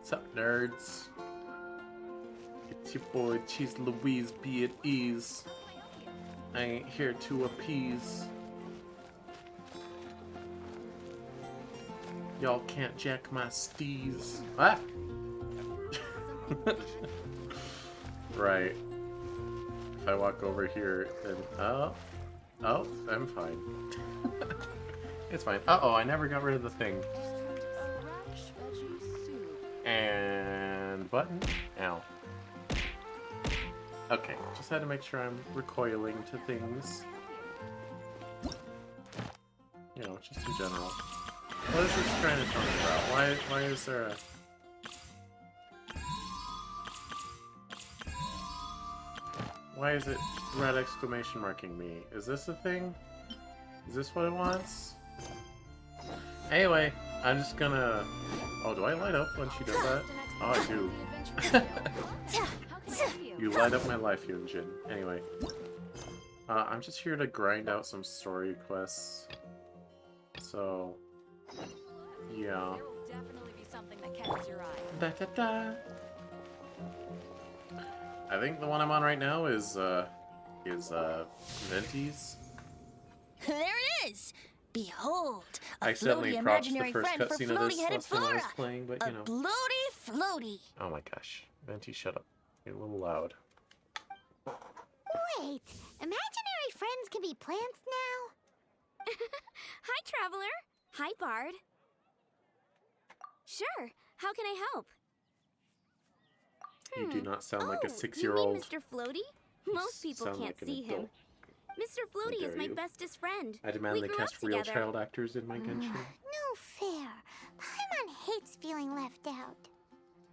What's up, nerds? It's your boy, Cheese Louise, be at ease. I ain't here to appease. Y'all can't jack my steez. Ah! Right. If I walk over here, then... Oh, I'm fine. It's fine. Uh-oh, I never got rid of the thing. And... button? Ow. Okay, just had to make sure I'm recoiling to things. You know, just in general. What is this trying to tell me about? Why is there a... Why is it red exclamation marking me? Is this a thing? Is this what it wants? Anyway, I'm just gonna... Oh, do I light up when she does that? Oh, I do. You light up my life, Yunjin. Anyway. I'm just here to grind out some story quests. So... yeah. Da, da, da. I think the one I'm on right now is Venti's. There it is! Behold, I a accidentally floaty propped the imaginary first friend for cutscene of this floaty-headed last time I was Flora! playing, but you know. A floaty! Oh my gosh. Venti, shut up. You're a little loud. Wait, imaginary friends can be plants now? Hi, Traveler. Hi, Bard. Sure, how can I help? You do not sound like a 6-year-old. You mean Mr. Floaty? Most people sound can't like an see him. adult. Mr. Floaty is dare my you. bestest friend. I demand we they grew cast up real together. child actors in my Genshin. No fair. Paimon hates feeling left out.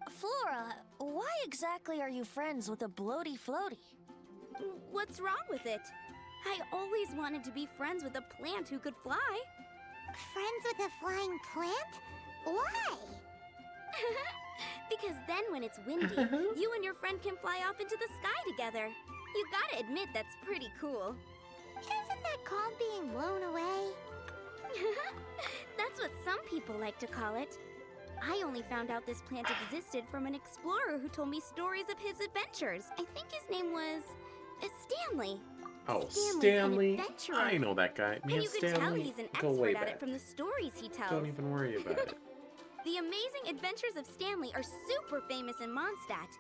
Flora, why exactly are you friends with a bloaty floaty? What's wrong with it? I always wanted to be friends with a plant who could fly. Friends with a flying plant? Why? Because then when it's windy, you and your friend can fly off into the sky together. You gotta admit that's pretty cool. Isn't that called being blown away? That's what some people like to call it. I only found out this plant existed from an explorer who told me stories of his adventures. I think his name was Stanley. Oh, Stanley's an Stanley. adventurer. I know that guy. Me And and you can tell Stanley he's an go way expert at back. it from the stories he tells. Don't even worry about it. The Amazing Adventures of Stanley are super famous in Mondstadt.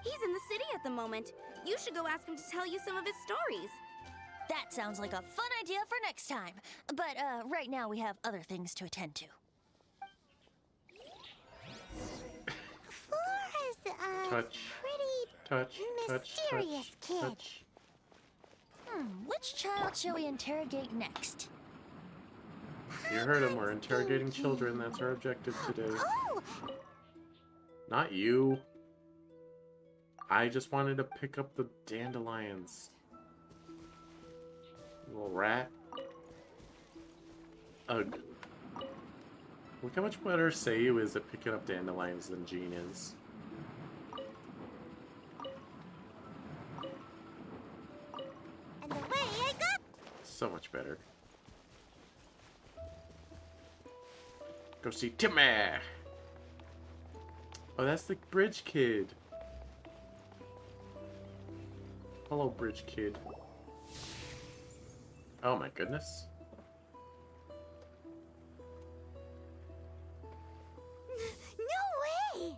He's in the city at the moment. You should go ask him to tell you some of his stories. That sounds like a fun idea for next time. But right now we have other things to attend to. Flora's a Touch. pretty mysterious kid. touch. Which child shall we interrogate next? You heard him. We're interrogating children. That's our objective today. Oh! Not you. I just wanted to pick up the dandelions. Little rat. Ugh. Look how much better Seiyu is at picking up dandelions than Jean is. And the way I got... So much better. Go see Timmy! Oh, that's the bridge kid. Hello, bridge kid. Oh my goodness. No way!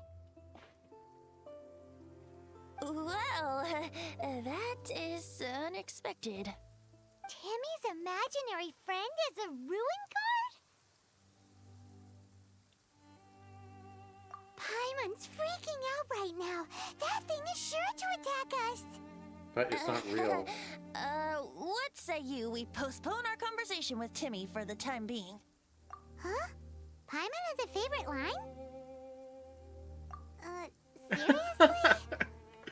Well, that is unexpected. Timmy's imaginary friend is a ruin guard? Paimon's freaking out right now. That thing is sure to attack us. But it's not real. What say you we postpone our conversation with Timmy for the time being? Huh? Paimon has a favorite line? Seriously?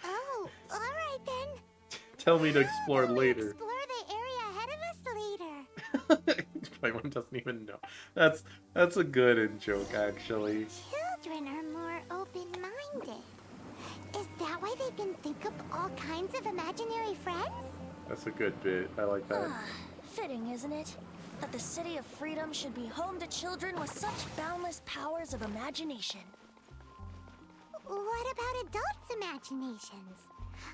Oh, alright then. Tell me to explore We'll later. explore the area ahead of us later. Paimon doesn't even know. That's a good in-joke, actually. Children are more open-minded. Is that why they can think up all kinds of imaginary friends? That's a good bit. I like that. Fitting, isn't it? That the City of Freedom should be home to children with such boundless powers of imagination. What about adults' imaginations?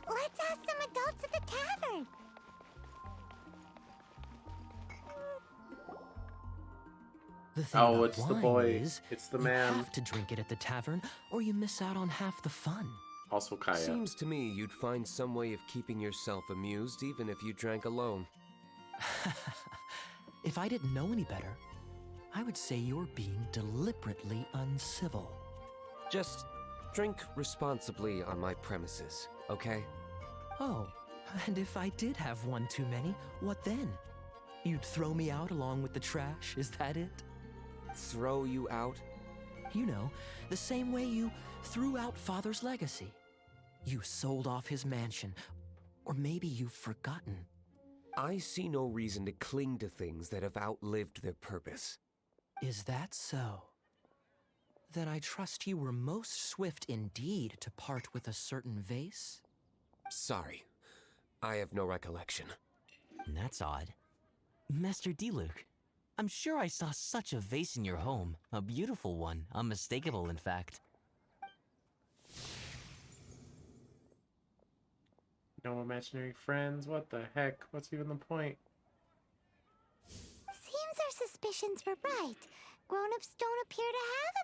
Let's ask some adults at the tavern. The thing Oh, about it's the wine boy. is It's the you man. have to drink it at the tavern, or you miss out on half the fun. Also Kaya. Seems to me you'd find some way of keeping yourself amused even if you drank alone. If I didn't know any better, I would say you're being deliberately uncivil. Just drink responsibly on my premises, okay? Oh, and if I did have one too many, what then? You'd throw me out along with the trash, is that it? Throw you out? You know, the same way you threw out Father's legacy. You sold off his mansion, or maybe you've forgotten. I see no reason to cling to things that have outlived their purpose. Is that so? Then I trust you were most swift indeed to part with a certain vase? Sorry, I have no recollection. That's odd. Master D-Luke, I'm sure I saw such a vase in your home. A beautiful one, unmistakable in fact. No imaginary friends? What the heck? What's even the point? Seems our suspicions were right. Grown-ups don't appear to have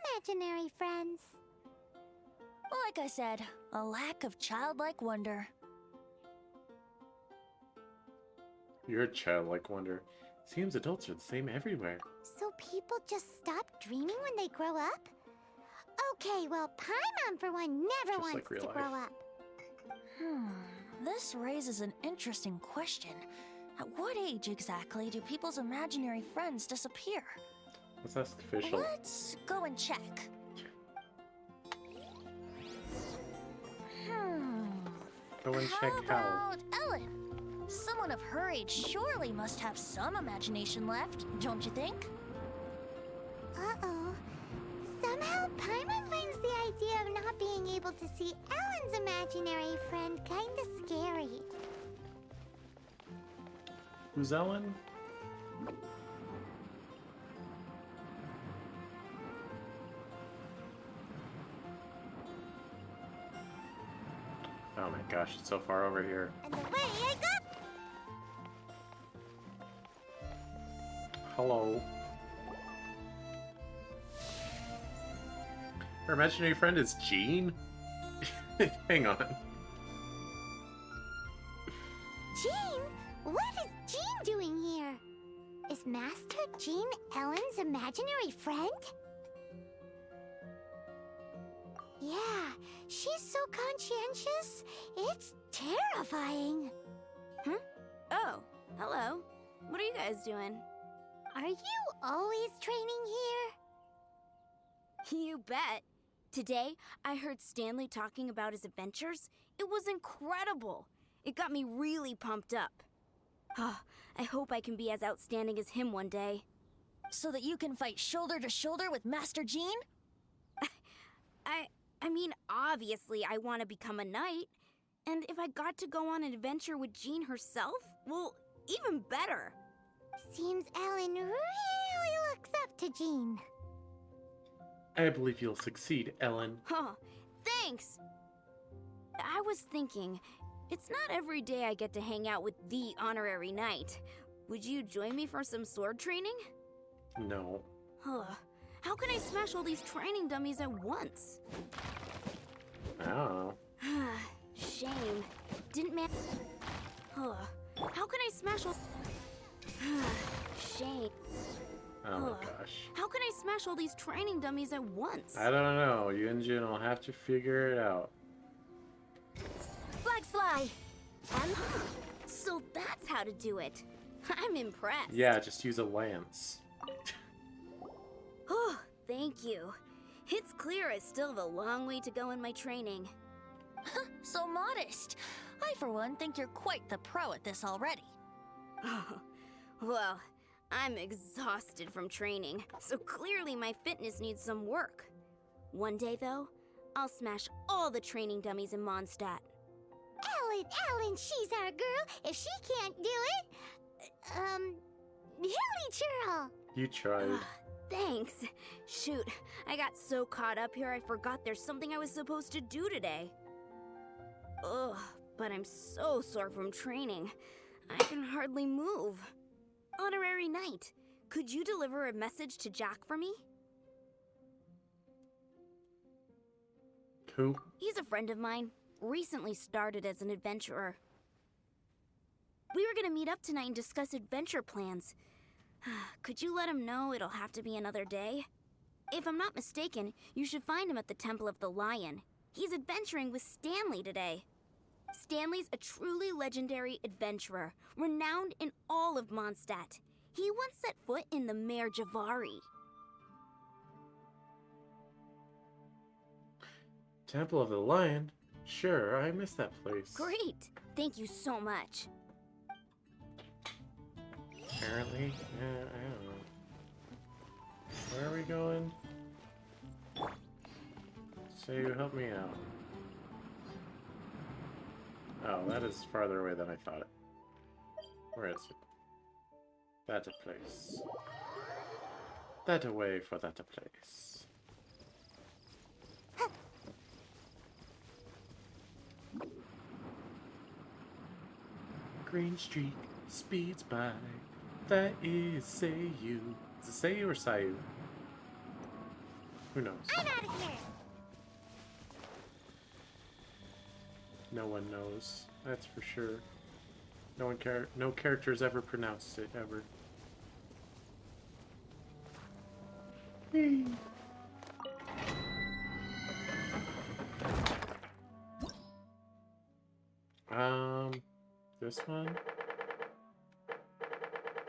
imaginary friends. Like I said, a lack of childlike wonder. You're a childlike wonder. Seems adults are the same everywhere. So people just stop dreaming when they grow up? Okay, well, Paimon, for one, never Just wants like real to grow life. up. This raises an interesting question. At what age exactly do people's imaginary friends disappear? Let's ask official. Let's go and check. Go and check How how. about Ellen? Someone of her age surely must have some imagination left, don't you think? Uh-oh. Somehow Paimon finds the idea of not being able to see Ellen's imaginary friend kinda scary. Who's Ellen? Oh my gosh, it's so far over here. And the way I got... Hello. Her imaginary friend is Jean? Hang on. Jean? What is Jean doing here? Is Master Jean Ellen's imaginary friend? Yeah, she's so conscientious. It's terrifying. Oh, hello. What are you guys doing? Are you always training here? You bet. Today, I heard Stanley talking about his adventures. It was incredible. It got me really pumped up. I hope I can be as outstanding as him one day. So that you can fight shoulder to shoulder with Master Jean? I mean, obviously I want to become a knight. And if I got to go on an adventure with Jean herself, well, even better. Seems Ellen really looks up to Jean. I believe you'll succeed, Ellen. Huh, thanks! I was thinking, it's not every day I get to hang out with the honorary knight. Would you join me for some sword training? No. Huh, how can I smash all these training dummies at once? I don't know. Shame. Didn't man. Huh, how can I smash all. Shame. Oh my gosh. How can I smash all these training dummies at once? I don't know. You and Jin will have to figure it out. Flags fly! So that's how to do it. I'm impressed. Yeah, just use a lance. Oh, thank you. It's clear I still have a long way to go in my training. So modest. I, for one, think you're quite the pro at this already. Well, I'm exhausted from training, so clearly my fitness needs some work. One day, though, I'll smash all the training dummies in Mondstadt. Ellen, she's our girl. If she can't do it, Hilly Churl. You tried. Thanks. Shoot, I got so caught up here I forgot there's something I was supposed to do today. Ugh, but I'm so sore from training. I can hardly move. Honorary Knight, could you deliver a message to Jack for me? Who? He's a friend of mine. Recently started as an adventurer. We were gonna meet up tonight and discuss adventure plans. Could you let him know it'll have to be another day? If I'm not mistaken, you should find him at the Temple of the Lion. He's adventuring with Stanley today. Stanley's a truly legendary adventurer, renowned in all of Mondstadt. He once set foot in the Mare Javari. Temple of the Lion? Sure, I missed that place. Great! Thank you so much. Apparently, yeah, I don't know. Where are we going? Say you help me out. Oh, that is farther away than I thought it. Where is it? That a place. That away for that a place. Green streak speeds by. That is Seiyu. Is it Seiyu or Sayu? Who knows? I'm out of here. No one knows. That's for sure. No character's ever pronounced it ever. Whee. This one?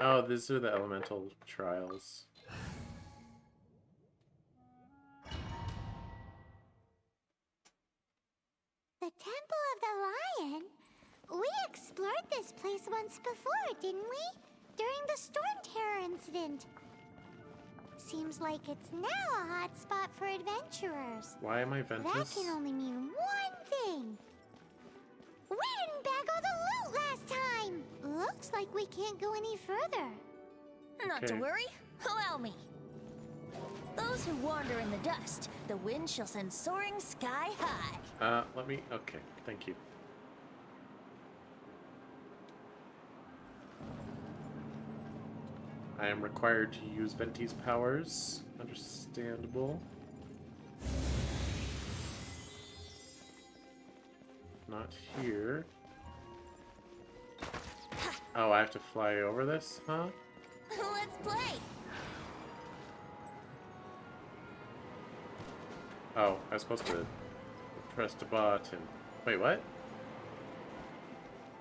Oh, these are the elemental trials. The Temple of the Lion? We explored this place once before, didn't we? During the Storm Terror incident. Seems like it's now a hot spot for adventurers. Why am I Ventus? That can only mean one thing. We didn't bag all the loot last time! Looks like we can't go any further. Not to Okay. worry. Allow me. Those who wander in the dust, the wind shall send soaring sky high. Let me... Okay, thank you. I am required to use Venti's powers. Understandable. Not here. Oh, I have to fly over this, huh? Let's play. Oh, I was supposed to press the button. Wait, what?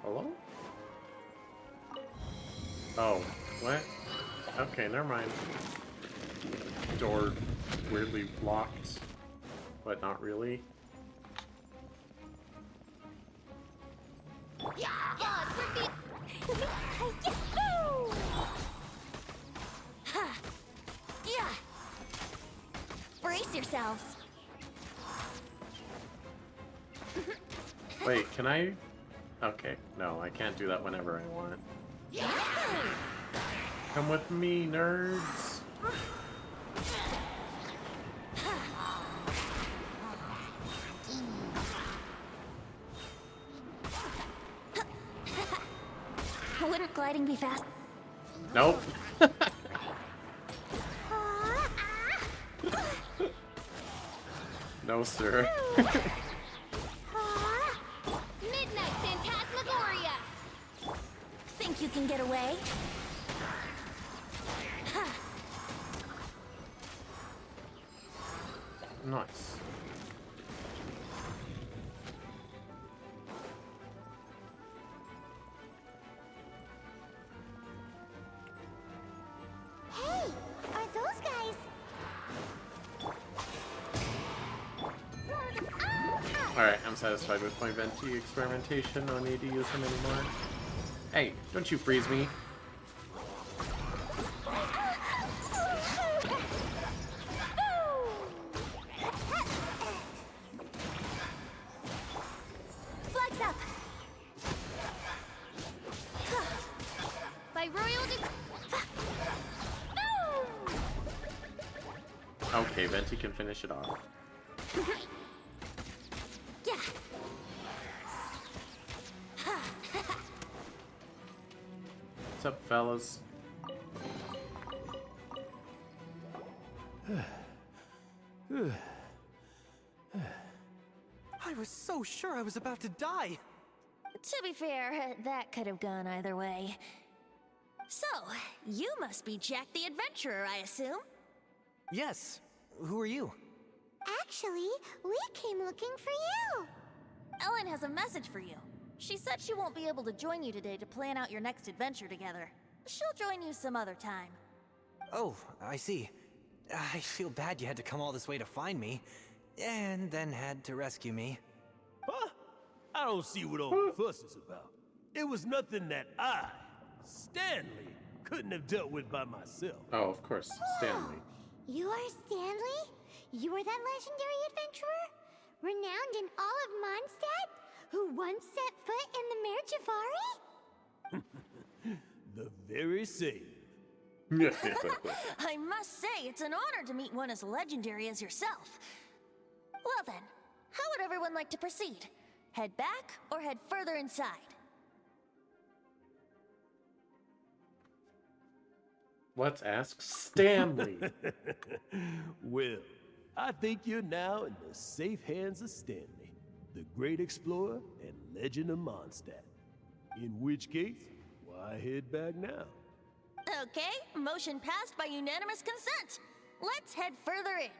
Hello? Oh, what? Okay, never mind. Door weirdly locked, but not really. Yeah. Brace yourselves. Wait, can I? Okay, no, I can't do that whenever I want. Come with me, nerds! Wouldn't gliding be fast? Nope. No, sir. Midnight Phantasmagoria! Think you can get away? Nice. Hey, are those guys? Alright, I'm satisfied with my Venti experimentation. No need to use him anymore. Hey, don't you freeze me. Flags up. By royal Okay, Venti can finish it off. Yeah. What's up, fellas? I was so sure I was about to die. To be fair, that could have gone either way. So, you must be Jack the Adventurer, I assume? Yes. Who are you? Actually, we came looking for you. Ellen has a message for you. She said she won't be able to join you today to plan out your next adventure together. She'll join you some other time. Oh, I see. I feel bad you had to come all this way to find me, and then had to rescue me. Huh? I don't see what all the fuss is about. It was nothing that I, Stanley, couldn't have dealt with by myself. Oh, of course, Stanley. You are Stanley? You are that legendary adventurer? Renowned in all of Mondstadt? Who once set foot in the Mare Javari? The very same. I must say, it's an honor to meet one as legendary as yourself. Well then, how would everyone like to proceed? Head back or head further inside? Let's ask Stanley. Well, I think you're now in the safe hands of Stanley, the great explorer and legend of Mondstadt. In which case, why head back now? Okay, motion passed by unanimous consent. Let's head further in.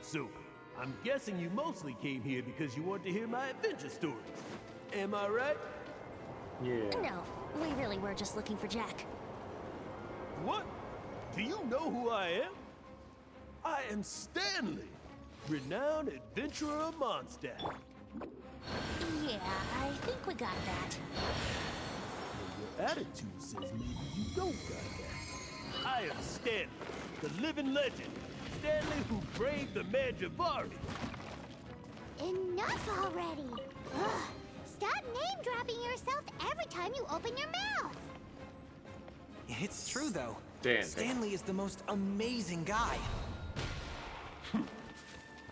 So, I'm guessing you mostly came here because you want to hear my adventure stories. Am I right? Yeah. No, we really were just looking for Jack. What? Do you know who I am? I am Stanley, renowned adventurer of Mondstadt. Yeah, I think we got that. Your attitude says maybe you don't got that. I am Stanley, the living legend. Stanley who braved the Mare Javari. Enough already. Ugh. Stop name-dropping yourself every time you open your mouth. It's true, though. Dan. Stanley is the most amazing guy.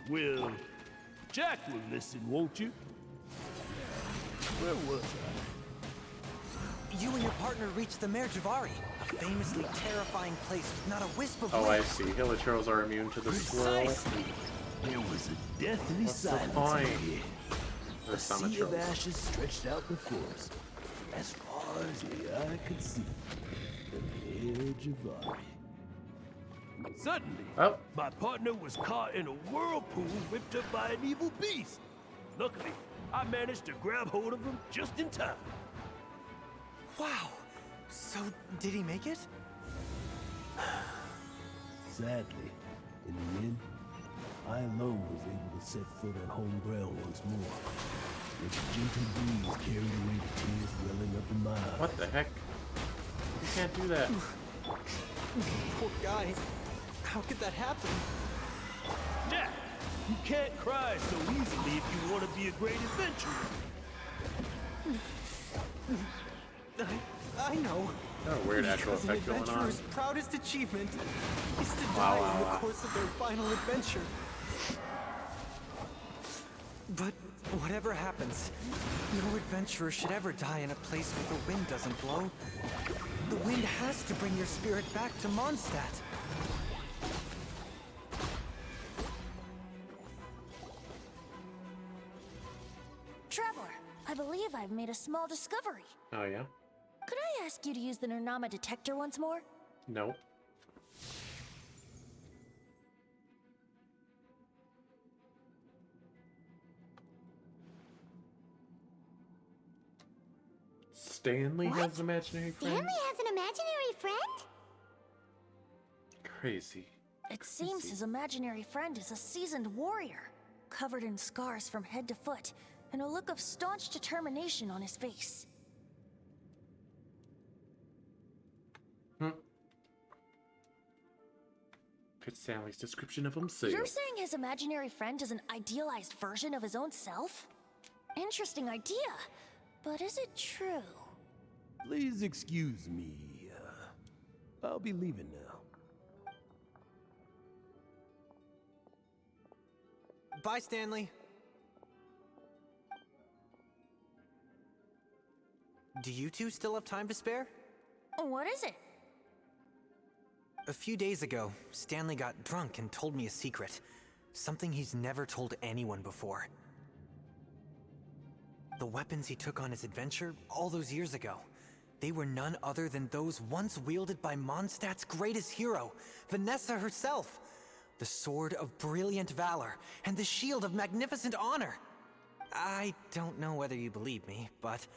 Well, Jack will listen, won't you? Where was I? You and your partner reached the Mare Javari, a famously terrifying place with not a wisp of Oh, wind. I see. Hilichurls are immune to the squirrel. Precisely. There was a deathly What's the silence point? in here. The A sea of Summitrolls. ashes stretched out before us, as far as the eye could see. The Mare Javari. Suddenly, Oh. my partner was caught in a whirlpool whipped up by an evil beast. Luckily, I managed to grab hold of him just in time. Wow. So, did he make it? Sadly, in the end, I alone was able to set foot on home ground once more. With a gentle breeze carried away the tears welling up in my eyes. What the heck? You can't do that. Poor guy. How could that happen? Jack, you can't cry so easily if you want to be a great adventurer. I know. Got a weird echo Because an effect going on. adventurer's proudest achievement is to Wow, die wow, in the wow. course of their final adventure. But whatever happens, no adventurer should ever die in a place where the wind doesn't blow. The wind has to bring your spirit back to Mondstadt. Traveler, I believe I've made a small discovery. Oh, yeah? Could I ask you to use the Nernama detector once more? No. Stanley What? has an imaginary friend? Stanley has an imaginary friend? Crazy. It seems his imaginary friend is a seasoned warrior, covered in scars from head to foot, and a look of staunch determination on his face. Fits Stanley's description of himself. You're saying his imaginary friend is an idealized version of his own self? Interesting idea, but is it true? Please excuse me. I'll be leaving now. Bye, Stanley. Do you two still have time to spare? What is it? A few days ago, Stanley got drunk and told me a secret. Something he's never told anyone before. The weapons he took on his adventure all those years ago, they were none other than those once wielded by Mondstadt's greatest hero, Vanessa herself. The Sword of Brilliant Valor and the Shield of Magnificent Honor. I don't know whether you believe me, but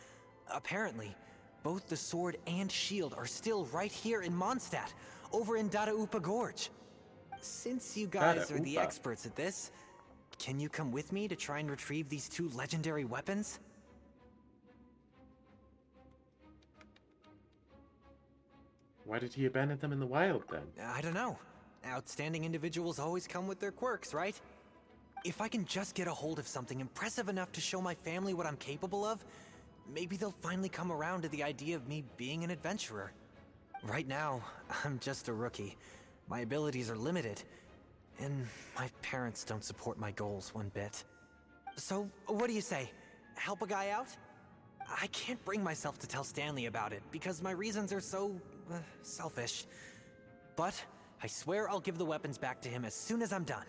apparently, both the sword and shield are still right here in Mondstadt, over in Dadaupa Gorge. Since you guys are the experts at this, can you come with me to try and retrieve these two legendary weapons? Why did he abandon them in the wild, then? I don't know. Outstanding individuals always come with their quirks, right? If I can just get a hold of something impressive enough to show my family what I'm capable of, maybe they'll finally come around to the idea of me being an adventurer. Right now, I'm just a rookie. My abilities are limited, and my parents don't support my goals one bit. So, what do you say? Help a guy out? I can't bring myself to tell Stanley about it, because my reasons are so, selfish. But I swear I'll give the weapons back to him as soon as I'm done.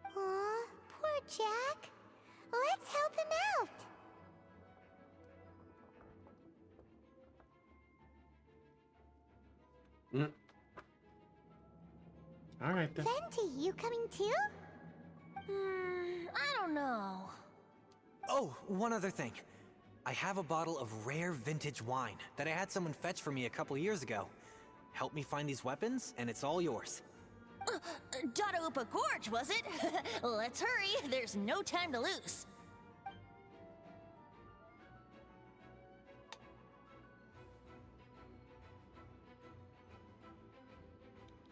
Aw, poor Jack. Let's help him out. Alright then. Venti, you coming too? I don't know. Oh, one other thing. I have a bottle of rare vintage wine that I had someone fetch for me a couple years ago. Help me find these weapons, and it's all yours. Dadaupa Gorge, was it? Let's hurry. There's no time to lose.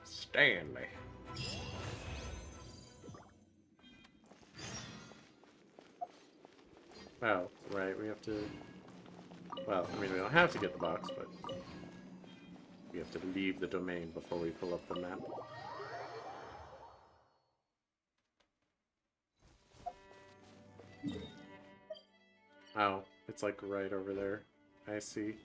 Stanley. Oh, right, we have to... Well, I mean, we don't have to get the box, but... We have to leave the domain before we pull up the map. Oh, it's like right over there. I see.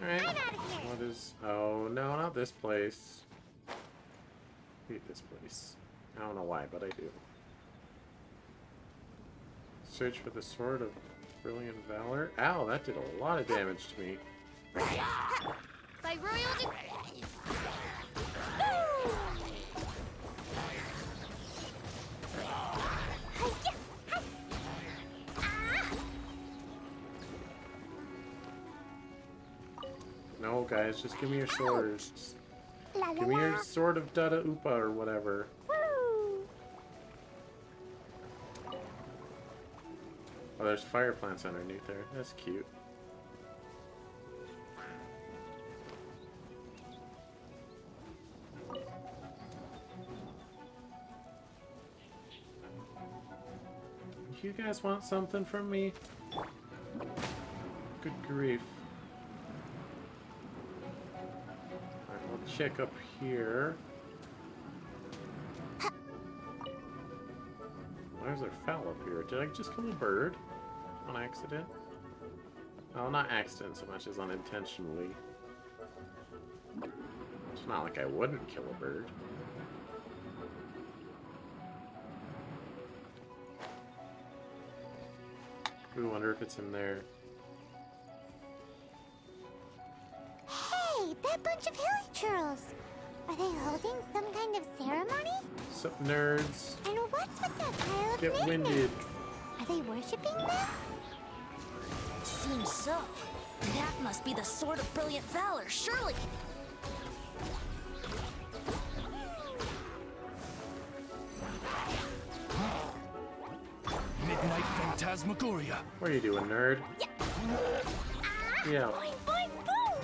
Alright, what is... Oh, no, not this place. I hate this place. I don't know why, but I do. Search for the Sword of Brilliant Valor. Ow, that did a lot of damage to me. By royal No, guys, just give me your swords. La la Give me la. your Sword of Dadaupa or whatever. Woo. Oh, there's fire plants underneath there. That's cute. You guys want something from me? Good grief. Alright, we'll check up here. Why is there foul up here? Did I just kill a bird? On accident? Well, not accident so much as unintentionally. It's not like I wouldn't kill a bird. I wonder if it's in there. Hey, that bunch of hilly churls. Are they holding some kind of ceremony? Sup, nerds? And what's with that pile of Get knickknacks? winded. Are they worshipping them? Seems so. That must be the Sword of Brilliant Valor, surely. Midnight Phantasmagoria. What are you doing, nerd? Yeah. Boing, boing, boom!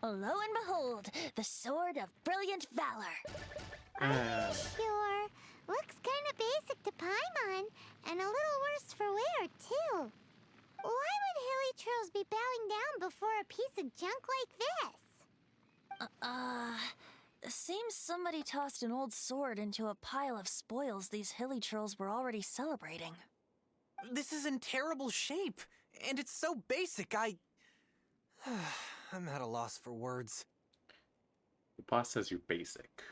Lo and behold, the Sword of Brilliant Valor. Sure. Looks kinda basic to Paimon, and a little worse for wear, too. Why would hilly churls be bowing down before a piece of junk like this? Seems somebody tossed an old sword into a pile of spoils these hilly trolls were already celebrating. This is in terrible shape, and it's so basic, I'm at a loss for words. The boss says you're basic.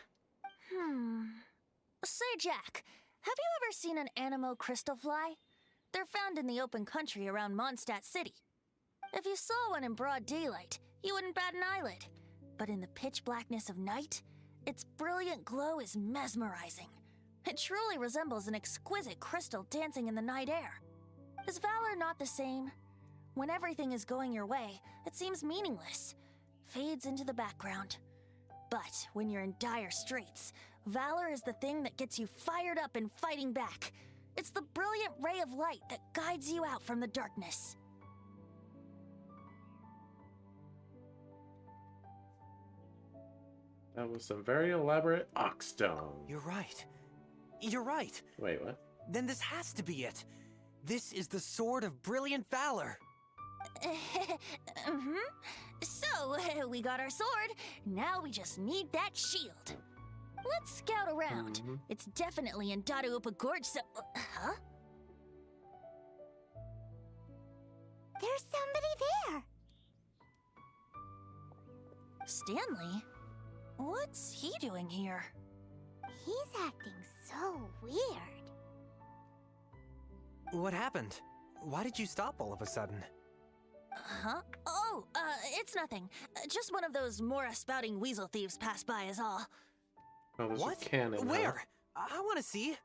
Say, Jack, have you ever seen an anemo crystal fly? They're found in the open country around Mondstadt City. If you saw one in broad daylight, you wouldn't bat an eyelid. But in the pitch blackness of night, its brilliant glow is mesmerizing. It truly resembles an exquisite crystal dancing in the night air. Is valor not the same? When everything is going your way, it seems meaningless, fades into the background. But when you're in dire straits, valor is the thing that gets you fired up and fighting back. It's the brilliant ray of light that guides you out from the darkness. That was some very elaborate oxstone. You're right. You're right. Wait, what? Then this has to be it. This is the Sword of Brilliant Valor. So, we got our sword. Now we just need that shield. Let's scout around. It's definitely in Dadaupa Gorge, so... huh? There's somebody there. Stanley? What's he doing here? He's acting so weird. What happened? Why did you stop all of a sudden? Huh? Oh, it's nothing. Just one of those Mora-spouting weasel thieves passed by is all. Oh, there's What? a cannon. Where? I want to see.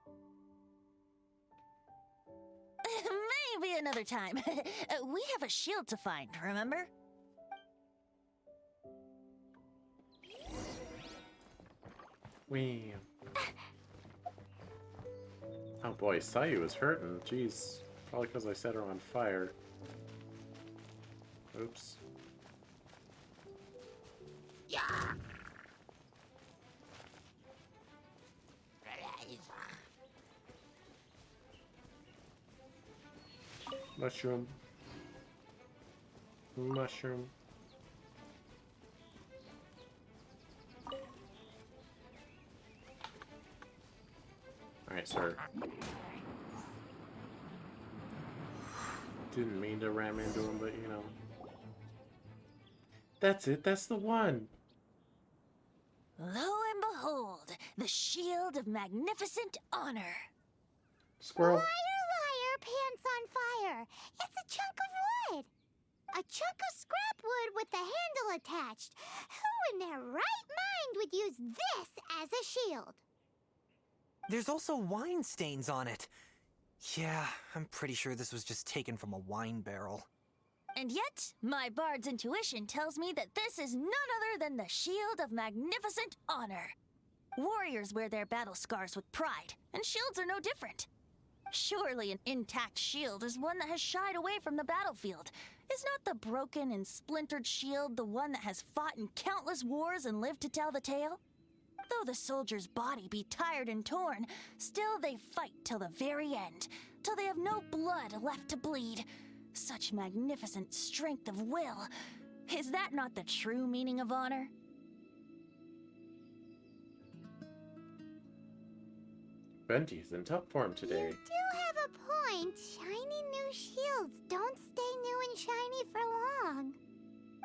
Maybe another time. We have a shield to find, remember? Wee. Oh boy, Sayu is hurting. Jeez. Probably because I set her on fire. Oops. Mushroom. Mushroom. Alright, sir. Didn't mean to ram into him, but you know. That's it, that's the one! Lo and behold, the shield of magnificent honor. Squirrel. Liar, pants on fire. It's a chunk of wood. A chunk of scrap wood with the handle attached. Who in their right mind would use this as a shield? There's also wine stains on it. Yeah, I'm pretty sure this was just taken from a wine barrel. And yet, my bard's intuition tells me that this is none other than the shield of magnificent honor. Warriors wear their battle scars with pride, and shields are no different. Surely an intact shield is one that has shied away from the battlefield. Is not the broken and splintered shield the one that has fought in countless wars and lived to tell the tale? Though the soldier's body be tired and torn, still they fight till the very end, till they have no blood left to bleed. Such magnificent strength of will. Is that not the true meaning of honor? Venti's in top form today. You do have a point. Shiny new shields don't stay new and shiny for long.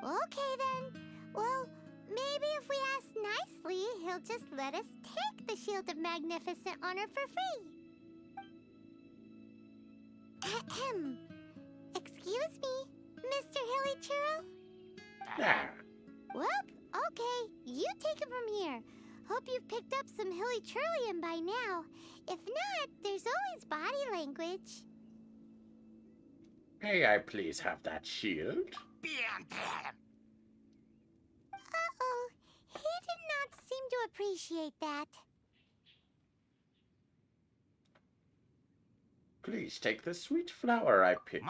Okay then. Well, maybe if we ask nicely, he'll just let us take the Shield of Magnificent Honor for free. Ahem. Excuse me, Mr. Hilly Churro? Yeah. Well, okay, you take it from here. Hope you've picked up some Hilly Churlian by now. If not, there's always body language. May I please have that shield? Uh-oh, he did not seem to appreciate that. Please take the sweet flower I picked.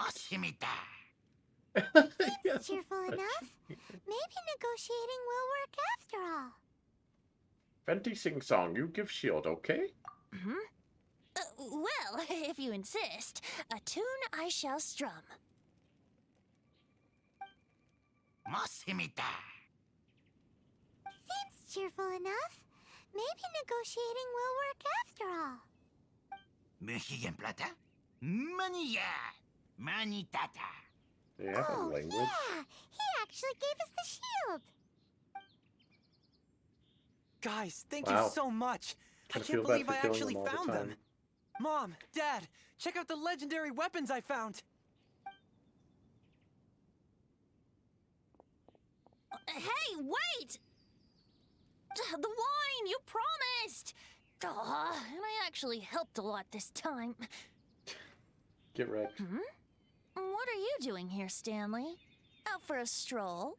Yes. cheerful enough. Maybe negotiating will work after all. Venti sing song, you give shield, okay? Well, if you insist, a tune I shall strum. Seems cheerful enough. Maybe negotiating will work after all. Do you have a Oh, language? yeah! He actually gave us the shield! Guys, thank Wow. you so much. I Kinda can't feel bad believe for I killing actually them all the found them. time. Mom, Dad, check out the legendary weapons I found. Hey, wait! The wine, you promised! Aw, and I actually helped a lot this time. Get wrecked. What are you doing here, Stanley? Out for a stroll?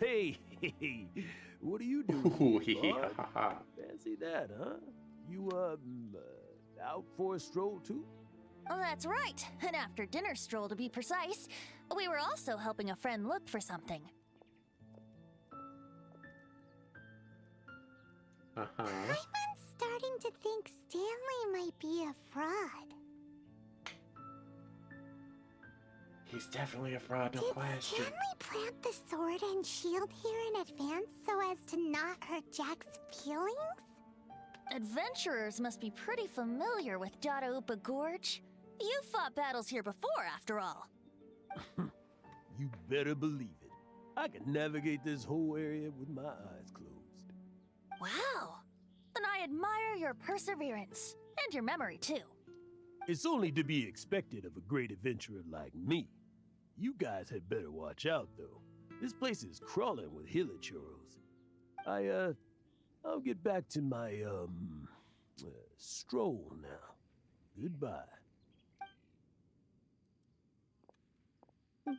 Hey, what are you doing? Ooh, hee hee bud? ha ha ha. Fancy that, huh? You, out for a stroll too? Oh, that's right. An after-dinner stroll, to be precise. We were also helping a friend look for something. Uh-huh. I'm starting to think Stanley might be a fraud. He's definitely a fraud, no Did question. Stanley plant the sword and shield here in advance so as to not hurt Jack's feelings? Adventurers must be pretty familiar with Dada Upa Gorge. You fought battles here before, after all. You better believe it. I can navigate this whole area with my eyes closed. Wow. Then I admire your perseverance. And your memory, too. It's only to be expected of a great adventurer like me. You guys had better watch out, though. This place is crawling with hilichurros. I'll get back to my, stroll now. Goodbye.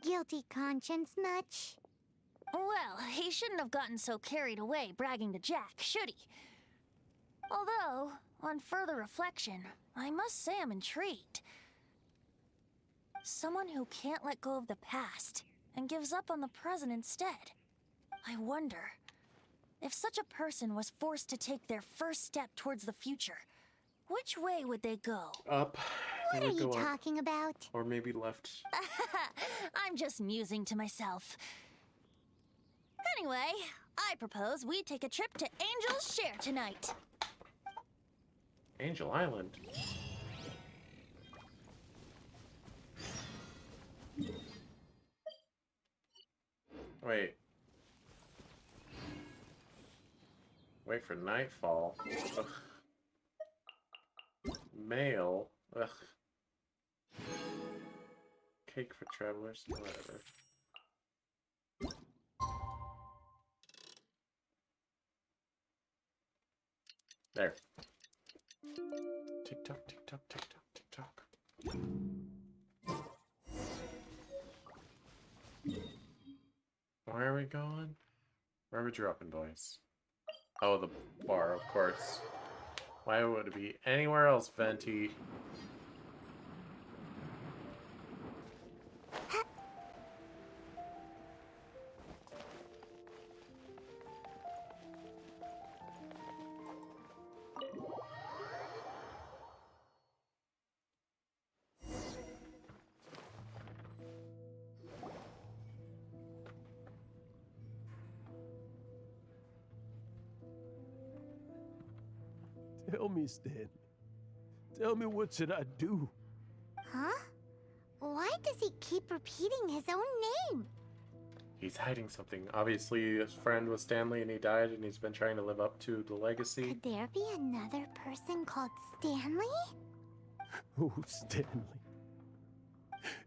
Guilty conscience much? Well, he shouldn't have gotten so carried away bragging to Jack, should he? Although, on further reflection, I must say I'm intrigued. Someone who can't let go of the past and gives up on the present instead. I wonder, if such a person was forced to take their first step towards the future, which way would they go? Up. What They are would you go up. talking about? Or maybe left. I'm just musing to myself. Anyway, I propose we take a trip to Angel's Share tonight. Angel Island. Wait. Wait for nightfall. Ugh. Mail. Ugh. Cake for travelers. Whatever. There. Tick tock, tick tock, tick tock, tick tock. Where are we going? Where are we dropping, boys? Oh, the bar, of course. Why would it be anywhere else, Venti? Tell me, Stanley. Tell me, what should I do? Huh? Why does he keep repeating his own name? He's hiding something. Obviously, his friend was Stanley and he died, and he's been trying to live up to the legacy. Could there be another person called Stanley? Oh, Stanley.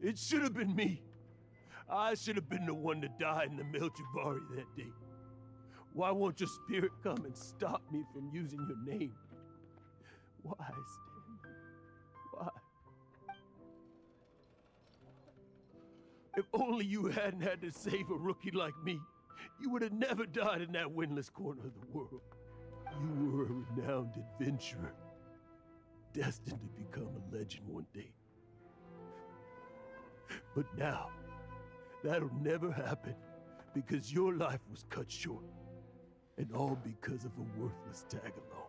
It should have been me. I should have been the one to die in the Meljabari that day. Why won't your spirit come and stop me from using your name? Why, Stanley? Why? If only you hadn't had to save a rookie like me, you would have never died in that windless corner of the world. You were a renowned adventurer, destined to become a legend one day. But now, that'll never happen because your life was cut short. And all because of a worthless tag-along.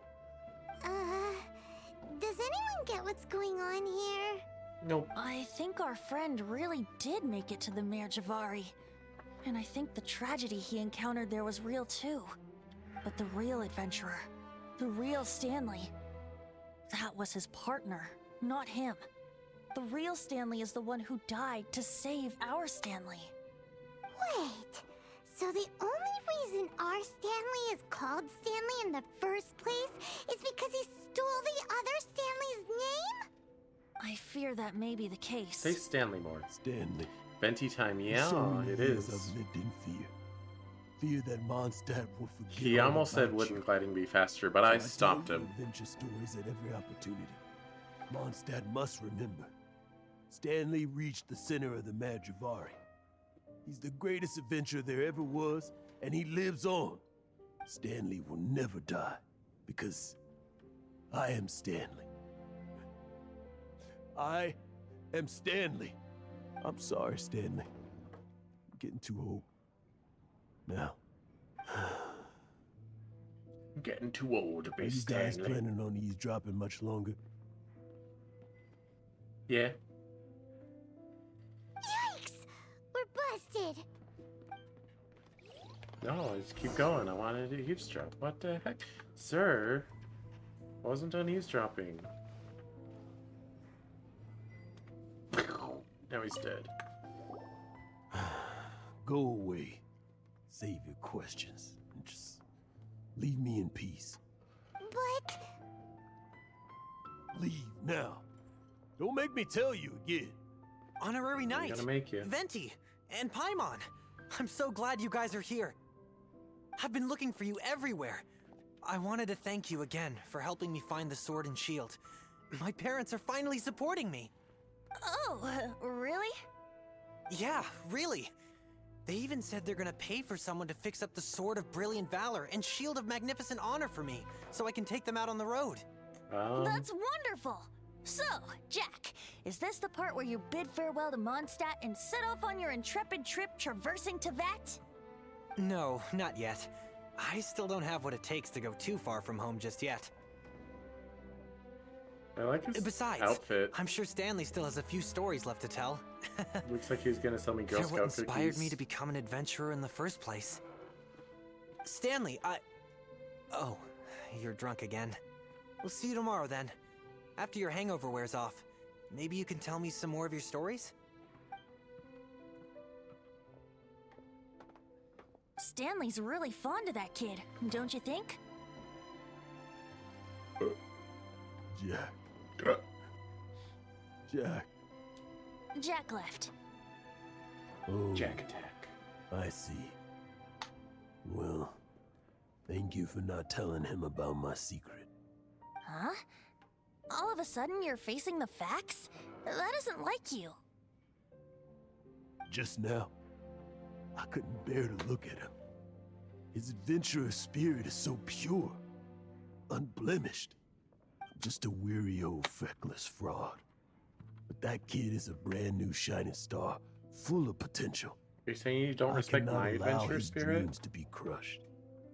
Does anyone get what's going on here? Nope. I think our friend really did make it to the Mare Javari. And I think the tragedy he encountered there was real too. But the real adventurer, the real Stanley, that was his partner, not him. The real Stanley is the one who died to save our Stanley. Wait, so the only reason our Stanley is called Stanley in the first place is because he stole the other Stanley's name? I fear that may be the case. Say Stanley more. Stanley. Venti time, For yeah, so many it years is. I've lived in fear. Fear that Mondstadt will forget He all almost said about wouldn't you. gliding be faster, but So I tell stopped you him. Adventure stories at every opportunity. Mondstadt must remember. Stanley reached the center of the Mare Javari. He's the greatest adventurer there ever was, and he lives on. Stanley will never die, because I am Stanley. I am Stanley. I'm sorry, Stanley. I'm getting too old. Now. I'm getting too old to Are be you guys Stanley. planning on eavesdropping much longer? Yeah. Yikes! We're busted! No, I just keep going. I wanted to eavesdrop. What the heck? Sir, wasn't done eavesdropping. Now he's dead. Go away. Save your questions. And just leave me in peace. But Leave now. Don't make me tell you again. Honorary I'm Knight, gonna make you. Venti, and Paimon. I'm so glad you guys are here. I've been looking for you everywhere. I wanted to thank you again for helping me find the sword and shield. My parents are finally supporting me. Oh, really? Yeah, really. They even said they're gonna pay for someone to fix up the Sword of Brilliant Valor and Shield of Magnificent Honor for me, so I can take them out on the road. That's wonderful! So, Jack, is this the part where you bid farewell to Mondstadt and set off on your intrepid trip traversing Teyvat? No, not yet. I still don't have what it takes to go too far from home just yet. I like his Besides, outfit. I'm sure Stanley still has a few stories left to tell. Looks like he was gonna sell me Girl They're what Scout inspired cookies. me to become an adventurer in the first place. Stanley, Oh, you're drunk again. We'll see you tomorrow then. After your hangover wears off. Maybe you can tell me some more of your stories? Stanley's really fond of that kid, don't you think? Jack. Jack. Jack left. Oh, Jack attack. I see. Well, thank you for not telling him about my secret. Huh? All of a sudden you're facing the facts? That isn't like you. Just now, I couldn't bear to look at him. His adventurous spirit is so pure, unblemished. Just a weary old feckless fraud. But that kid is a brand new shining star, full of potential. You're saying you don't I respect cannot my allow adventure his spirit? dreams to be crushed.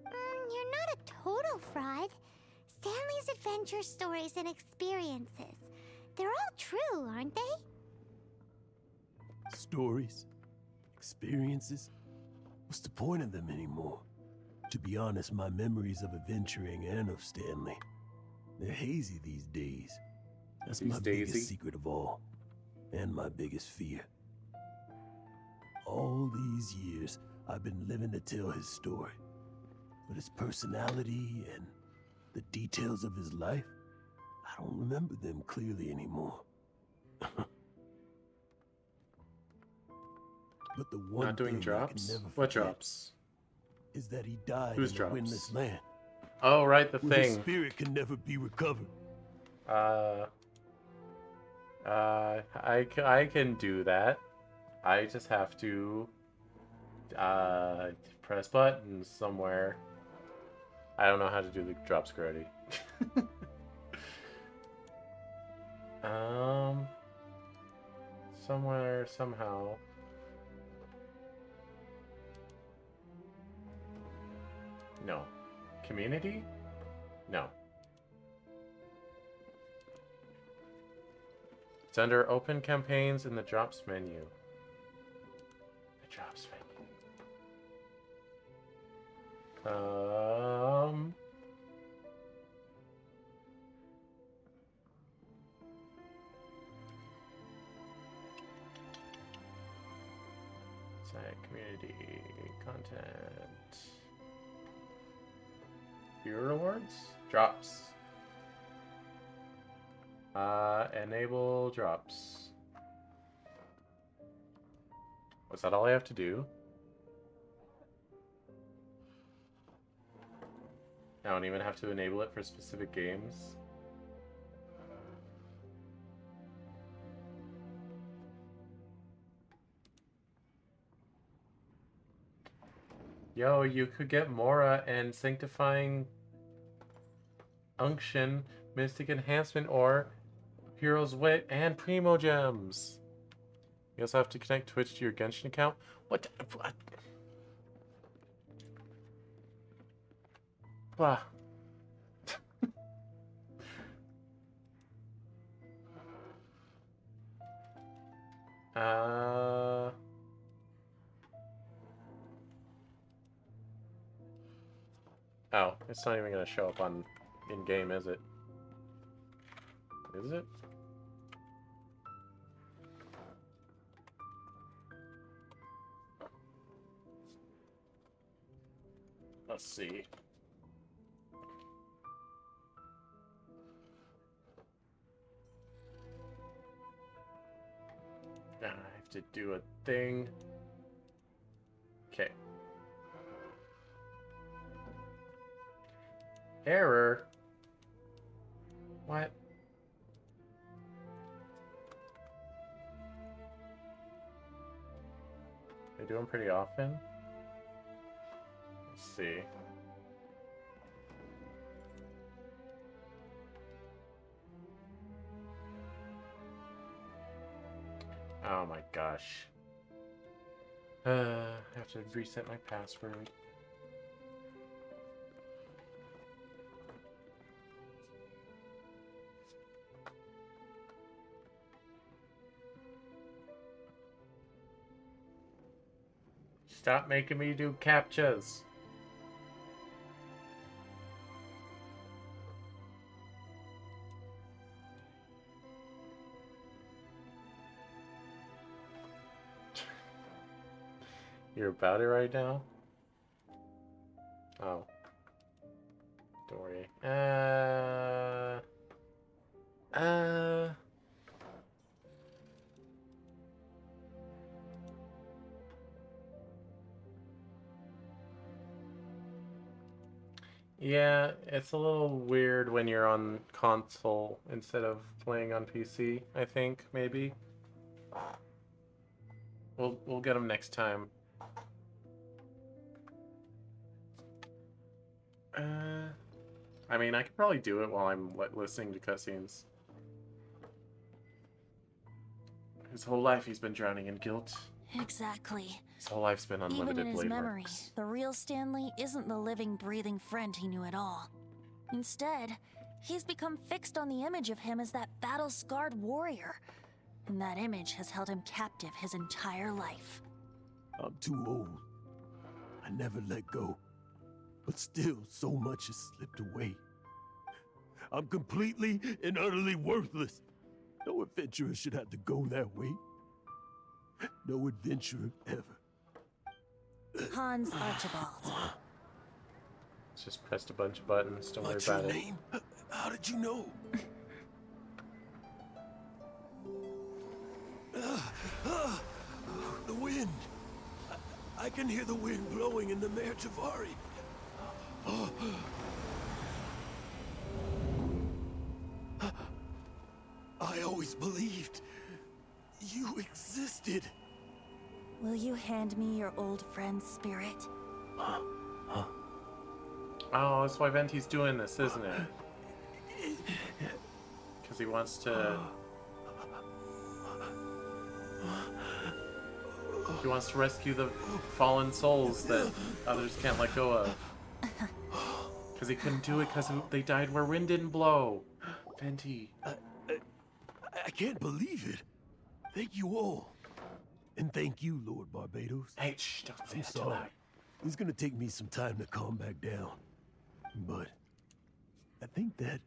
You're not a total fraud. Stanley's adventure stories and experiences. They're all true, aren't they? Stories, experiences. What's the point of them anymore? To be honest, my memories of adventuring and of Stanley, they're hazy these days. That's These my daisy? biggest secret of all, and my biggest fear. All these years, I've been living to tell his story. But his personality and the details of his life, I don't remember them clearly anymore. But the one Not doing thing drops? I can never What forget drops? is that he died Whose in drops? a windless land, Oh, right, the where his thing. spirit can never be recovered. I can do that. I just have to press buttons somewhere. I don't know how to do the drops already. somewhere, somehow. No. Community? No. It's under Open Campaigns in the Drops menu. The Drops menu. Site community content. Viewer rewards? Drops. Enable drops. Was that all I have to do? I don't even have to enable it for specific games. Yo, you could get Mora and Sanctifying Unction, Mystic Enhancement, or Hero's Wit and Primo Gems. You also have to connect Twitch to your Genshin account. What? Blah. Oh, it's not even gonna show up on in-game, is it? Is it? Let's see. I have to do a thing. Okay. Error? What? They do them pretty often. Let's see. Oh my gosh. I have to reset my password. Stop making me do captchas. You're about it right now? Oh. Don't worry. Yeah, it's a little weird when you're on console instead of playing on PC, I think, maybe. We'll get them next time. I mean, I could probably do it while I'm listening to cutscenes. His whole life he's been drowning in guilt. Exactly. His whole life's been Even unlimited in his blade memory, works. the real Stanley isn't the living, breathing friend he knew at all. Instead, he's become fixed on the image of him as that battle-scarred warrior. And that image has held him captive his entire life. I'm too old. I never let go. But still, so much has slipped away. I'm completely and utterly worthless. No adventurer should have to go that way. No adventurer ever. Hans Archibald. Just pressed a bunch of buttons, don't worry What's your about it. name? How did you know? The wind. I can hear the wind blowing in the Mare Javari. I always believed you existed. Will you hand me your old friend's spirit? Oh, that's why Venti's doing this, isn't it? Because he wants to He wants to rescue the fallen souls that others can't let go of. Because he couldn't do it because they died where wind didn't blow. Venti. I can't believe it. Thank you all. And thank you, Lord Barbados. Hey, shh, don't say I'm that too sorry. loud. It's gonna take me some time to calm back down. But I think that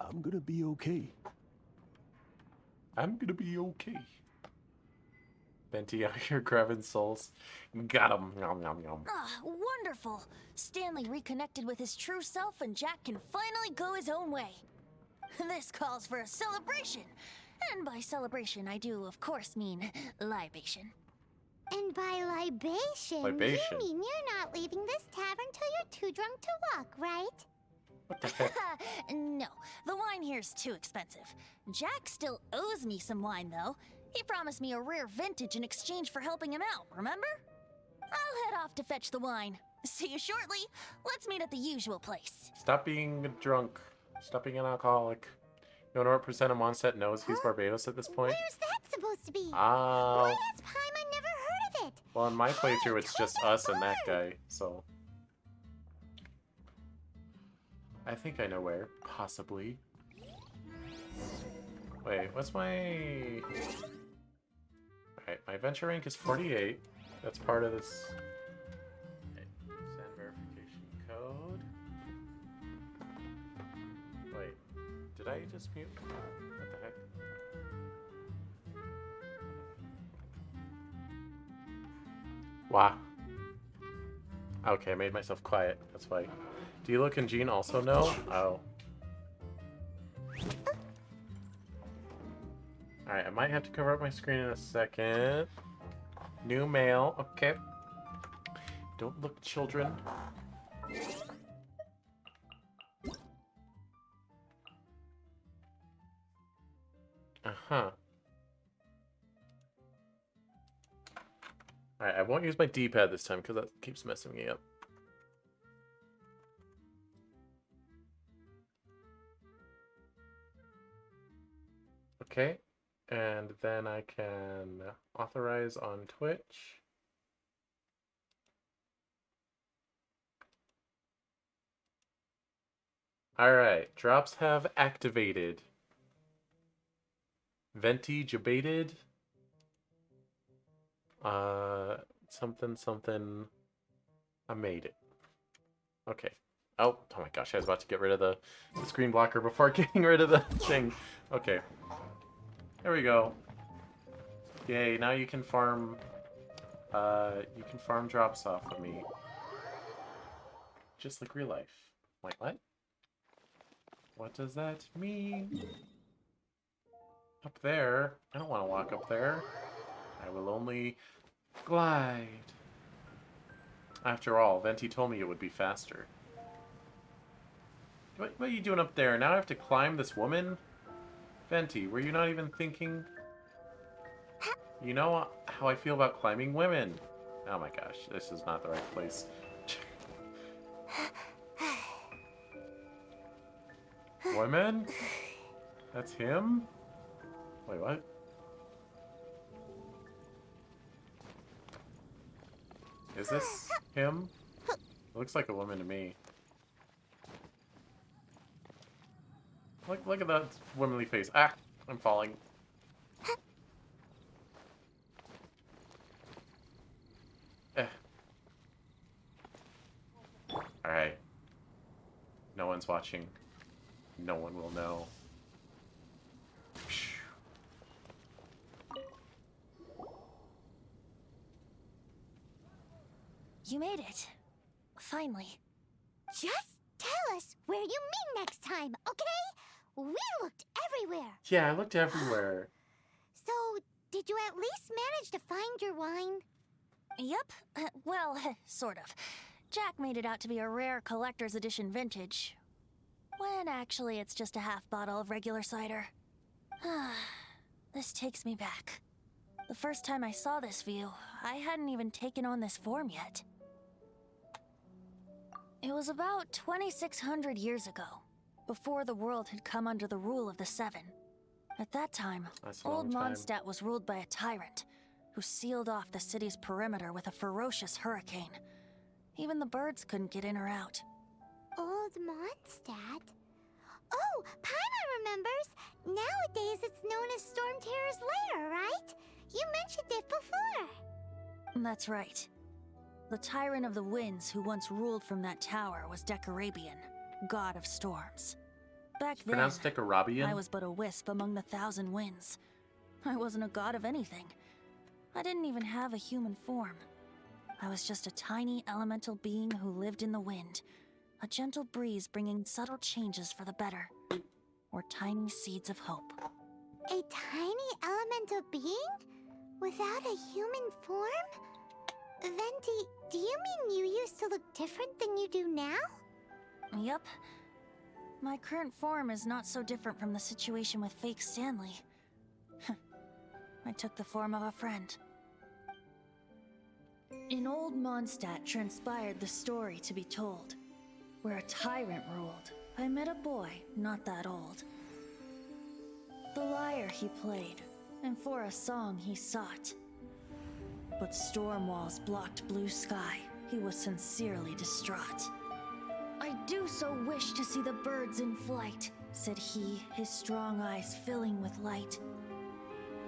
I'm gonna be okay. I'm gonna be okay. Venti out here grabbing souls. Got him. Yum, yum, yum. Ah, wonderful. Stanley reconnected with his true self and Jack can finally go his own way. This calls for a celebration. And by celebration, I do, of course, mean libation. And by libation, Libation? you mean you're not leaving this tavern till you're too drunk to walk, right? What the heck? No, the wine here's too expensive. Jack still owes me some wine, though. He promised me a rare vintage in exchange for helping him out, remember? I'll head off to fetch the wine. See you shortly. Let's meet at the usual place. Stop being drunk. Stop being an alcoholic. You know what percent of Mondstadt knows he's Barbados at this point? Where's that supposed to be? Oh. Why has Paimon never heard of it? Well, in my playthrough, it's just us and that guy, so... I think I know where. Possibly. Wait, what's my... Alright, my adventure rank is 48. That's part of this... Okay. Send verification code. Wait, did I just mute? What the heck? Wow. Okay, I made myself quiet. That's why. D-Look and Jean also know? Oh. Alright, I might have to cover up my screen in a second. New mail. Okay. Don't look, children. Uh-huh. Alright, I won't use my D-pad this time because that keeps messing me up. Okay, and then I can authorize on Twitch. Alright, drops have activated. Venti debated. Something. I made it. Okay. Oh my gosh, I was about to get rid of the screen blocker before getting rid of the thing. Okay. There we go. Yay, now you can farm drops off of me. Just like real life. Like what? What does that mean? Up there? I don't want to walk up there. I will only glide. After all, Venti told me it would be faster. What are you doing up there? Now I have to climb this woman? Venti, were you not even thinking? You know how I feel about climbing women. Oh my gosh, this is not the right place. Women? That's him? Wait, what? Is this him? It looks like a woman to me. Look at that womanly face. Ah, I'm falling. Alright. No one's watching. No one will know. You made it. Finally. Just tell us where you meet next time, okay? We looked everywhere. Yeah, I looked everywhere. So, did you at least manage to find your wine? Yep. Well, sort of. Jack made it out to be a rare collector's edition vintage. When actually it's just a half bottle of regular cider. This takes me back. The first time I saw this view, I hadn't even taken on this form yet. It was about 2,600 years ago, before the world had come under the rule of the Seven. At that time, That's a old long time. Mondstadt was ruled by a tyrant who sealed off the city's perimeter with a ferocious hurricane. Even the birds couldn't get in or out. Old Mondstadt? Oh, Paimon remembers! Nowadays it's known as Storm Terror's lair, right? You mentioned it before. That's right. The Tyrant of the Winds who once ruled from that tower was Decarabian, god of storms. Back then, Pronounced Decarabian? I was but a wisp among the thousand winds. I wasn't a god of anything. I didn't even have a human form. I was just a tiny elemental being who lived in the wind, a gentle breeze bringing subtle changes for the better, or tiny seeds of hope. A tiny elemental being? Without a human form? Venti, do you mean you used to look different than you do now? Yep. My current form is not so different from the situation with fake Stanley. I took the form of a friend. In old Mondstadt transpired the story to be told. Where a tyrant ruled, I met a boy not that old. The lyre he played, and for a song he sought. But storm walls blocked blue sky. He was sincerely distraught. I do so wish to see the birds in flight, said he, his strong eyes filling with light.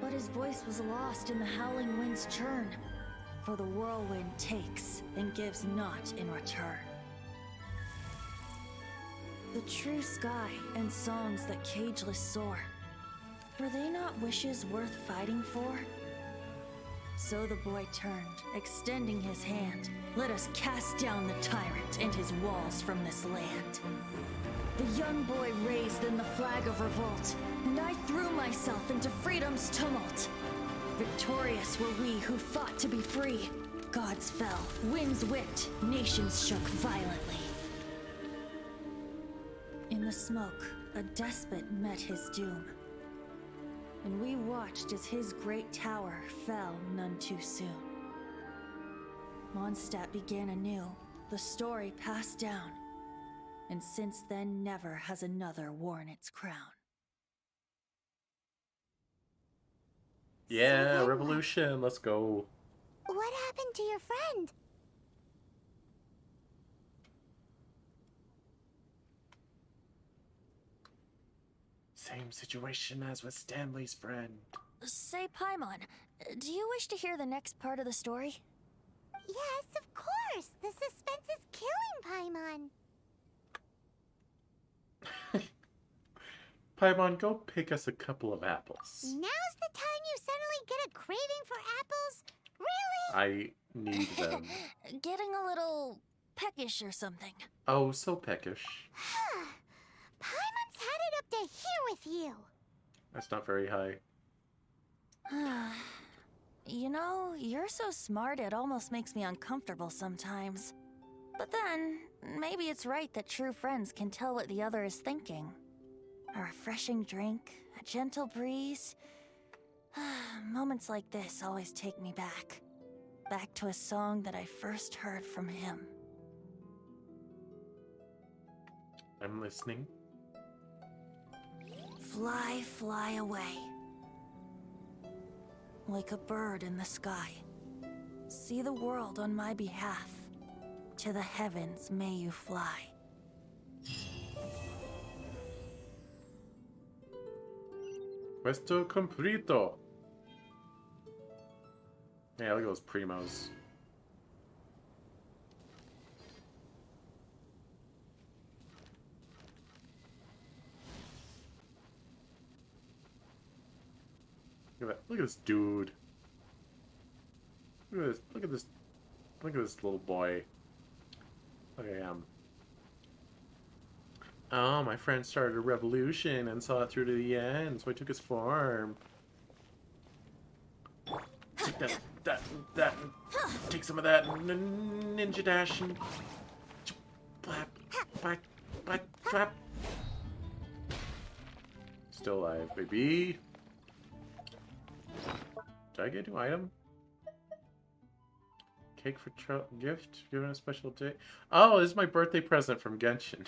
But his voice was lost in the howling wind's churn, for the whirlwind takes and gives not in return. The true sky and songs that cageless soar, were they not wishes worth fighting for? So the boy turned, extending his hand. Let us cast down the tyrant and his walls from this land. The young boy raised then the flag of revolt, and I threw myself into freedom's tumult. Victorious were we who fought to be free. Gods fell, winds whipped, nations shook violently. In the smoke, a despot met his doom. And we watched as his great tower fell none too soon. Mondstadt began anew, the story passed down, and since then never has another worn its crown. Yeah, then revolution, let's go. What happened to your friend? Same situation as with Stanley's friend. Say, Paimon, do you wish to hear the next part of the story? Yes, of course. The suspense is killing Paimon. Paimon, go pick us a couple of apples. Now's the time you suddenly get a craving for apples? Really? I need them. Getting a little peckish or something. Oh, so peckish. Paimon's had it up to here with you. That's not very high. You know, you're so smart it almost makes me uncomfortable sometimes. But then, maybe it's right that true friends can tell what the other is thinking. A refreshing drink, a gentle breeze. Moments like this always take me back. Back to a song that I first heard from him. I'm listening. Fly, fly away. Like a bird in the sky. See the world on my behalf. To the heavens may you fly. Questo completo. Yeah, look at those primos. Look at that. Look at this dude. Look at this. Look at this. Look at this little boy. Look at him. Oh, my friend started a revolution and saw it through to the end, so I took his farm. Take that, take some of that ninja dash and flap. Still alive, baby. Did I get a new item? Cake for gift given a special day. Oh, this is my birthday present from Genshin.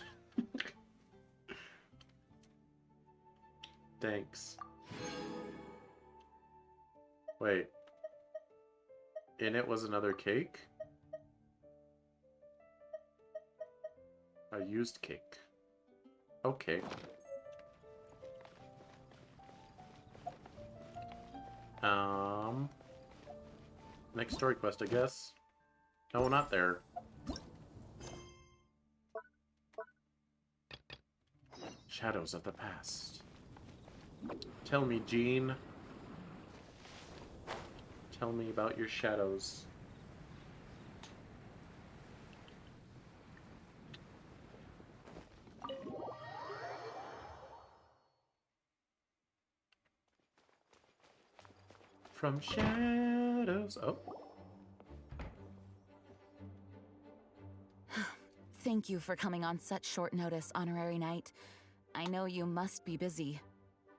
Thanks. Wait. In it was another cake? A used cake. Okay. Next story quest, I guess. No, not there. Shadows of the past. Tell me, Jean. Tell me about your shadows. From shadows. Oh. Thank you for coming on such short notice, Honorary Knight. I know you must be busy.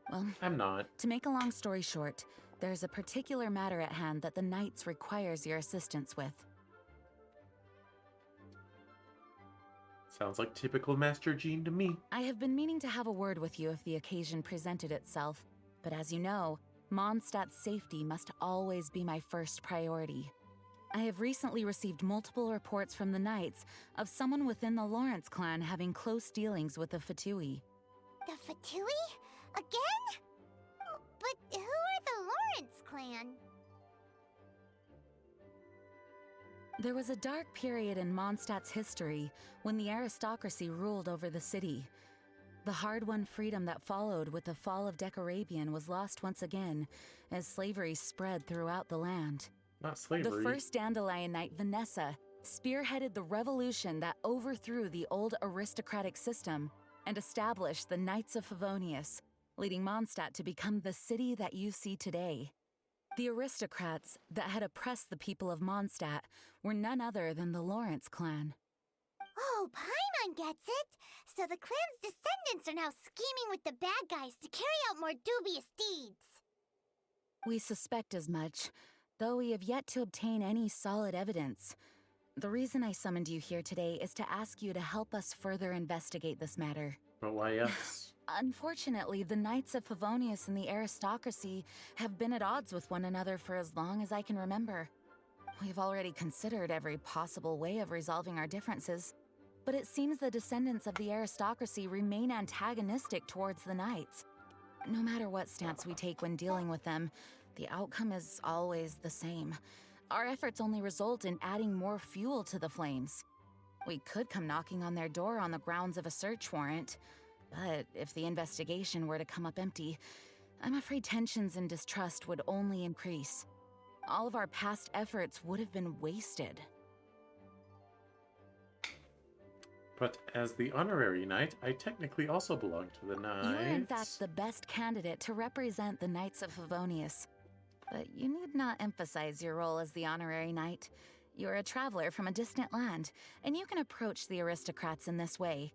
Well, I'm not. to make a long story short, there's a particular matter at hand that the Knights requires your assistance with. Sounds like typical Master Jean to me. I have been meaning to have a word with you if the occasion presented itself, but as you know, Mondstadt's safety must always be my first priority. I have recently received multiple reports from the Knights of someone within the Lawrence clan having close dealings with the Fatui. The Fatui? Again? But who are the Lawrence clan? There was a dark period in Mondstadt's history when the aristocracy ruled over the city. The hard-won freedom that followed with the fall of Decarabian was lost once again as slavery spread throughout the land. Not slavery. The first Dandelion Knight, Vanessa, spearheaded the revolution that overthrew the old aristocratic system and established the Knights of Favonius, leading Mondstadt to become the city that you see today. The aristocrats that had oppressed the people of Mondstadt were none other than the Lawrence clan. Oh, Paimon gets it! So the clan's descendants are now scheming with the bad guys to carry out more dubious deeds. We suspect as much, though we have yet to obtain any solid evidence. The reason I summoned you here today is to ask you to help us further investigate this matter. But why us? Unfortunately, the Knights of Favonius and the aristocracy have been at odds with one another for as long as I can remember. We've already considered every possible way of resolving our differences, but it seems the descendants of the aristocracy remain antagonistic towards the Knights. No matter what stance we take when dealing with them, the outcome is always the same. Our efforts only result in adding more fuel to the flames. We could come knocking on their door on the grounds of a search warrant, but if the investigation were to come up empty, I'm afraid tensions and distrust would only increase. All of our past efforts would have been wasted. But as the honorary knight, I technically also belong to the Knights. You are in fact the best candidate to represent the Knights of Favonius. But you need not emphasize your role as the honorary knight. You're a traveler from a distant land, and you can approach the aristocrats in this way.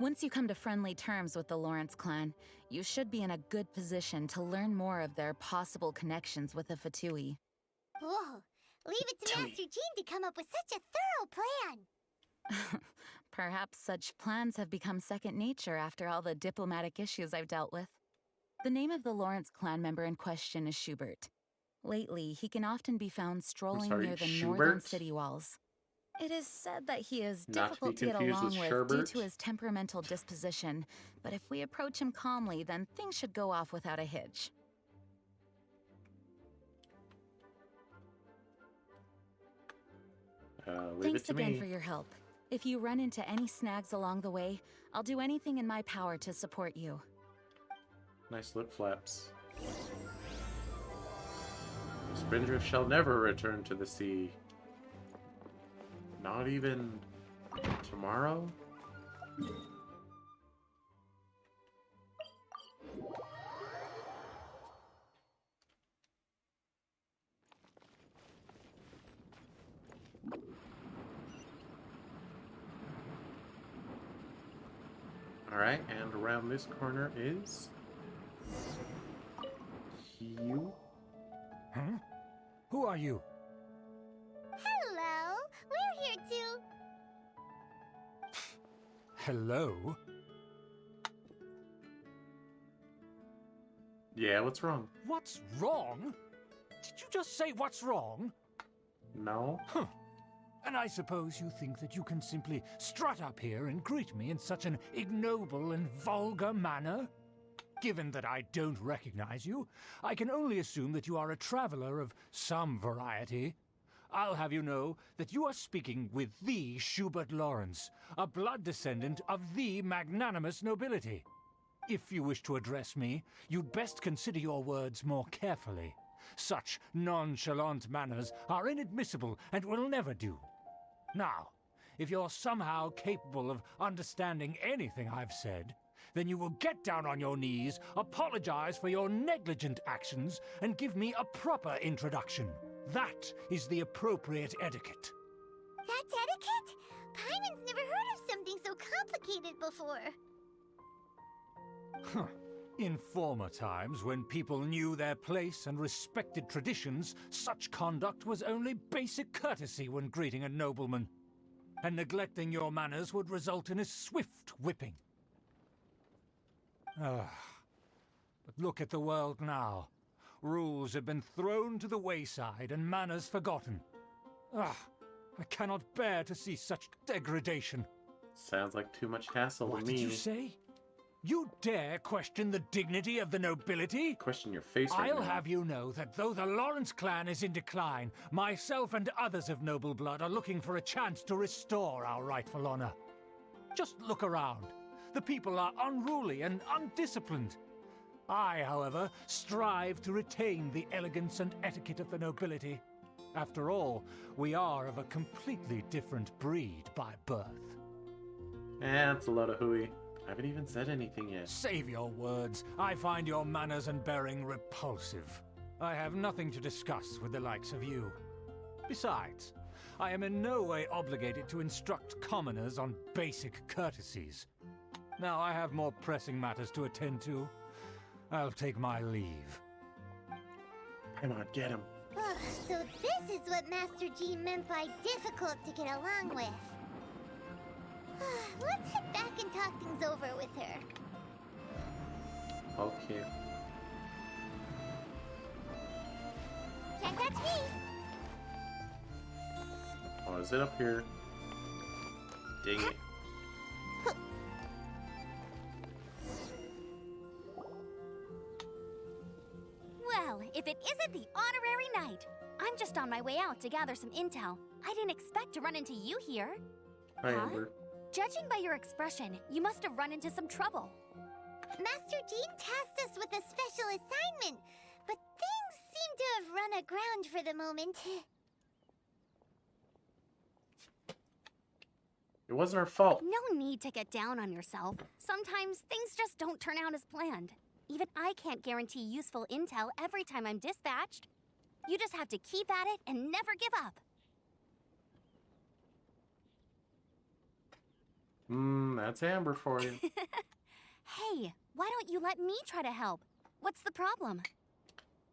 Once you come to friendly terms with the Lawrence clan, you should be in a good position to learn more of their possible connections with the Fatui. Whoa, leave it to Master Jean to come up with such a thorough plan. Perhaps such plans have become second nature after all the diplomatic issues I've dealt with. The name of the Lawrence clan member in question is Schubert. Lately, he can often be found strolling near the northern city walls. It is said that he is difficult to get along with due to his temperamental disposition, but if we approach him calmly, then things should go off without a hitch. Thanks again for your help. If you run into any snags along the way, I'll do anything in my power to support you. Nice lip flaps. Spindrift shall never return to the sea. Not even tomorrow? Alright, and around this corner is... you? Huh? Who are you? Hello, we're here too. Hello? Yeah, what's wrong? What's wrong? Just say what's wrong. No? Huh. And I suppose you think that you can simply strut up here and greet me in such an ignoble and vulgar manner? Given that I don't recognize you, I can only assume that you are a traveler of some variety. I'll have you know that you are speaking with the Schubert Lawrence, a blood descendant of the magnanimous nobility. If you wish to address me, you'd best consider your words more carefully. Such nonchalant manners are inadmissible and will never do. Now, if you're somehow capable of understanding anything I've said, then you will get down on your knees, apologize for your negligent actions, and give me a proper introduction. That is the appropriate etiquette. That's etiquette? Paimon's never heard of something so complicated before. Huh. In former times, when people knew their place and respected traditions, such conduct was only basic courtesy when greeting a nobleman. And neglecting your manners would result in a swift whipping. But look at the world now. Rules have been thrown to the wayside and manners forgotten. I cannot bear to see such degradation. Sounds like too much hassle What to me. did you say? You dare question the dignity of the nobility? Question your face right I'll now. have you know that though the Lawrence clan is in decline, myself and others of noble blood are looking for a chance to restore our rightful honor. Just look around. The people are unruly and undisciplined. I, however, strive to retain the elegance and etiquette of the nobility. After all, we are of a completely different breed by birth. That's a lot of hooey. I haven't even said anything yet. Save your words. I find your manners and bearing repulsive. I have nothing to discuss with the likes of you. Besides, I am in no way obligated to instruct commoners on basic courtesies. Now I have more pressing matters to attend to. I'll take my leave. Come on, get him. So this is what Master G meant by difficult to get along with. Let's head back and talk things over with her. Okay. Can't touch me! Oh, is it up here? Dang it. Well, if it isn't the honorary knight. I'm just on my way out to gather some intel. I didn't expect to run into you here. Hi, Huh? Amber. Judging by your expression, you must have run into some trouble. Master Jean tasked us with a special assignment, but things seem to have run aground for the moment. It wasn't our fault. No need to get down on yourself. Sometimes things just don't turn out as planned. Even I can't guarantee useful intel every time I'm dispatched. You just have to keep at it and never give up. That's Amber for you. Hey, why don't you let me try to help? What's the problem?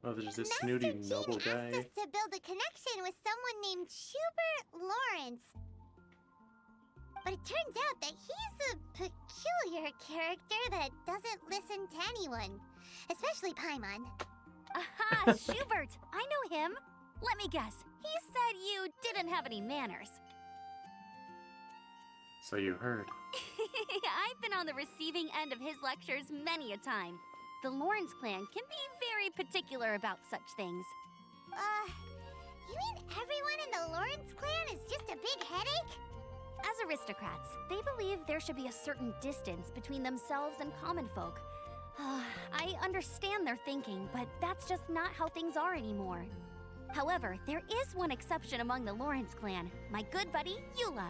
Oh, there's this Master snooty Jean noble asked guy. us to build a connection with someone named Schubert Lawrence. But it turns out that he's a peculiar character that doesn't listen to anyone, especially Paimon. Aha, Schubert! I know him. Let me guess. He said you didn't have any manners. So you heard. I've been on the receiving end of his lectures many a time. The Lawrence clan can be very particular about such things. You mean everyone in the Lawrence clan is just a big headache? As aristocrats, they believe there should be a certain distance between themselves and common folk. I understand their thinking, but that's just not how things are anymore. However, there is one exception among the Lawrence clan, my good buddy, Eula.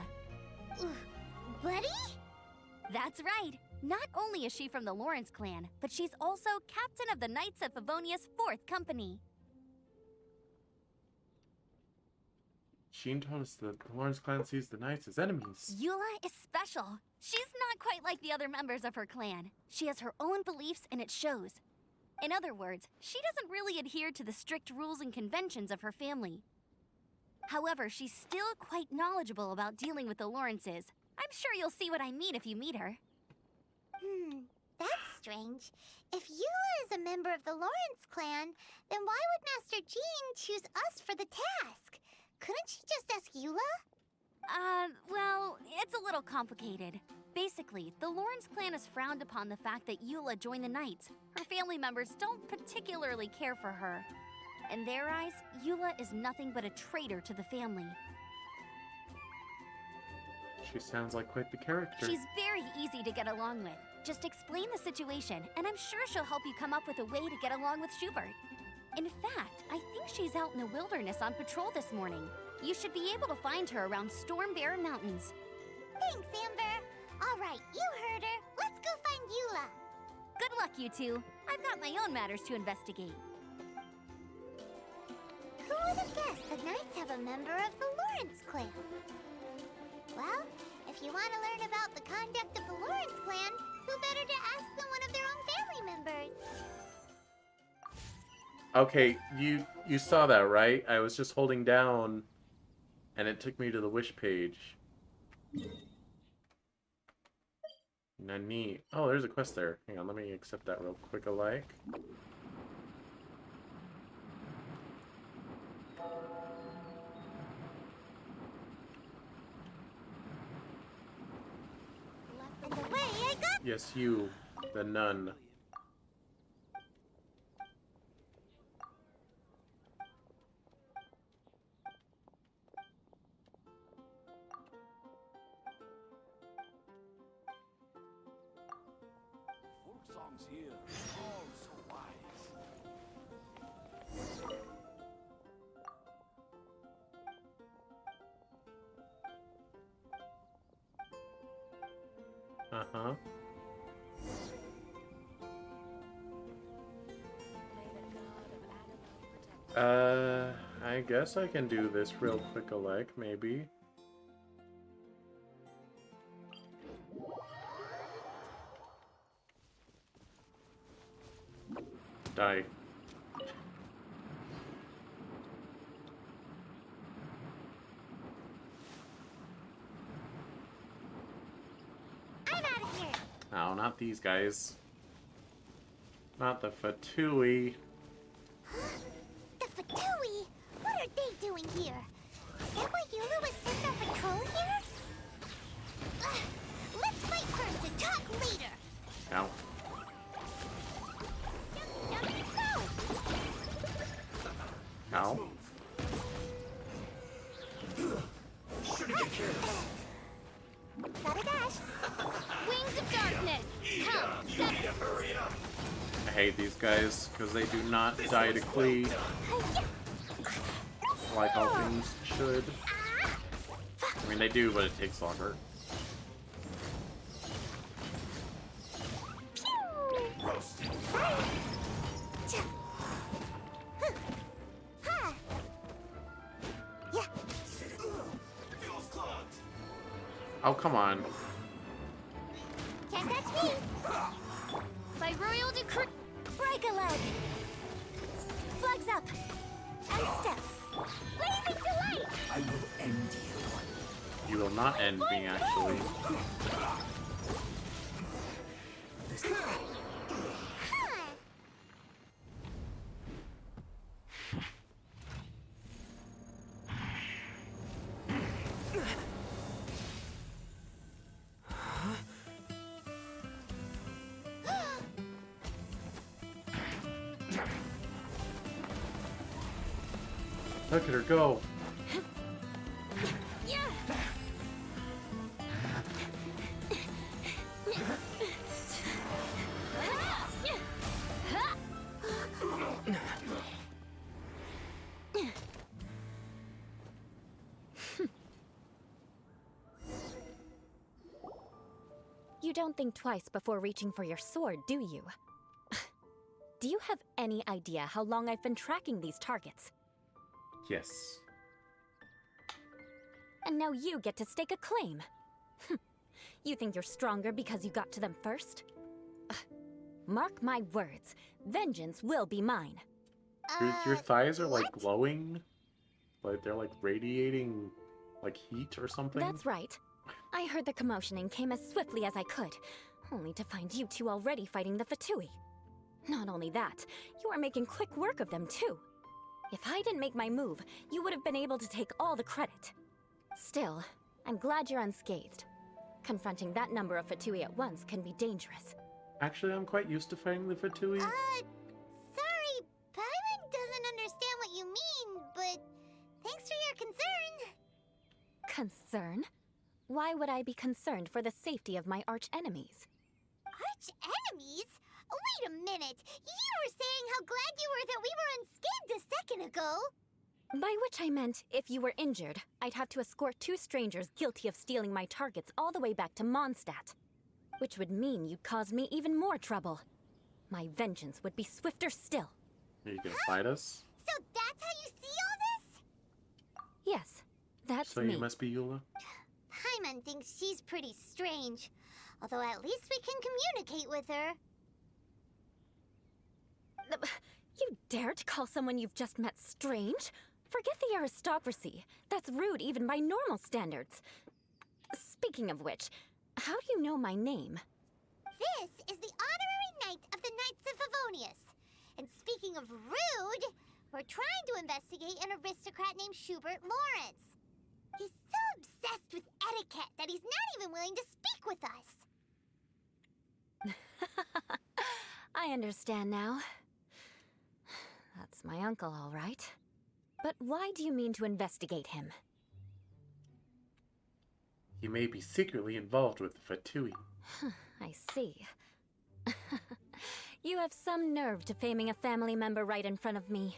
Buddy? That's right. Not only is she from the Lawrence clan, but she's also captain of the Knights of Favonia's 4th company. Sheen told us that the Lawrence clan sees the knights as enemies. Eula is special. She's not quite like the other members of her clan. She has her own beliefs and it shows. In other words, she doesn't really adhere to the strict rules and conventions of her family. However, she's still quite knowledgeable about dealing with the Lawrences. I'm sure you'll see what I mean if you meet her. That's strange. If Eula is a member of the Lawrence clan, then why would Master Jean choose us for the task? Couldn't she just ask Eula? Well, it's a little complicated. Basically, the Lawrence clan has frowned upon the fact that Eula joined the Knights. Her family members don't particularly care for her. In their eyes, Eula is nothing but a traitor to the family. She sounds like quite the character. She's very easy to get along with. Just explain the situation, and I'm sure she'll help you come up with a way to get along with Schubert. In fact, I think she's out in the wilderness on patrol this morning. You should be able to find her around Storm Barren Mountains. Thanks, Amber. All right, you heard her. Let's go find Eula. Good luck, you two. I've got my own matters to investigate. Who would have guessed the Knights have a member of the Lawrence clan? Well, if you want to learn about the conduct of the Lawrence clan, who better to ask than one of their own family members? Okay, you saw that, right? I was just holding down, and it took me to the wish page. Nani. Oh, there's a quest there. Hang on, let me accept that real quick alike. And away I go! Yes, you, the nun. Folk songs here, all so wise. Uh-huh. I guess I can do this real quick alike, maybe. Die. I'm out of here! No, not these guys. Not the Fatui. The Fatui? What are they doing here? Is that why Eula was sent on patrol here? Let's fight first and talk later! Ow. Go! Ow. Gotta dash! Wings of Darkness! Come, 7! I hate these guys, because they do not die to Klee, like all things should. I mean, they do, but it takes longer. Oh, come on. Can't touch me! By royal decree, break a leg. Flags up. And step. Blazing delight! I will end you. You will not end me, actually. Look at her go. Yeah. You don't think twice before reaching for your sword, do you? Do you have any idea how long I've been tracking these targets? Yes. And now you get to stake a claim. You think you're stronger because you got to them first? Mark my words, vengeance will be mine. Your thighs are like glowing? Like they're like radiating like heat or something? That's right. I heard the commotion and came as swiftly as I could. Only to find you two already fighting the Fatui. Not only that, you are making quick work of them too. If I didn't make my move, you would have been able to take all the credit. Still, I'm glad you're unscathed. Confronting that number of Fatui at once can be dangerous. Actually, I'm quite used to fighting the Fatui. Sorry, Paimon doesn't understand what you mean, but thanks for your concern. Concern? Why would I be concerned for the safety of my arch-enemies? Arch-enemies? Wait a minute! You were saying how glad you were that we were unscathed a second ago! By which I meant, if you were injured, I'd have to escort 2 strangers guilty of stealing my targets all the way back to Mondstadt. Which would mean you'd cause me even more trouble. My vengeance would be swifter still. Are you gonna fight us? So that's how you see all this? Yes, that's So me. you must be Eula? Paimon thinks she's pretty strange. Although at least we can communicate with her. You dare to call someone you've just met strange? Forget the aristocracy. That's rude even by normal standards. Speaking of which, how do you know my name? This is the honorary knight of the Knights of Favonius. And speaking of rude, we're trying to investigate an aristocrat named Schubert Lawrence. He's so obsessed with etiquette that he's not even willing to speak with us. I understand now. That's my uncle, all right. But why do you mean to investigate him? You may be secretly involved with the Fatui. I see. You have some nerve to faming a family member right in front of me.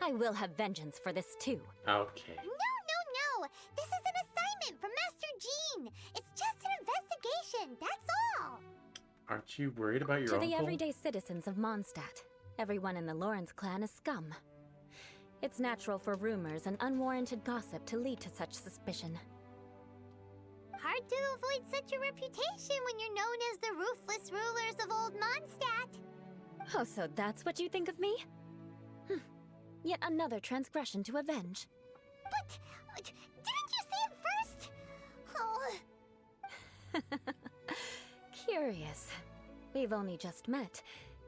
I will have vengeance for this too. Okay. No. This is an assignment from Master Jean. It's just an investigation, that's all. Aren't you worried about your To uncle? the everyday citizens of Mondstadt, everyone in the Lawrence clan is scum. It's natural for rumors and unwarranted gossip to lead to such suspicion. Hard to avoid such a reputation when you're known as the ruthless rulers of Old Mondstadt. Oh, so that's what you think of me? Yet another transgression to avenge. But didn't you say it first? Oh. Curious. We've only just met,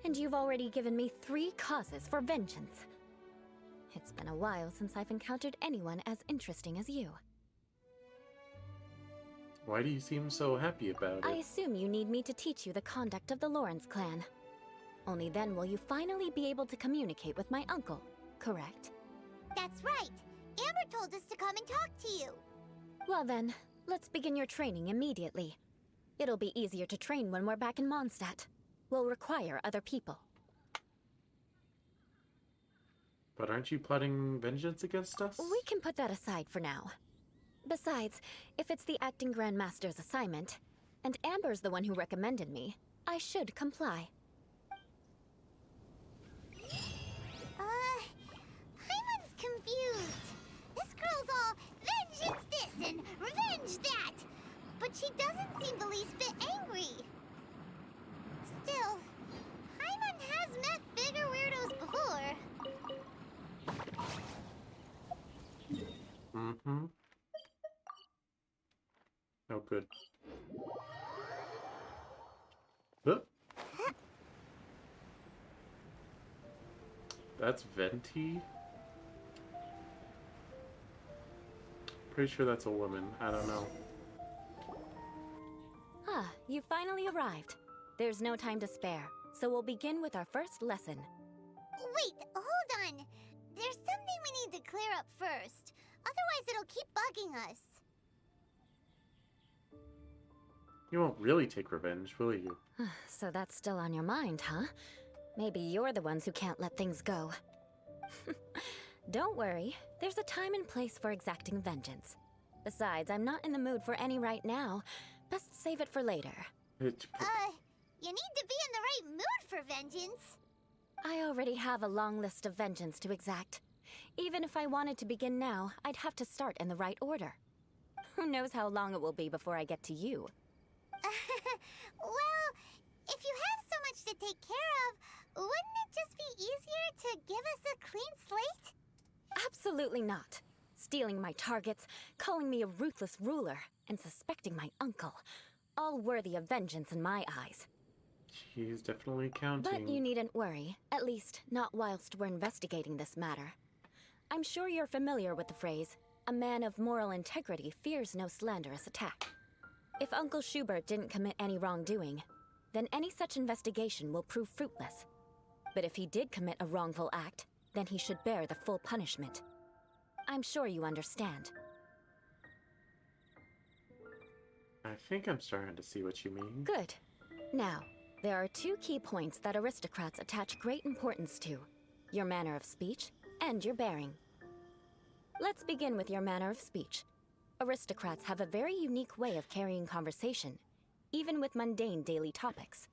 and you've already given me 3 causes for vengeance. It's been a while since I've encountered anyone as interesting as you. Why do you seem so happy about it? I assume you need me to teach you the conduct of the Lawrence clan. Only then will you finally be able to communicate with my uncle, correct? That's right. Amber told us to come and talk to you. Well then, let's begin your training immediately. It'll be easier to train when we're back in Mondstadt. We'll require other people. But aren't you plotting vengeance against us? We can put that aside for now. Besides, if it's the acting Grandmaster's assignment, and Amber's the one who recommended me, I should comply. Paimon's confused. This girl's all vengeance this and revenge that. But she doesn't seem the least bit angry. Still, Paimon has met bigger weirdos before. Mm-hmm. Oh, good. Huh? That's Venti? Pretty sure that's a woman. I don't know. Ah, you finally arrived. There's no time to spare, so we'll begin with our first lesson. Wait, hold on. There's something we need to clear up first. Otherwise, it'll keep bugging us. You won't really take revenge, will you? So that's still on your mind, huh? Maybe you're the ones who can't let things go. Don't worry, there's a time and place for exacting vengeance. Besides, I'm not in the mood for any right now. Best save it for later. You need to be in the right mood for vengeance. I already have a long list of vengeance to exact. Even if I wanted to begin now, I'd have to start in the right order. Who knows how long it will be before I get to you? Well, if you have so much to take care of, wouldn't it just be easier to give us a clean slate? Absolutely not. Stealing my targets, calling me a ruthless ruler, and suspecting my uncle. all worthy of vengeance in my eyes. He's definitely counting. But you needn't worry, at least not whilst we're investigating this matter. I'm sure you're familiar with the phrase, a man of moral integrity fears no slanderous attack. If Uncle Schubert didn't commit any wrongdoing, then any such investigation will prove fruitless. But if he did commit a wrongful act, then he should bear the full punishment. I'm sure you understand. I think I'm starting to see what you mean. Good. Now, there are two key points that aristocrats attach great importance to: your manner of speech and your bearing. Let's begin with your manner of speech. Aristocrats have a very unique way of carrying conversation, even with mundane daily topics.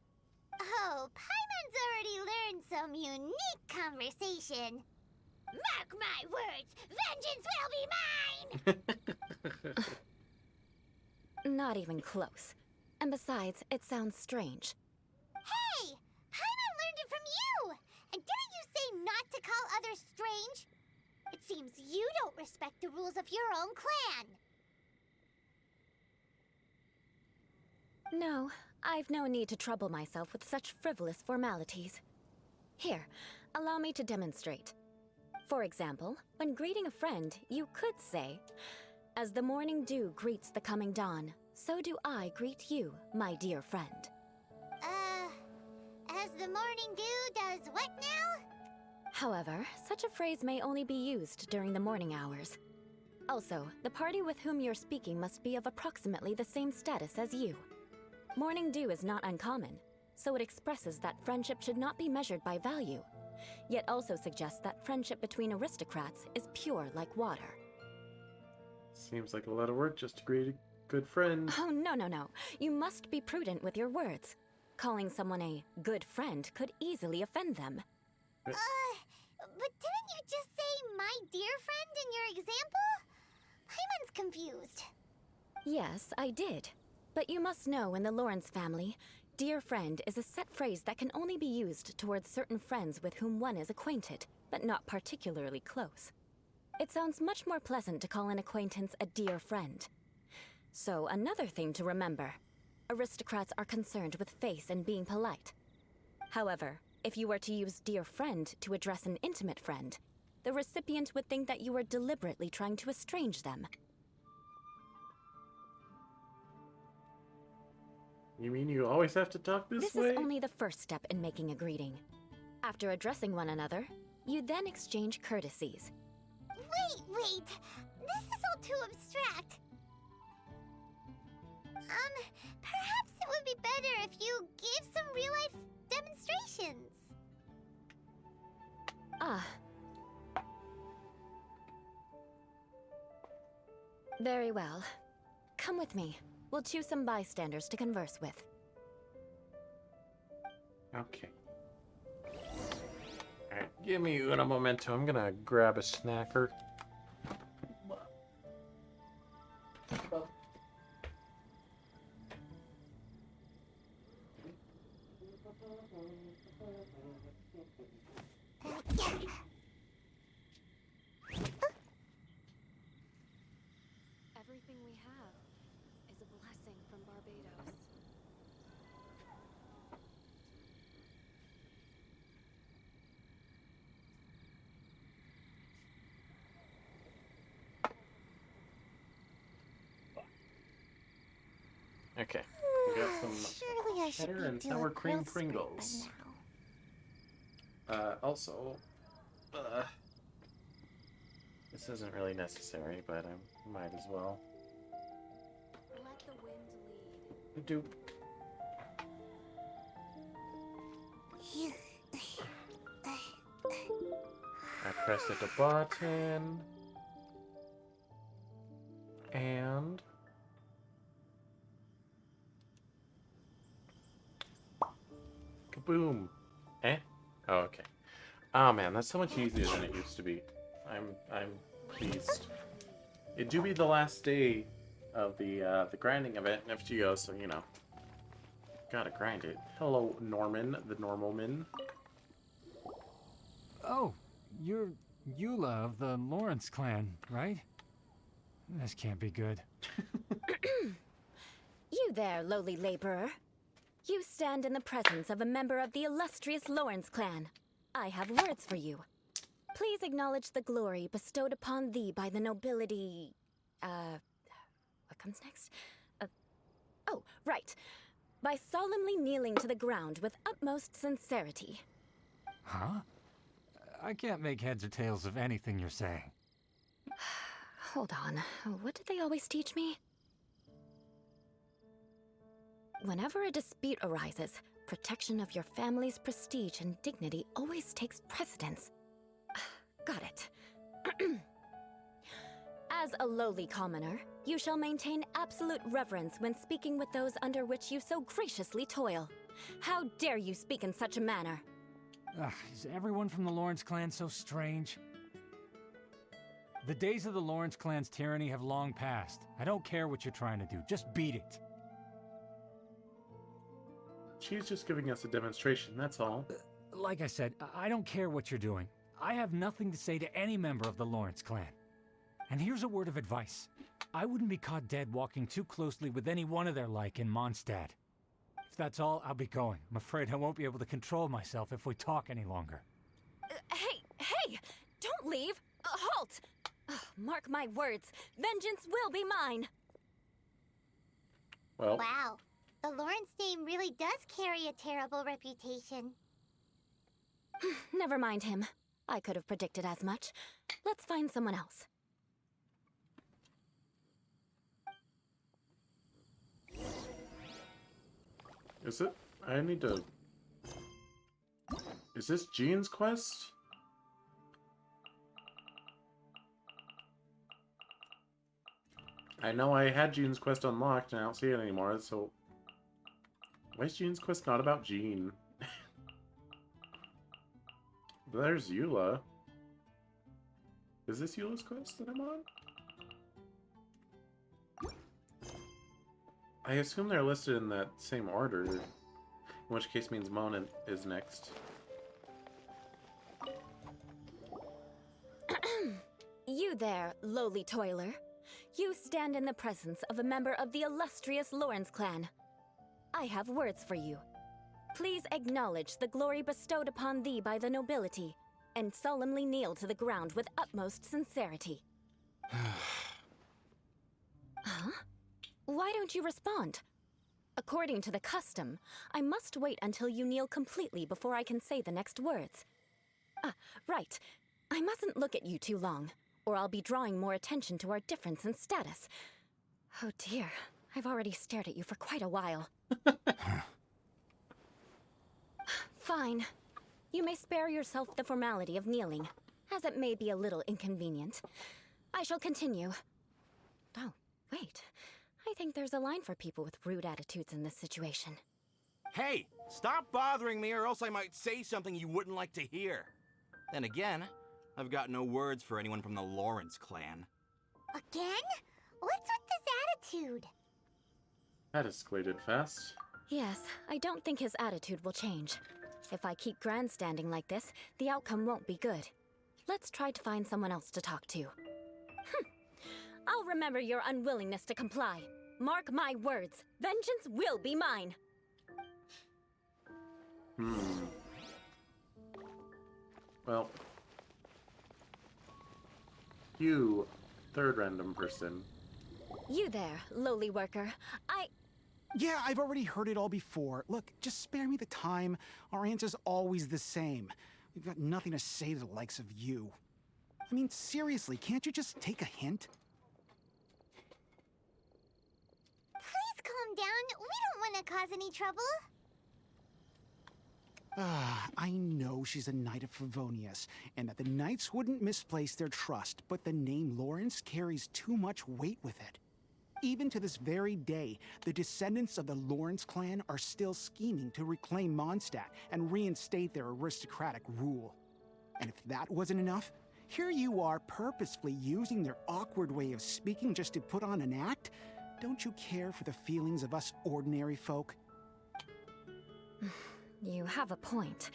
Oh, Paimon's already learned some unique conversation. Mark my words, vengeance will be mine! Not even close. And besides, it sounds strange. Hey! Paimon learned it from you! And didn't you say not to call others strange? It seems you don't respect the rules of your own clan. No, I've no need to trouble myself with such frivolous formalities. Here, allow me to demonstrate. For example, when greeting a friend, you could say, "As the morning dew greets the coming dawn, so do I greet you, my dear friend." As the morning dew does what now? However, such a phrase may only be used during the morning hours. Also, the party with whom you're speaking must be of approximately the same status as you. Morning dew is not uncommon, so it expresses that friendship should not be measured by value, yet also suggests that friendship between aristocrats is pure like water. Seems like a lot of work just to create a good friend. Oh, no, no, no. You must be prudent with your words. Calling someone a good friend could easily offend them. But didn't you just say my dear friend in your example? Paimon's confused. Yes, I did. But you must know in the Lawrence family, dear friend is a set phrase that can only be used towards certain friends with whom one is acquainted, but not particularly close. It sounds much more pleasant to call an acquaintance a dear friend. So, another thing to remember. Aristocrats are concerned with face and being polite. However, if you were to use dear friend to address an intimate friend, the recipient would think that you were deliberately trying to estrange them. You mean you always have to talk this way? This is only the first step in making a greeting. After addressing one another, you then exchange courtesies. Wait! This is all too abstract. Perhaps it would be better if you gave some real-life demonstrations. Ah. Very well. Come with me. We'll choose some bystanders to converse with. Okay. Alright, give me a momento. I'm gonna grab a snacker. Everything we have is a blessing from Barbados. Okay. We got some Surely I should cheddar be and doing sour cream grilled spread by Pringles. now. Also, this isn't really necessary, but I might as well. Let the wind lead. Do. I press the button. And kaboom. Eh? Oh, okay. Oh man, that's so much easier than it used to be. I'm pleased. It do be the last day of the grinding event in FGO, so you know. Gotta grind it. Hello, Norman, the normal man. Oh, you're Eula of the Lawrence clan, right? This can't be good. You there, lowly laborer. You stand in the presence of a member of the illustrious Lawrence clan. I have words for you. Please acknowledge the glory bestowed upon thee by the nobility... what comes next? Oh, right. By solemnly kneeling to the ground with utmost sincerity. Huh? I can't make heads or tails of anything you're saying. Hold on. What did they always teach me? Whenever a dispute arises, protection of your family's prestige and dignity always takes precedence. Got it. As a lowly commoner, you shall maintain absolute reverence when speaking with those under which you so graciously toil. How dare you speak in such a manner? Is everyone from the Lawrence clan so strange? The days of the Lawrence clan's tyranny have long passed. I don't care what you're trying to do, just beat it. She's just giving us a demonstration, that's all. Like I said, I don't care what you're doing. I have nothing to say to any member of the Lawrence clan. And here's a word of advice. I wouldn't be caught dead walking too closely with any one of their like in Mondstadt. If that's all, I'll be going. I'm afraid I won't be able to control myself if we talk any longer. Hey! Don't leave! Halt! Mark my words, vengeance will be mine! Well, Wow, the Lawrence name really does carry a terrible reputation. Never mind him. I could have predicted as much. Let's find someone else. is it? I need to... Is this Jean's quest? I know I had Jean's quest unlocked and I don't see it anymore, so... Why is Jean's quest not about Jean? There's Eula. Is this Eula's quest that I'm on? I assume they're listed in that same order, in which case means Mona is next. You there, lowly toiler. You stand in the presence of a member of the illustrious Lawrence clan. I have words for you. Please acknowledge the glory bestowed upon thee by the nobility, and solemnly kneel to the ground with utmost sincerity. Huh? Why don't you respond? According to the custom, I must wait until you kneel completely before I can say the next words. Right. I mustn't look at you too long, or I'll be drawing more attention to our difference in status. Oh dear, I've already stared at you for quite a while. Fine. You may spare yourself the formality of kneeling, as it may be a little inconvenient. I shall continue. Oh, wait. I think there's a line for people with rude attitudes in this situation. Hey, stop bothering me or else I might say something you wouldn't like to hear. Then again, I've got no words for anyone from the Lawrence clan. Again? What's with this attitude? That escalated fast. Yes, I don't think his attitude will change. If I keep grandstanding like this, the outcome won't be good. Let's try to find someone else to talk to. I'll remember your unwillingness to comply. Mark my words, vengeance will be mine. Well. You, third random person. You there, lowly worker. Yeah, I've already heard it all before. Look, just spare me the time. Our answer's always the same. We've got nothing to say to the likes of you. I mean, seriously, can't you just take a hint? Please calm down. We don't want to cause any trouble. I know she's a Knight of Favonius, and that the Knights wouldn't misplace their trust, but the name Lawrence carries too much weight with it. Even to this very day, the descendants of the Lawrence clan are still scheming to reclaim Mondstadt and reinstate their aristocratic rule. And if that wasn't enough, here you are purposefully using their awkward way of speaking just to put on an act? Don't you care for the feelings of us ordinary folk? You have a point.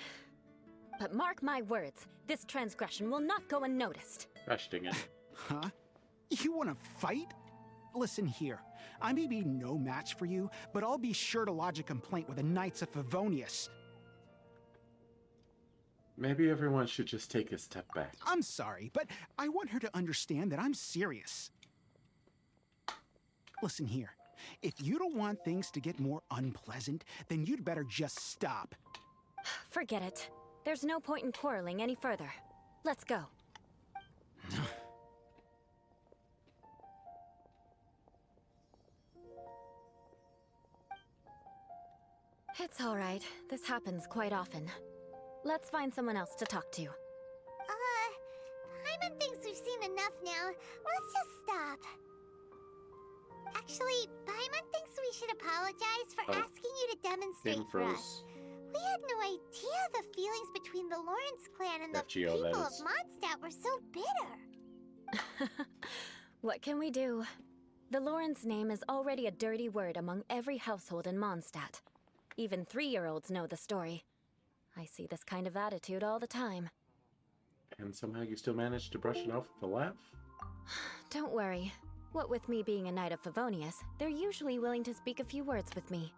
But mark my words, this transgression will not go unnoticed. Gosh dang it. Huh? You want to fight? Listen here. I may be no match for you, but I'll be sure to lodge a complaint with the Knights of Favonius. Maybe everyone should just take a step back. I'm sorry, but I want her to understand that I'm serious. Listen here. If you don't want things to get more unpleasant, then you'd better just stop. Forget it. There's no point in quarreling any further. Let's go. It's all right. This happens quite often. Let's find someone else to talk to. Paimon thinks we've seen enough now. Let's just stop. Actually, Paimon thinks we should apologize for asking you to demonstrate for us. We had no idea the feelings between the Lawrence clan and the FGO, people that of is. Mondstadt were so bitter. What can we do? The Lawrence name is already a dirty word among every household in Mondstadt. Even 3-year-olds know the story. I see this kind of attitude all the time. And somehow you still managed to brush it off with a laugh? Don't worry. What with me being a Knight of Favonius, they're usually willing to speak a few words with me.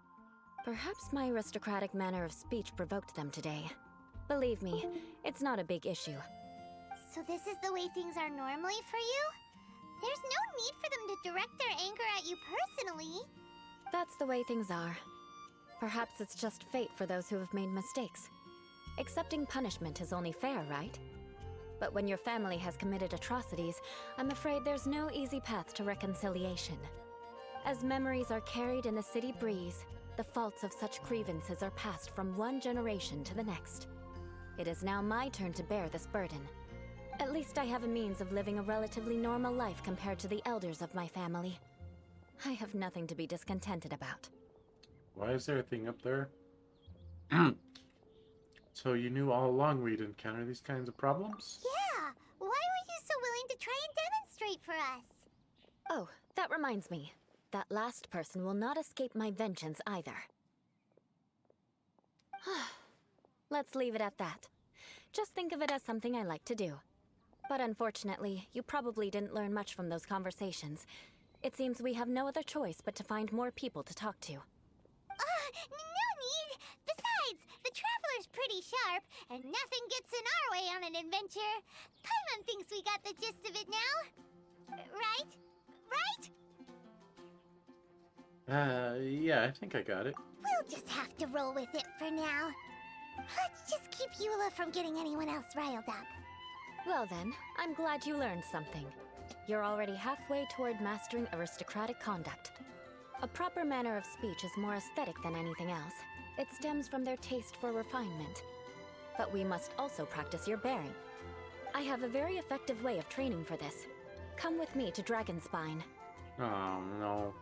Perhaps my aristocratic manner of speech provoked them today. Believe me, it's not a big issue. So this is the way things are normally for you? There's no need for them to direct their anger at you personally. That's the way things are. Perhaps it's just fate for those who have made mistakes. Accepting punishment is only fair, right? But when your family has committed atrocities, I'm afraid there's no easy path to reconciliation. As memories are carried in the city breeze, the faults of such grievances are passed from one generation to the next. It is now my turn to bear this burden. At least I have a means of living a relatively normal life compared to the elders of my family. I have nothing to be discontented about. Why is there a thing up there? So you knew all along we'd encounter these kinds of problems? Yeah! Why were you so willing to try and demonstrate for us? Oh, that reminds me. That last person will not escape my vengeance either. Let's leave it at that. Just think of it as something I like to do. But unfortunately, you probably didn't learn much from those conversations. It seems we have no other choice but to find more people to talk to. No need! Besides, the Traveler's pretty sharp, and nothing gets in our way on an adventure. Paimon thinks we got the gist of it now. Right? Right? Yeah, I think I got it. We'll just have to roll with it for now. Let's just keep Eula from getting anyone else riled up. Well then, I'm glad you learned something. You're already halfway toward mastering aristocratic conduct. A proper manner of speech is more aesthetic than anything else. It stems from their taste for refinement. But we must also practice your bearing. I have a very effective way of training for this. Come with me to Dragonspine. Oh, no.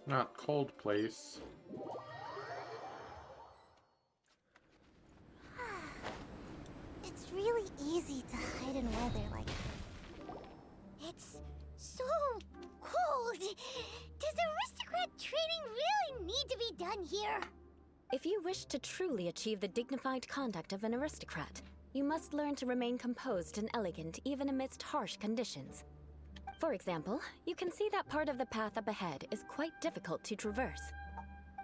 Not cold place. It's really easy to hide in weather like that. It's so cold. Does aristocrat training really need to be done here? If you wish to truly achieve the dignified conduct of an aristocrat, you must learn to remain composed and elegant even amidst harsh conditions. For example, you can see that part of the path up ahead is quite difficult to traverse.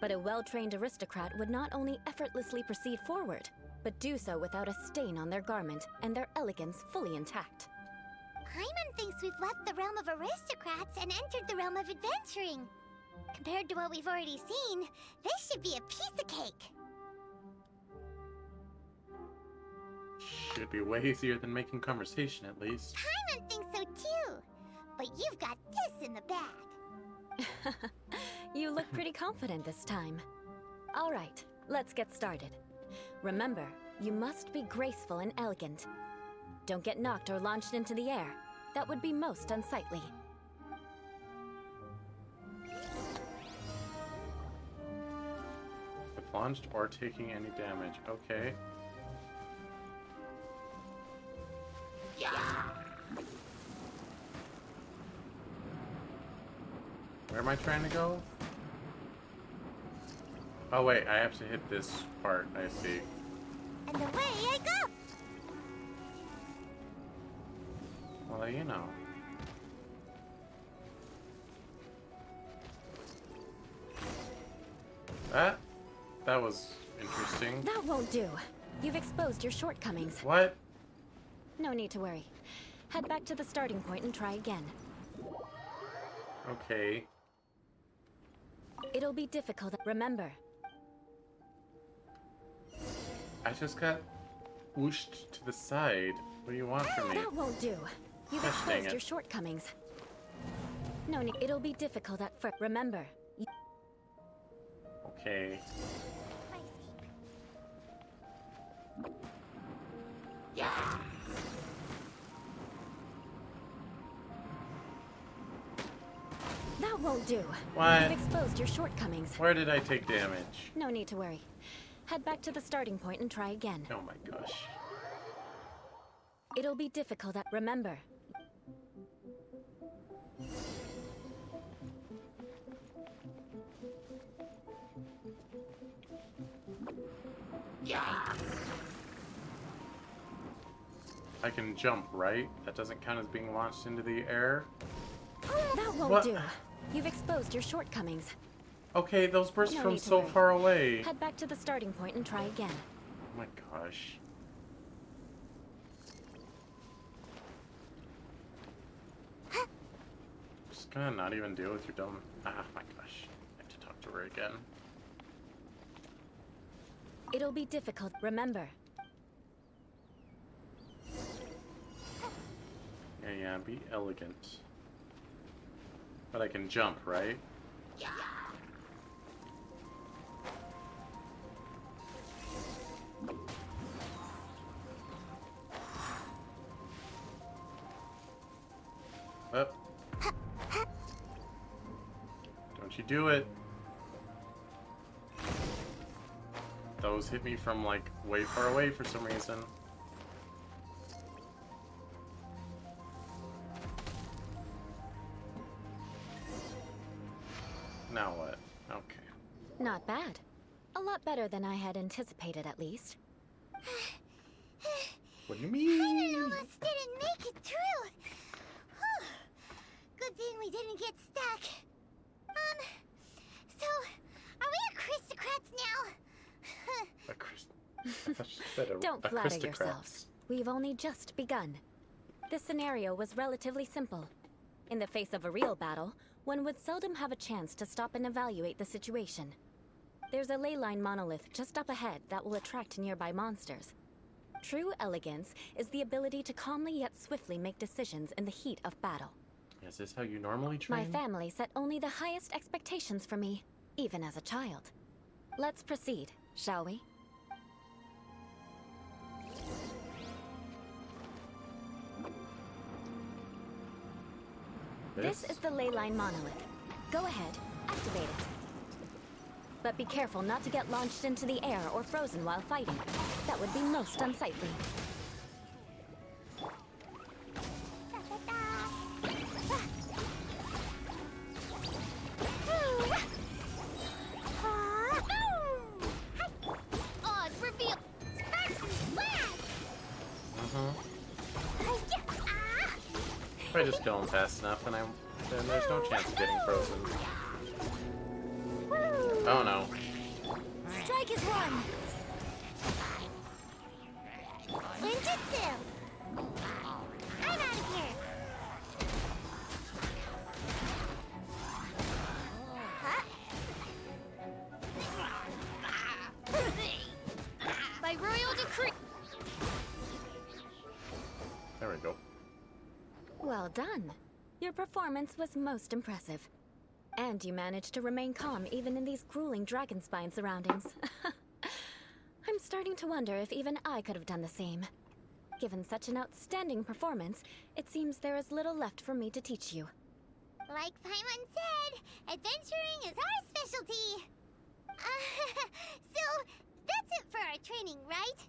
But a well-trained aristocrat would not only effortlessly proceed forward, but do so without a stain on their garment and their elegance fully intact. Paimon thinks we've left the realm of aristocrats and entered the realm of adventuring. Compared to what we've already seen, this should be a piece of cake. Should be way easier than making conversation, at least. Paimon thinks so too. But you've got this in the bag. You look pretty confident this time. All right, let's get started. Remember, you must be graceful and elegant. Don't get knocked or launched into the air. That would be most unsightly. If launched or taking any damage. Okay. Where am I trying to go? Oh wait, I have to hit this part, I see. And away I go! Well, you know. That was interesting. That won't do. You've exposed your shortcomings. What? No need to worry. Head back to the starting point and try again. Okay. It'll be difficult. Remember. I just got whooshed to the side. What do you want from me? That won't do. You've Gosh, dang exposed it. your shortcomings. No need. It'll be difficult at first. Remember. Okay. That won't do. What? You've exposed your shortcomings. Where did I take damage? No need to worry. Head back to the starting point and try again. Oh my gosh. It'll be difficult at. Remember. I can jump, right? That doesn't count as being launched into the air? That won't What? do. You've exposed your shortcomings. Okay, those burst No from need to so worry. far away. Head back to the starting point and try again. Oh my gosh. Just gonna not even deal with your dumb... Ah, my gosh. I have to talk to her again. It'll be difficult. Remember. Yeah, be elegant. But I can jump, right? Up. Don't you do it. Those hit me from like way far away for some reason. Now what? Okay. Not bad. A lot better than I had anticipated, at least. What do you mean? I almost didn't make it through. Whew. Good thing we didn't get stuck. So, are we aristocrats now? I thought you said Don't flatter aristocrats. yourselves. We've only just begun. This scenario was relatively simple. In the face of a real battle, one would seldom have a chance to stop and evaluate the situation. There's a ley line monolith just up ahead that will attract nearby monsters. True elegance is the ability to calmly yet swiftly make decisions in the heat of battle. Is this how you normally My train? family set only the highest expectations for me, even as a child. Let's proceed, shall we? This is the ley line monolith. Go ahead, activate it. But be careful not to get launched into the air or frozen while fighting. That would be most unsightly. Oz, reveal! Sparks and flash! If I just kill him fast enough, then there's no chance of getting frozen. Oh no. Strike is one! Ninjutsu! I'm out of here! By royal decree! There we go. Well done. Your performance was most impressive. And you managed to remain calm even in these grueling dragon spine surroundings. I'm starting to wonder if even I could have done the same. Given such an outstanding performance, it seems there is little left for me to teach you. Like Paimon said, adventuring is our specialty. So, that's it for our training, right?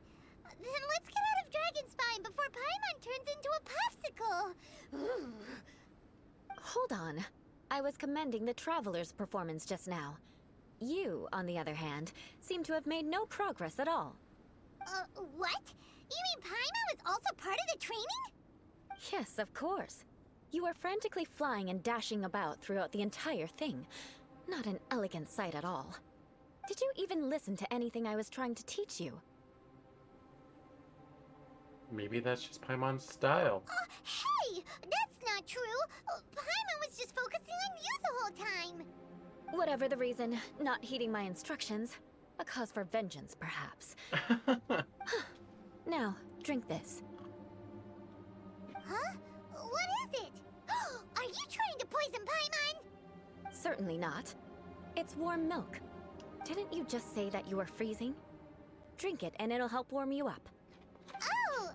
Then let's get out of Dragonspine before Paimon turns into a popsicle. Ooh. Hold on. I was commending the Traveler's performance just now. You, on the other hand, seem to have made no progress at all. What? You mean Paimon was also part of the training? Yes, of course. You were frantically flying and dashing about throughout the entire thing. Not an elegant sight at all. Did you even listen to anything I was trying to teach you? Maybe that's just Paimon's style. Hey! That's not true! Paimon was just focusing on you the whole time! Whatever the reason, not heeding my instructions. A cause for vengeance, perhaps. Now, drink this. Huh? What is it? Are you trying to poison Paimon? Certainly not. It's warm milk. Didn't you just say that you were freezing? Drink it and it'll help warm you up. Oh,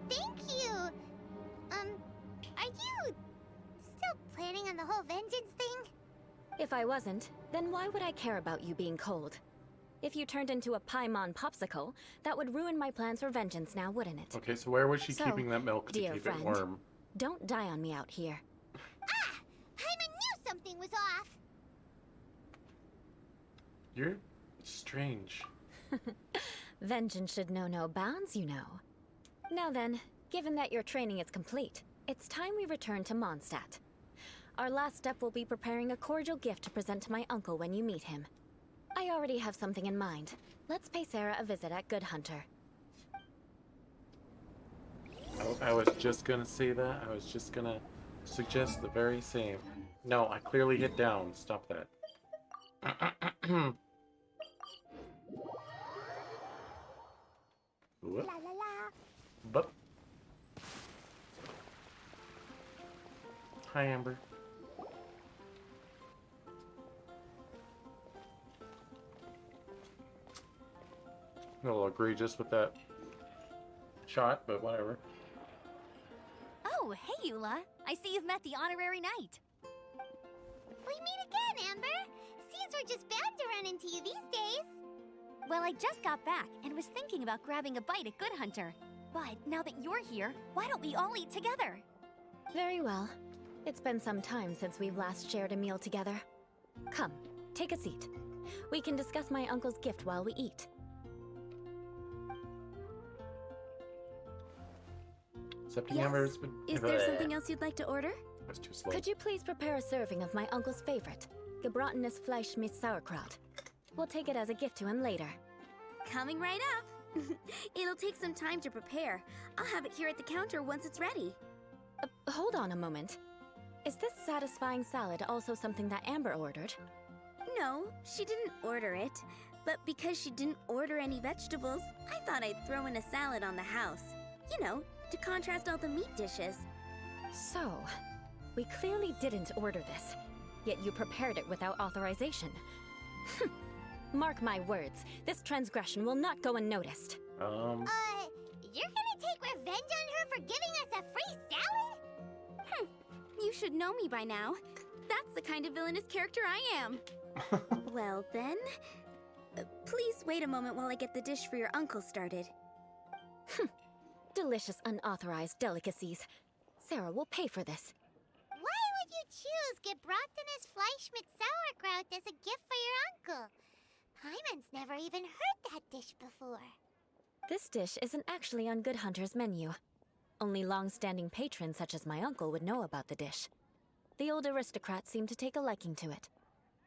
thank you. Are you still planning on the whole vengeance thing? If I wasn't, then why would I care about you being cold? If you turned into a Paimon popsicle, that would ruin my plans for vengeance now, wouldn't it? Okay, so where was she So, keeping that milk to dear keep friend, it warm? Don't die on me out here. Ah! Paimon knew something was off! You're strange. Vengeance should know no bounds, you know. Now then, given that your training is complete, it's time we return to Mondstadt. Our last step will be preparing a cordial gift to present to my uncle when you meet him. I already have something in mind. Let's pay Sarah a visit at Good Hunter. I was just gonna say that. I was just gonna suggest the very same. No, I clearly hit down. Stop that. Whoop. La la la. Bup. Hi, Amber. A little egregious with that shot, but whatever. Oh, hey, Eula. I see you've met the honorary knight. We meet again, Amber. Seems we're just bound to run into you these days. Well, I just got back and was thinking about grabbing a bite at Good Hunter. But now that you're here, why don't we all eat together? Very well. It's been some time since we've last shared a meal together. Come, take a seat. We can discuss my uncle's gift while we eat. Accepting Yes? Amber's been. Is there something else you'd like to order? That's too slow. Could you please prepare a serving of my uncle's favorite, gebratenes Fleisch mit Sauerkraut? We'll take it as a gift to him later. Coming right up. It'll take some time to prepare. I'll have it here at the counter once it's ready. Hold on a moment. Is this satisfying salad also something that Amber ordered? No, she didn't order it. But because she didn't order any vegetables, I thought I'd throw in a salad on the house. You know, to contrast all the meat dishes. So, we clearly didn't order this, yet you prepared it without authorization. Mark my words, this transgression will not go unnoticed. You're gonna take revenge on her for giving us a free salad? You should know me by now. That's the kind of villainous character I am. Well then, please wait a moment while I get the dish for your uncle started. Delicious unauthorized delicacies. Sarah will pay for this. Why would you choose gebratenes Fleisch mit Sauerkraut as a gift for your uncle? Paimon's never even heard that dish before. This dish isn't actually on Good Hunter's menu. Only long-standing patrons such as my uncle would know about the dish. The old aristocrat seemed to take a liking to it.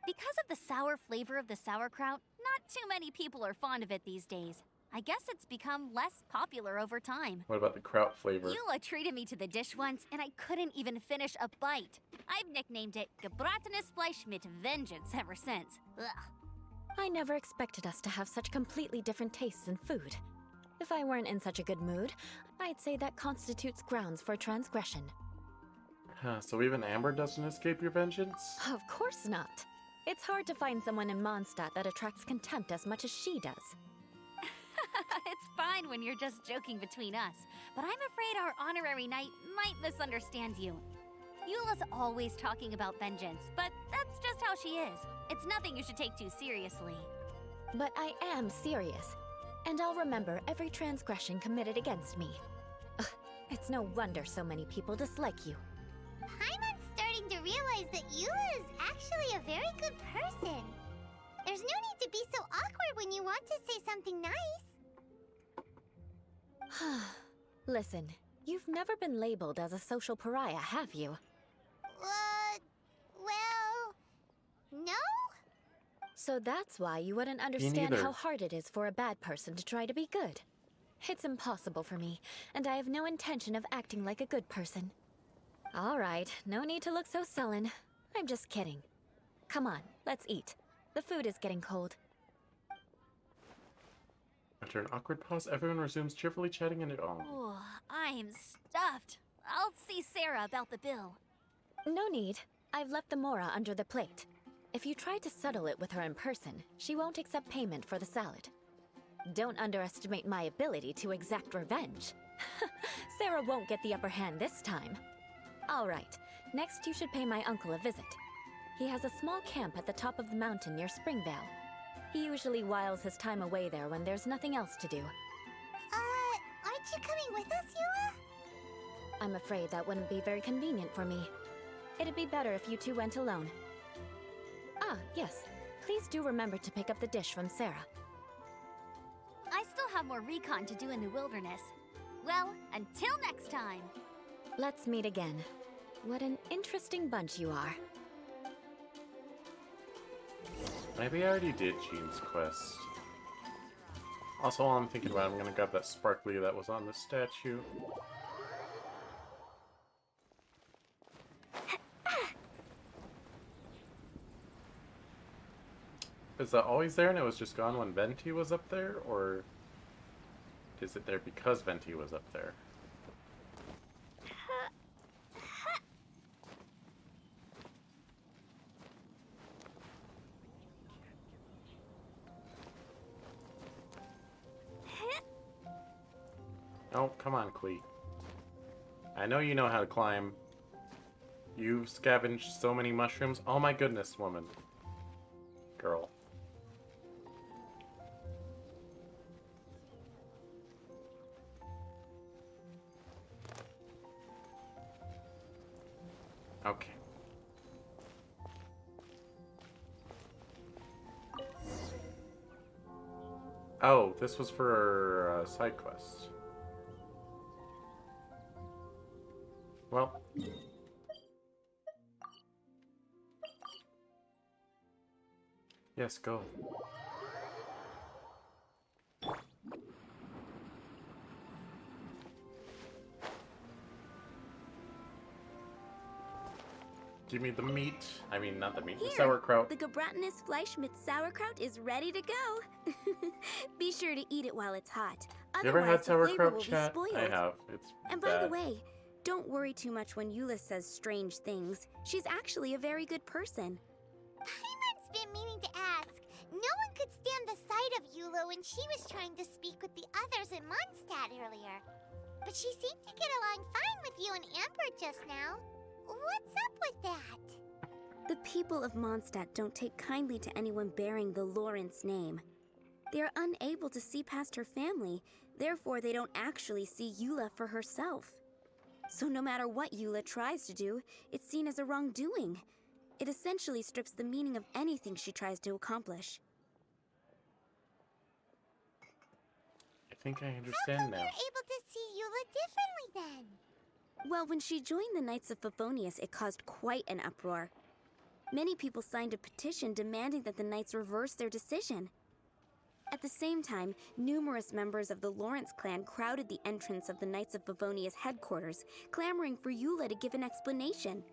Because of the sour flavor of the sauerkraut, not too many people are fond of it these days. I guess it's become less popular over time. What about the kraut flavor? Eula treated me to the dish once, and I couldn't even finish a bite. I've nicknamed it gebratenes Fleisch mit Vengeance ever since. Ugh. I never expected us to have such completely different tastes in food. If I weren't in such a good mood, I'd say that constitutes grounds for transgression. So even Amber doesn't escape your vengeance? Of course not. It's hard to find someone in Mondstadt that attracts contempt as much as she does. It's fine when you're just joking between us, but I'm afraid our honorary knight might misunderstand you. Eula's always talking about vengeance, but that's just how she is. It's nothing you should take too seriously. But I am serious, and I'll remember every transgression committed against me. Ugh, it's no wonder so many people dislike you. Paimon's starting to realize that Eula is actually a very good person. There's no need to be so awkward when you want to say something nice. Listen, You've never been labeled as a social pariah, have you? Well, no? So that's why you wouldn't understand neither. how hard it is for a bad person to try to be good. It's impossible for me, and I have no intention of acting like a good person. All right, no need to look so sullen. I'm just kidding. Come on, let's eat. The food is getting cold. After an awkward pause, everyone resumes cheerfully chatting in it all. Oh, I'm stuffed. I'll see Sarah about the bill. No need. I've left the mora under the plate. If you try to settle it with her in person, she won't accept payment for the salad. Don't underestimate my ability to exact revenge. Sarah won't get the upper hand this time. All right, next you should pay my uncle a visit. He has a small camp at the top of the mountain near Springvale. He usually whiles his time away there when there's nothing else to do. Aren't you coming with us, Eula? I'm afraid that wouldn't be very convenient for me. It'd be better if you two went alone. Ah, yes. Please do remember to pick up the dish from Sarah. I still have more recon to do in the wilderness. Well, until next time. Let's meet again. What an interesting bunch you are. Maybe I already did Jean's quest. Also, while I'm thinking about it, I'm gonna grab that sparkly that was on the statue. Is that always there and it was just gone when Venti was up there? Or is it there because Venti was up there? Oh, come on, Clee. I know you know how to climb. You've scavenged so many mushrooms. Oh my goodness, woman. Girl. Okay. Oh, this was for a side quest. Well. Yes, go. Give me the meat. I mean, not the meat, the sauerkraut. The gebratinous Fleisch mit sauerkraut is ready to go. Be sure to eat it while it's hot. You ever had Otherwise, the flavor sauerkraut, will be chat? spoiled. I have. It's And by bad. the way, don't worry too much when Eula says strange things. She's actually a very good person. Paimon's been meaning to ask. No one could stand the sight of Eula when she was trying to speak with the others in Mondstadt earlier. But she seemed to get along fine with you and Amber just now. What's up with that? The people of Mondstadt don't take kindly to anyone bearing the Lawrence name. They are unable to see past her family, therefore they don't actually see Eula for herself. So no matter what Eula tries to do, it's seen as a wrongdoing. It essentially strips the meaning of anything she tries to accomplish. I think I understand now. You're able to see Eula differently then. Well, when she joined the Knights of Favonius, it caused quite an uproar. Many people signed a petition demanding that the Knights reverse their decision. At the same time, numerous members of the Lawrence clan crowded the entrance of the Knights of Favonius headquarters, clamoring for Eula to give an explanation.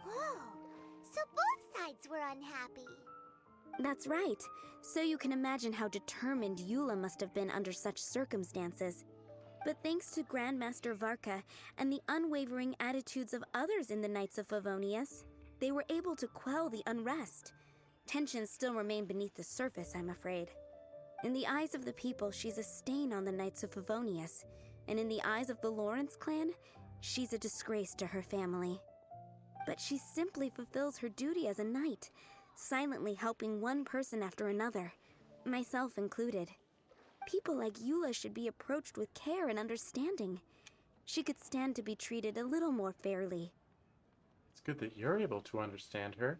Whoa, so both sides were unhappy. That's right. So you can imagine how determined Eula must have been under such circumstances. But thanks to Grandmaster Varka and the unwavering attitudes of others in the Knights of Favonius, they were able to quell the unrest. Tensions still remain beneath the surface, I'm afraid. In the eyes of the people, she's a stain on the Knights of Favonius, and in the eyes of the Lawrence clan, she's a disgrace to her family. But she simply fulfills her duty as a knight, silently helping one person after another, myself included. People like Eula should be approached with care and understanding. She could stand to be treated a little more fairly. It's good that you're able to understand her.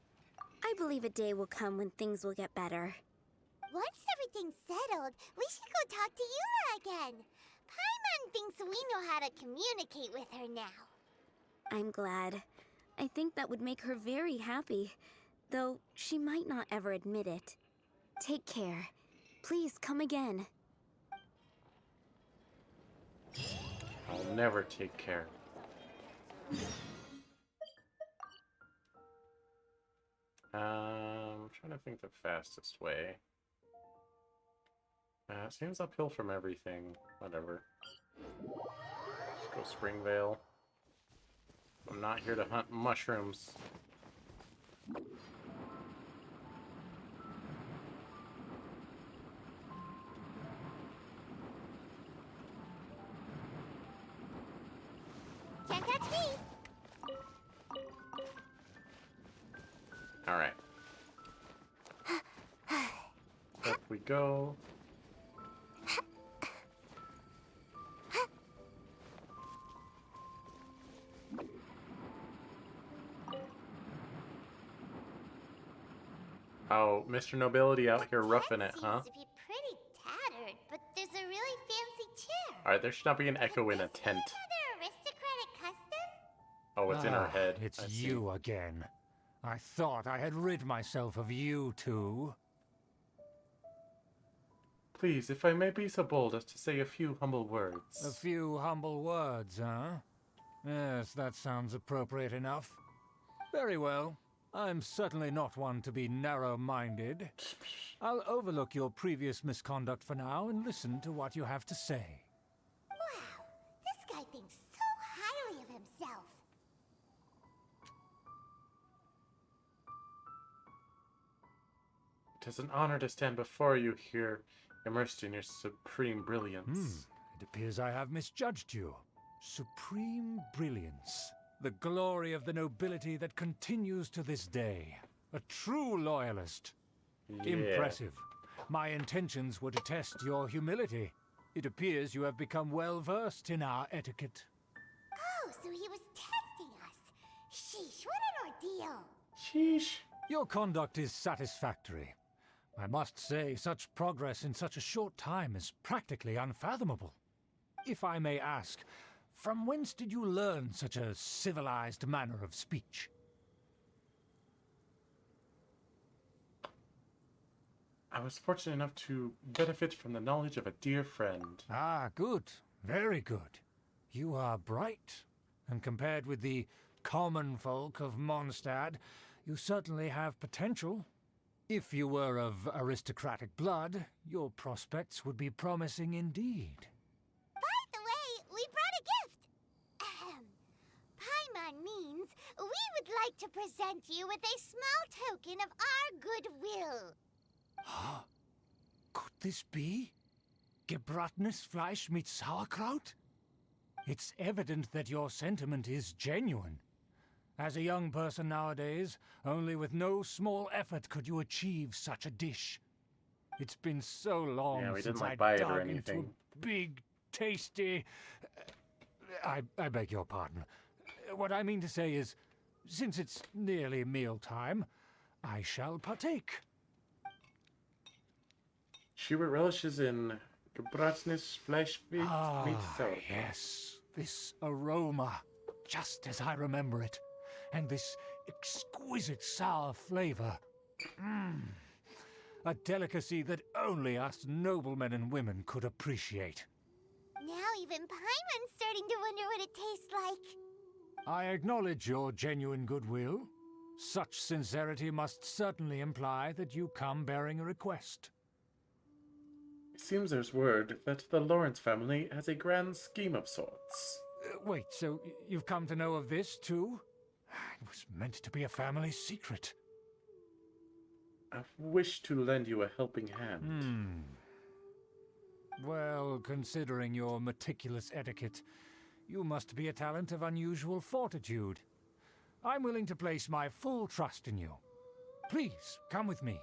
I believe a day will come when things will get better. Once everything's settled, we should go talk to Eula again. Everyone thinks we know how to communicate with her now. I'm glad. I think that would make her very happy, though she might not ever admit it. Take care. Please come again. I'll never take care. I'm trying to think the fastest way. It seems uphill from everything. Whatever. Let's go Springvale. I'm not here to hunt mushrooms. Can't catch me. Alright. Up we go. Oh, Mr. Nobility out here roughing it, huh? Seems to be pretty tattered, but there's a really fancy chair. Alright, there should not be an echo in a tent. Another aristocratic custom? Oh, it's in her head. It's I see. you again. I thought I had rid myself of you two. Please, if I may be so bold as to say a few humble words. A few humble words, huh? Yes, that sounds appropriate enough. Very well. I'm certainly not one to be narrow-minded. I'll overlook your previous misconduct for now and listen to what you have to say. Wow, this guy thinks so highly of himself. It is an honor to stand before you here, immersed in your supreme brilliance. It appears I have misjudged you. Supreme brilliance. The glory of the nobility that continues to this day. A true loyalist. Yeah. Impressive. My intentions were to test your humility. It appears you have become well versed in our etiquette. Oh, so he was testing us. Sheesh, what an ordeal. Sheesh. Your conduct is satisfactory. I must say, such progress in such a short time is practically unfathomable. If I may ask, from whence did you learn such a civilized manner of speech? I was fortunate enough to benefit from the knowledge of a dear friend. Ah, good. Very good. You are bright, and compared with the common folk of Mondstadt, you certainly have potential. If you were of aristocratic blood, your prospects would be promising indeed. By the way, we brought a gift. Paimon means we would like to present you with a small token of our goodwill. Huh? Could this be? Gebratenes Fleisch mit Sauerkraut? It's evident that your sentiment is genuine. As a young person nowadays, only with no small effort could you achieve such a dish. It's been so long Yeah, we since didn't I buy it dug or into anything. a big, tasty... I beg your pardon. What I mean to say is, since it's nearly mealtime, I shall partake. She relishes in gebratenes Fleisch mit Sauerkraut. Yes, this aroma, just as I remember it, and this exquisite sour flavor. A delicacy that only us noblemen and women could appreciate. Now even Paimon's starting to wonder what it tastes like. I acknowledge your genuine goodwill. Such sincerity must certainly imply that you come bearing a request. It seems there's word that the Lawrence family has a grand scheme of sorts. Wait, so you've come to know of this, too? It was meant to be a family secret. I wish to lend you a helping hand. Well, considering your meticulous etiquette, you must be a talent of unusual fortitude. I'm willing to place my full trust in you. Please, come with me.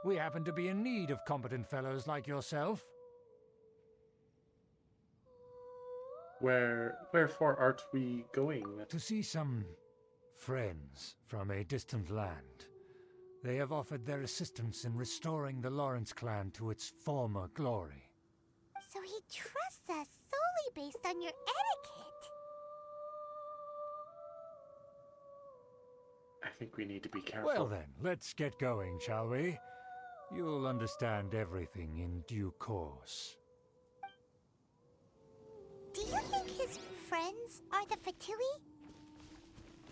We happen to be in need of competent fellows like yourself. Wherefore art we going? To see some friends from a distant land. They have offered their assistance in restoring the Lawrence clan to its former glory. So he trusts us solely based on your etiquette. I think we need to be careful. Well then, let's get going, shall we? You'll understand everything in due course. Do you think his friends are the Fatui?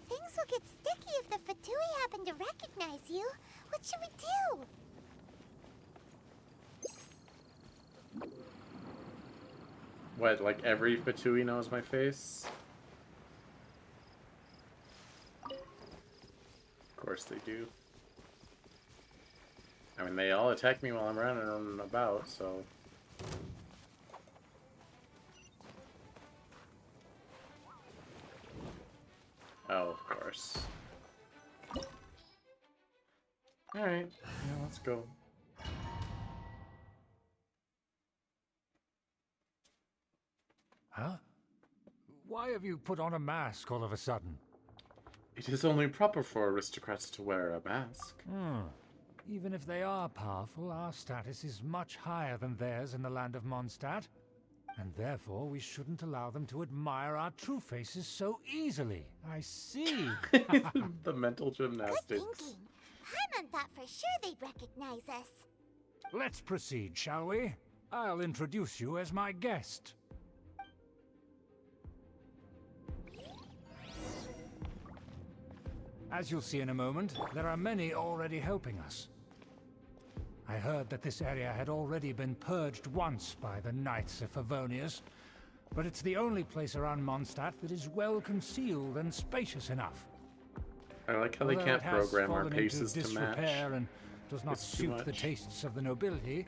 Things will get sticky if the Fatui happen to recognize you. What should we do? What, like every Fatui knows my face? Of course they do. I mean, they all attack me while I'm running about, so... Oh, of course. Alright, yeah, let's go. Huh? Why have you put on a mask all of a sudden? It is only proper for aristocrats to wear a mask. Even if they are powerful, our status is much higher than theirs in the land of Mondstadt. And therefore, we shouldn't allow them to admire our true faces so easily. I see. The mental gymnastics. Good thinking. Paimon thought for sure they'd recognize us. Let's proceed, shall we? I'll introduce you as my guest. As you'll see in a moment, there are many already helping us. I heard that this area had already been purged once by the Knights of Favonius, but it's the only place around Mondstadt that is well concealed and spacious enough. I like how they Although can't it has program our fallen paces into to match. disrepair and does not It's too suit the much. tastes of the nobility,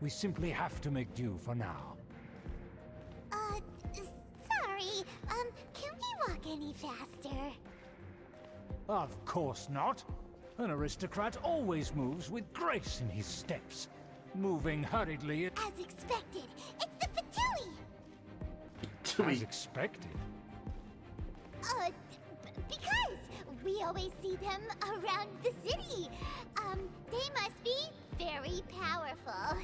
we simply have to make do for now. Sorry. Can we walk any faster? Of course not. An aristocrat always moves with grace in his steps. Moving hurriedly As expected, it's the Fatui! as expected. Because we always see them around the city. They must be very powerful.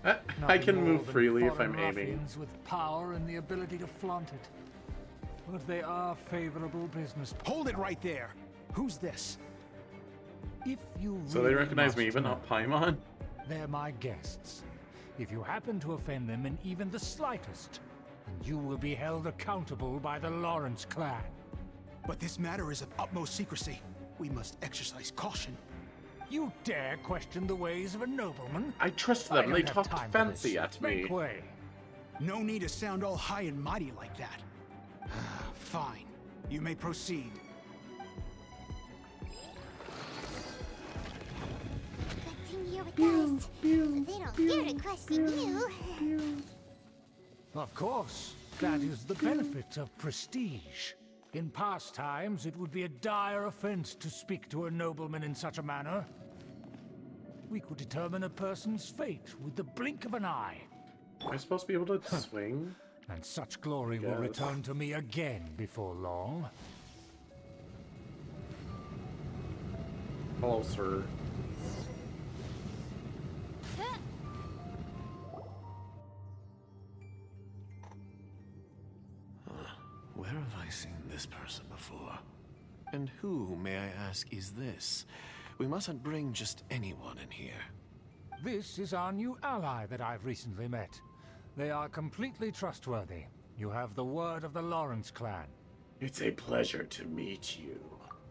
I Nothing can more move than freely if foreign I'm aiming. ruffians with power and the ability to flaunt it. But they are favorable business. Hold it right there. Who's this? If you So they really recognize me, must even know, not Paimon? They're my guests. If you happen to offend them in even the slightest, then you will be held accountable by the Lawrence clan. But this matter is of utmost secrecy. We must exercise caution. You dare question the ways of a nobleman? I trust I them. don't They have talk time for fancy this. at me. Make way. No need to sound all high and mighty like that. Fine. You may proceed. Good thing you're with us. They don't dare to question you. Of course. That is the benefit of prestige. In past times, it would be a dire offense to speak to a nobleman in such a manner. We could determine a person's fate with the blink of an eye. Am I supposed to be able to swing? And such glory will Yes. return to me again before long. Hello, sir. Where have I seen this person before? And who, may I ask, is this? We mustn't bring just anyone in here. This is our new ally that I've recently met. They are completely trustworthy. You have the word of the Lawrence clan. It's a pleasure to meet you.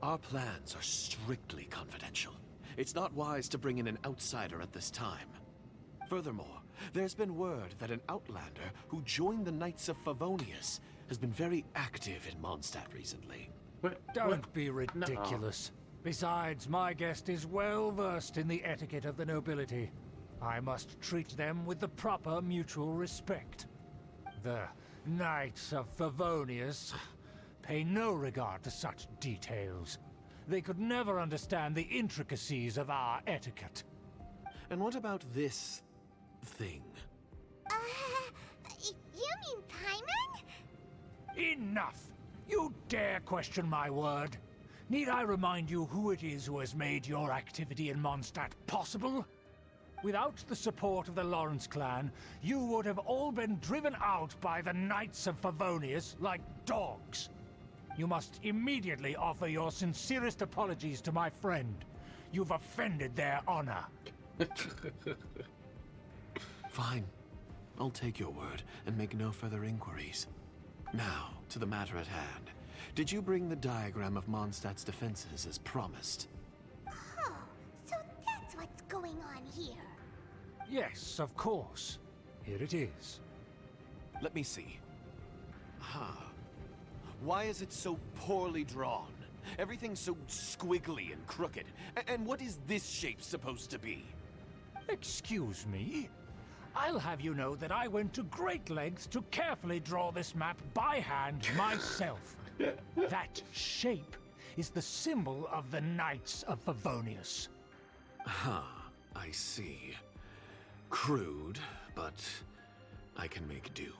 Our plans are strictly confidential. It's not wise to bring in an outsider at this time. Furthermore, there's been word that an outlander who joined the Knights of Favonius has been very active in Mondstadt recently. Don't be ridiculous. Besides, my guest is well versed in the etiquette of the nobility. I must treat them with the proper mutual respect. The Knights of Favonius pay no regard to such details. They could never understand the intricacies of our etiquette. And what about this thing? You mean Paimon? Enough! You dare question my word? Need I remind you who it is who has made your activity in Mondstadt possible? Without the support of the Lawrence clan, you would have all been driven out by the Knights of Favonius like dogs. You must immediately offer your sincerest apologies to my friend. You've offended their honor. Fine. I'll take your word and make no further inquiries. Now, to the matter at hand. Did you bring the diagram of Mondstadt's defenses as promised? Oh, so that's what's going on here. Yes, of course. Here it is. Let me see. Why is it so poorly drawn? Everything's so squiggly and crooked. And what is this shape supposed to be? Excuse me? I'll have you know that I went to great lengths to carefully draw this map by hand myself. That shape is the symbol of the Knights of Favonius. I see. Crude, but I can make do.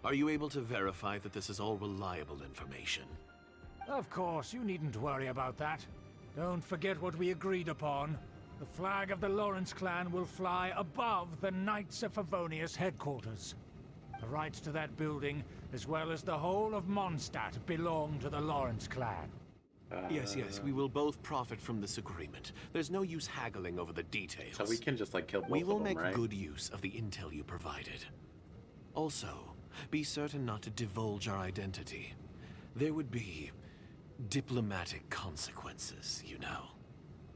Are you able to verify that this is all reliable information? Of course, you needn't worry about that. Don't forget what we agreed upon. The flag of the Lawrence clan will fly above the Knights of Favonius headquarters. The rights to that building, as well as the whole of Mondstadt, belong to the Lawrence clan. Yes, we will both profit from this agreement. There's no use haggling over the details. So we can just like kill both We will of them, make right? good use of the intel you provided. Also, be certain not to divulge our identity. There would be diplomatic consequences, you know.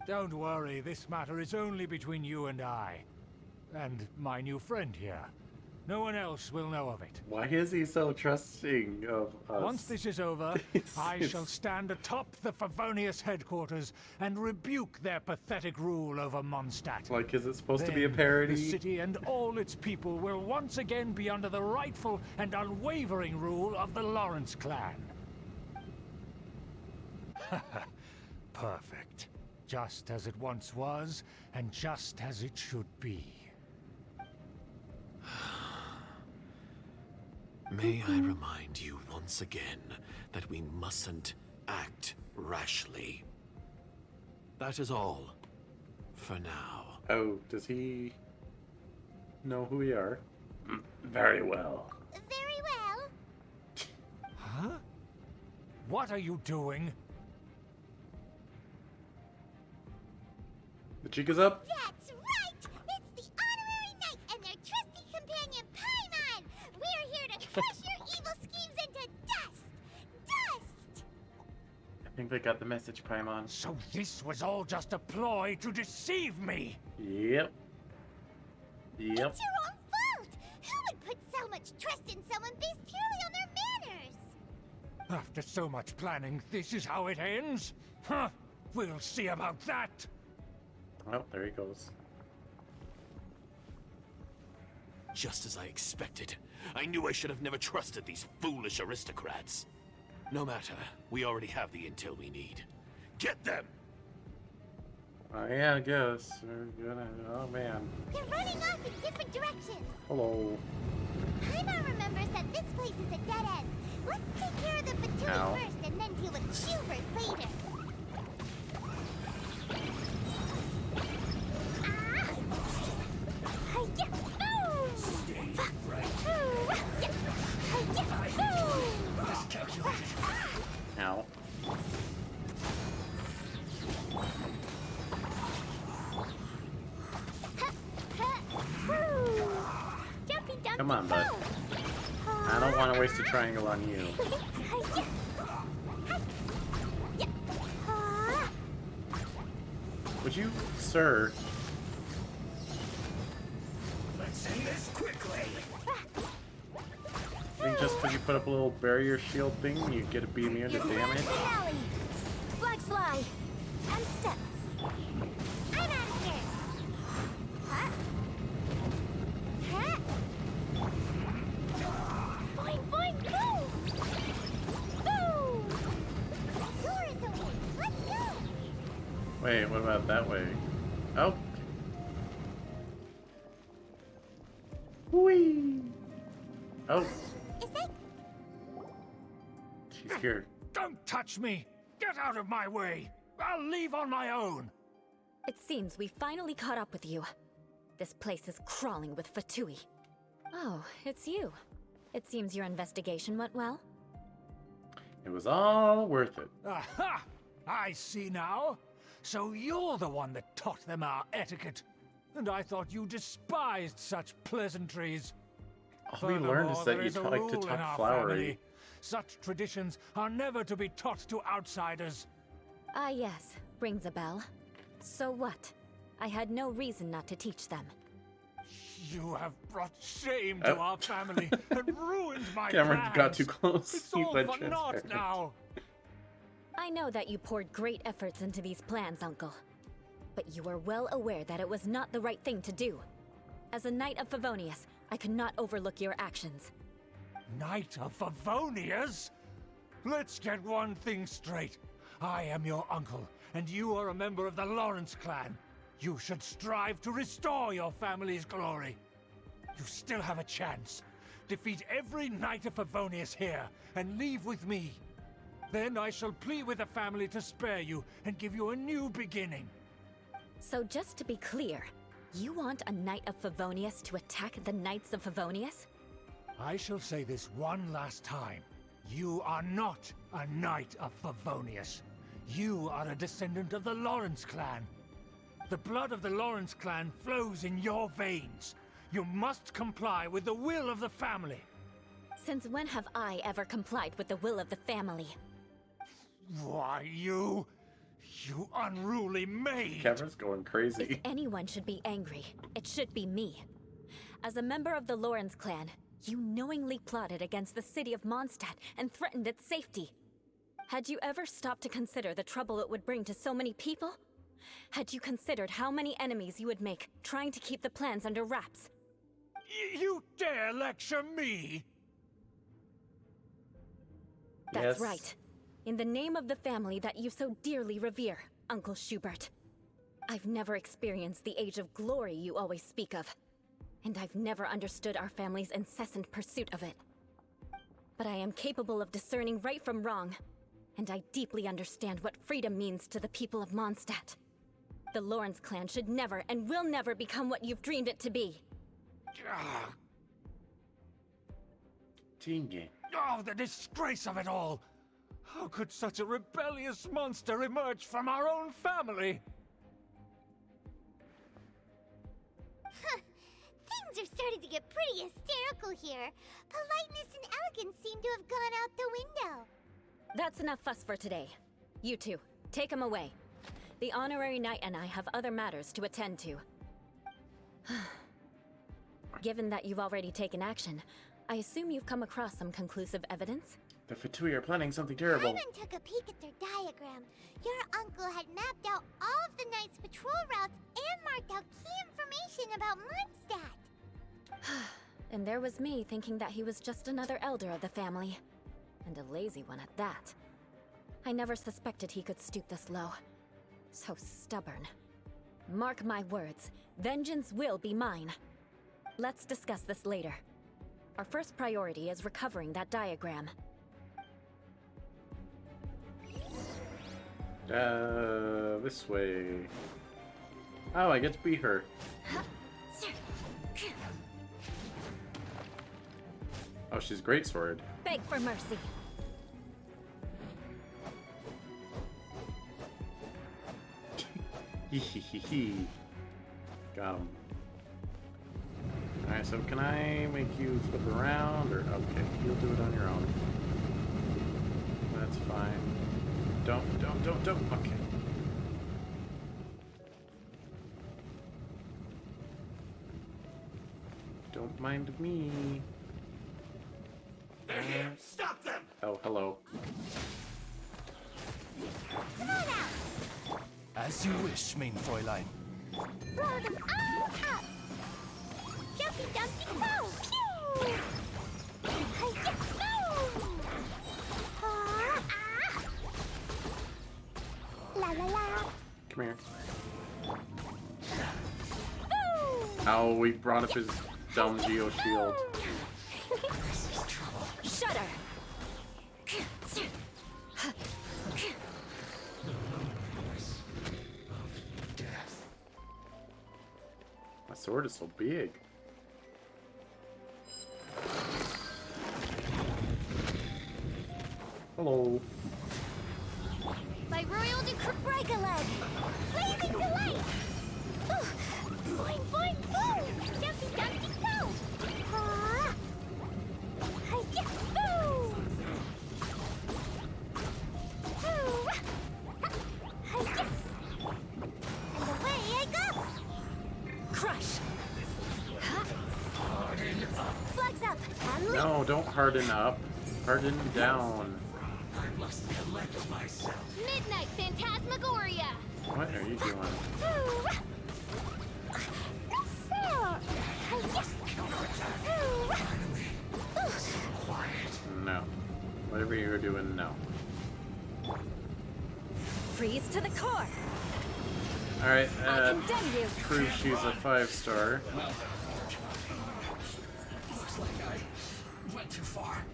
Don't worry, this matter is only between you and I. And my new friend here. No one else will know of it. Why is he so trusting of us? Once this is over, I shall stand atop the Favonius headquarters and rebuke their pathetic rule over Mondstadt. Like, is it supposed to be a Then parody? The city and all its people will once again be under the rightful and unwavering rule of the Lawrence clan. Perfect. Just as it once was, and just as it should be. May I remind you once again that we mustn't act rashly. That is all. For now. Oh, does he know who we are? Very well. Very well. Huh? What are you doing? The cheek is up. That's right! It's the Honorary Knight and their trusty companion, Paimon! We're here to crush your evil schemes into dust! Dust! I think they got the message, Paimon. So this was all just a ploy to deceive me? Yep. Yep. It's your own fault! Who would put so much trust in someone based purely on their manners? After so much planning, this is how it ends? Huh? We'll see about that! Oh, there he goes. Just as I expected. I knew I should have never trusted these foolish aristocrats. No matter, we already have the intel we need. Get them! Yeah, I guess. We're gonna... Oh, man. They're running off in different directions. Hello. Paimon remembers that this place is a dead end. Let's take care of the Fatui Ow. first and then deal with Schubert later. Ow. Come on, bud. I don't want to waste a triangle on you. Would you, sir? Let's end this quickly! I think just because you put up a little barrier shield thing, you get to be immune to damage? Flag fly. And step. I'm out of here. Huh? Huh? Boing, boing, go! Go! Door is open. Let's go! Wait, what about that way? Oh. Whee! Oh. Is that... She's scared. Don't touch me! Get out of my way! I'll leave on my own! It seems we finally caught up with you. This place is crawling with Fatui. Oh, it's you. It seems your investigation went well. It was all worth it. Aha! I see now. So you're the one that taught them our etiquette. And I thought you despised such pleasantries. All we learned is that There you is a like to rule in talk our flowery. family. Such traditions are never to be taught to outsiders. Ah yes, rings a bell. So what? I had no reason not to teach them. You have brought shame to our family and ruined my Cameron plans. got too close. It's He all went for naught transparent. now. I know that you poured great efforts into these plans, Uncle. But you are well aware that it was not the right thing to do. As a Knight of Favonius, I cannot overlook your actions. Knight of Favonius? Let's get one thing straight. I am your uncle, and you are a member of the Lawrence clan. You should strive to restore your family's glory. You still have a chance. Defeat every Knight of Favonius here, and leave with me. Then I shall plead with the family to spare you and give you a new beginning. So just to be clear, you want a Knight of Favonius to attack the Knights of Favonius? I shall say this one last time. You are not a Knight of Favonius. You are a descendant of the Lawrence clan. The blood of the Lawrence clan flows in your veins. You must comply with the will of the family. Since when have I ever complied with the will of the family? Why, you unruly maid! Cameron's going crazy. If anyone should be angry, it should be me. As a member of the Lawrence clan, you knowingly plotted against the city of Mondstadt and threatened its safety. Had you ever stopped to consider the trouble it would bring to so many people? Had you considered how many enemies you would make trying to keep the plans under wraps? You dare lecture me? That's right. In the name of the family that you so dearly revere, Uncle Schubert. I've never experienced the age of glory you always speak of. And I've never understood our family's incessant pursuit of it. But I am capable of discerning right from wrong. And I deeply understand what freedom means to the people of Mondstadt. The Lawrence clan should never and will never become what you've dreamed it to be. Oh, the disgrace of it all! How could such a rebellious monster emerge from our own family? Things are starting to get pretty hysterical here. Politeness and elegance seem to have gone out the window. That's enough fuss for today. You two, take him away. The honorary knight and I have other matters to attend to. Given that you've already taken action, I assume you've come across some conclusive evidence? The Fatui are planning something terrible. Paimon took a peek at their diagram. Your uncle had mapped out all of the Knight's patrol routes and marked out key information about Mondstadt. And there was me thinking that he was just another elder of the family. And a lazy one at that. I never suspected he could stoop this low. So stubborn. Mark my words, vengeance will be mine. Let's discuss this later. Our first priority is recovering that diagram. This way. Oh, I get to be her. Oh, she's great sword. Beg for mercy. Hehehe. Got him. Alright, so can I make you flip around? Or, okay, you'll do it on your own. That's fine. Don't. Okay. Don't mind me. They're here! Stop them! Oh, hello. Come on out! As you wish, mein Fräulein. Roll them all up! Jumpy Dumpty Go! Pew! Hi-ya! Boom! Ah! La la la! Come here. Boom! Oh, we brought up his dumb Geo shield. Shudder! My sword sword is so big. Hello. By royal decree, break a leg. Blazing delight. Boing, boing, boom. Jumpy, dumpty, go. Hi-ya, boo. Hi-ya. And away I go. Crush! Flags up. And leap. No, don't harden up. Harden down. I must collect myself. Midnight Phantasmagoria. What are you doing? No. Whatever you're doing, no. Freeze to the core! Alright, I condemn you. proves she's a 5-star. Looks like I went too far.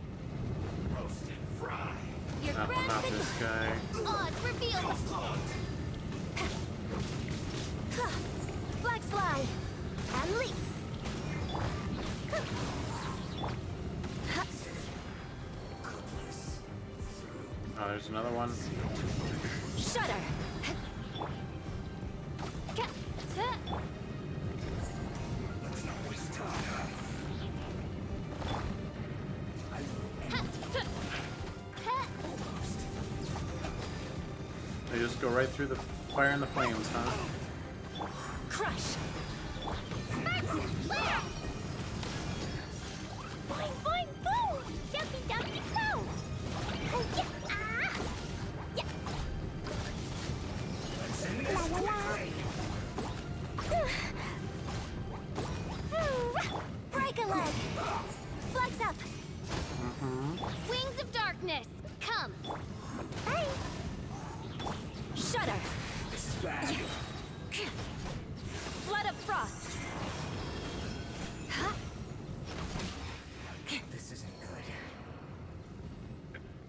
Roasted fry. Your Not this guy. odds revealed. Flags fly. And leap. Oh, there's another one. Shudder! They just go right through the fire and the flames, huh? Crush! Boing, boing, boom! Jumpy, dumpty, go! Yeah. Yeah. La, la, la. Break a leg! Flags up! Wings of darkness, come! Hey! Shudder! This is bad. Flood of frost! This isn't good.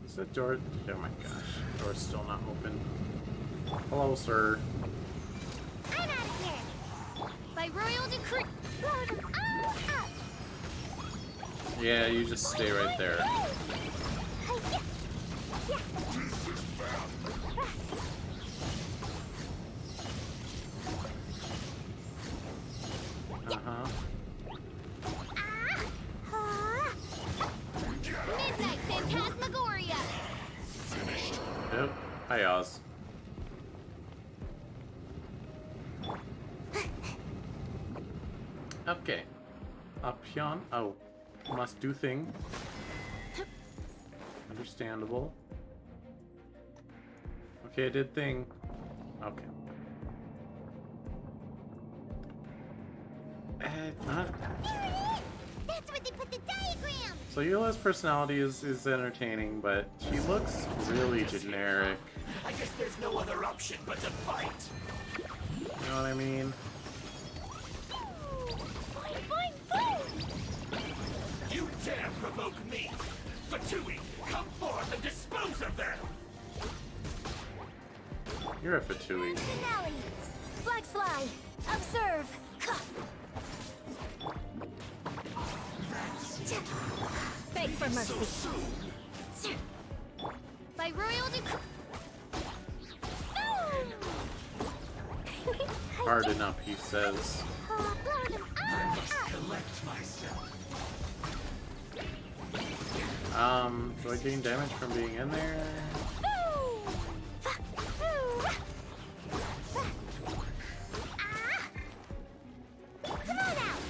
Is the door? Oh my gosh. Door's still not open. Hello, sir. I'm out of here! By royal decree, blow them all up! Yeah, you just stay right there. Uh-huh. Midnight Phantasmagoria! Yep. Hi, Oz. Okay. Up here. Oh. Must do thing. Understandable. Okay, I did thing. Okay. Not. That's where they put the diagram! So Eula's personality is entertaining, but she looks really generic. I guess there's no other option but to fight. You know what I mean? Boing, boing, boom! You dare provoke me! Fatui, come forth and dispose of them! You're a Fatui. Finale! Flags fly! Observe! Beg for mercy. By royal decree. Harden up, he says. Collect myself. Do I gain damage from being in there? Come on out!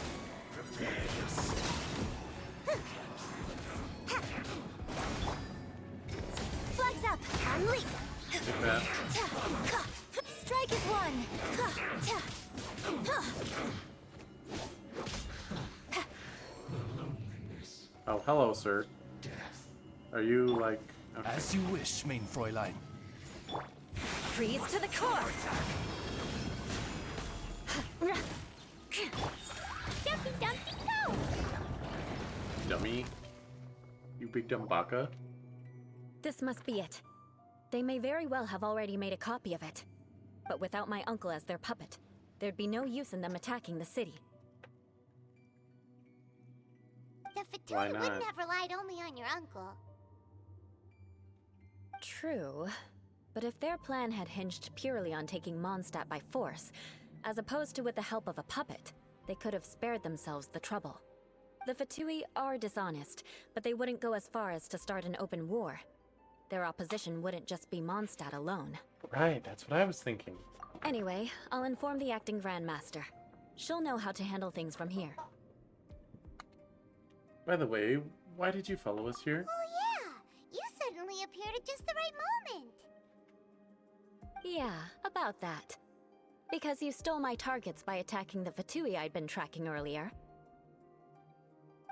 Flags up and leap. Take that. Strike is one. Oh, hello, sir. Are you like? Okay. As you wish, main Fräulein. Freeze to the core! Dumpty dumpty go! Dummy. You big dumb baka. This must be it. They may very well have already made a copy of it. But without my uncle as their puppet, there'd be no use in them attacking the city. Why Fatui not? wouldn't have relied only on your uncle. True. But if their plan had hinged purely on taking Mondstadt by force, as opposed to with the help of a puppet, they could have spared themselves the trouble. The Fatui are dishonest, but they wouldn't go as far as to start an open war. Their opposition wouldn't just be Mondstadt alone. Right, that's what I was thinking. Anyway, I'll inform the acting Grandmaster. She'll know how to handle things from here. By the way, why did you follow us here? Oh yeah, you suddenly appeared at just the right moment. Yeah, about that. Because you stole my targets by attacking the Fatui I'd been tracking earlier.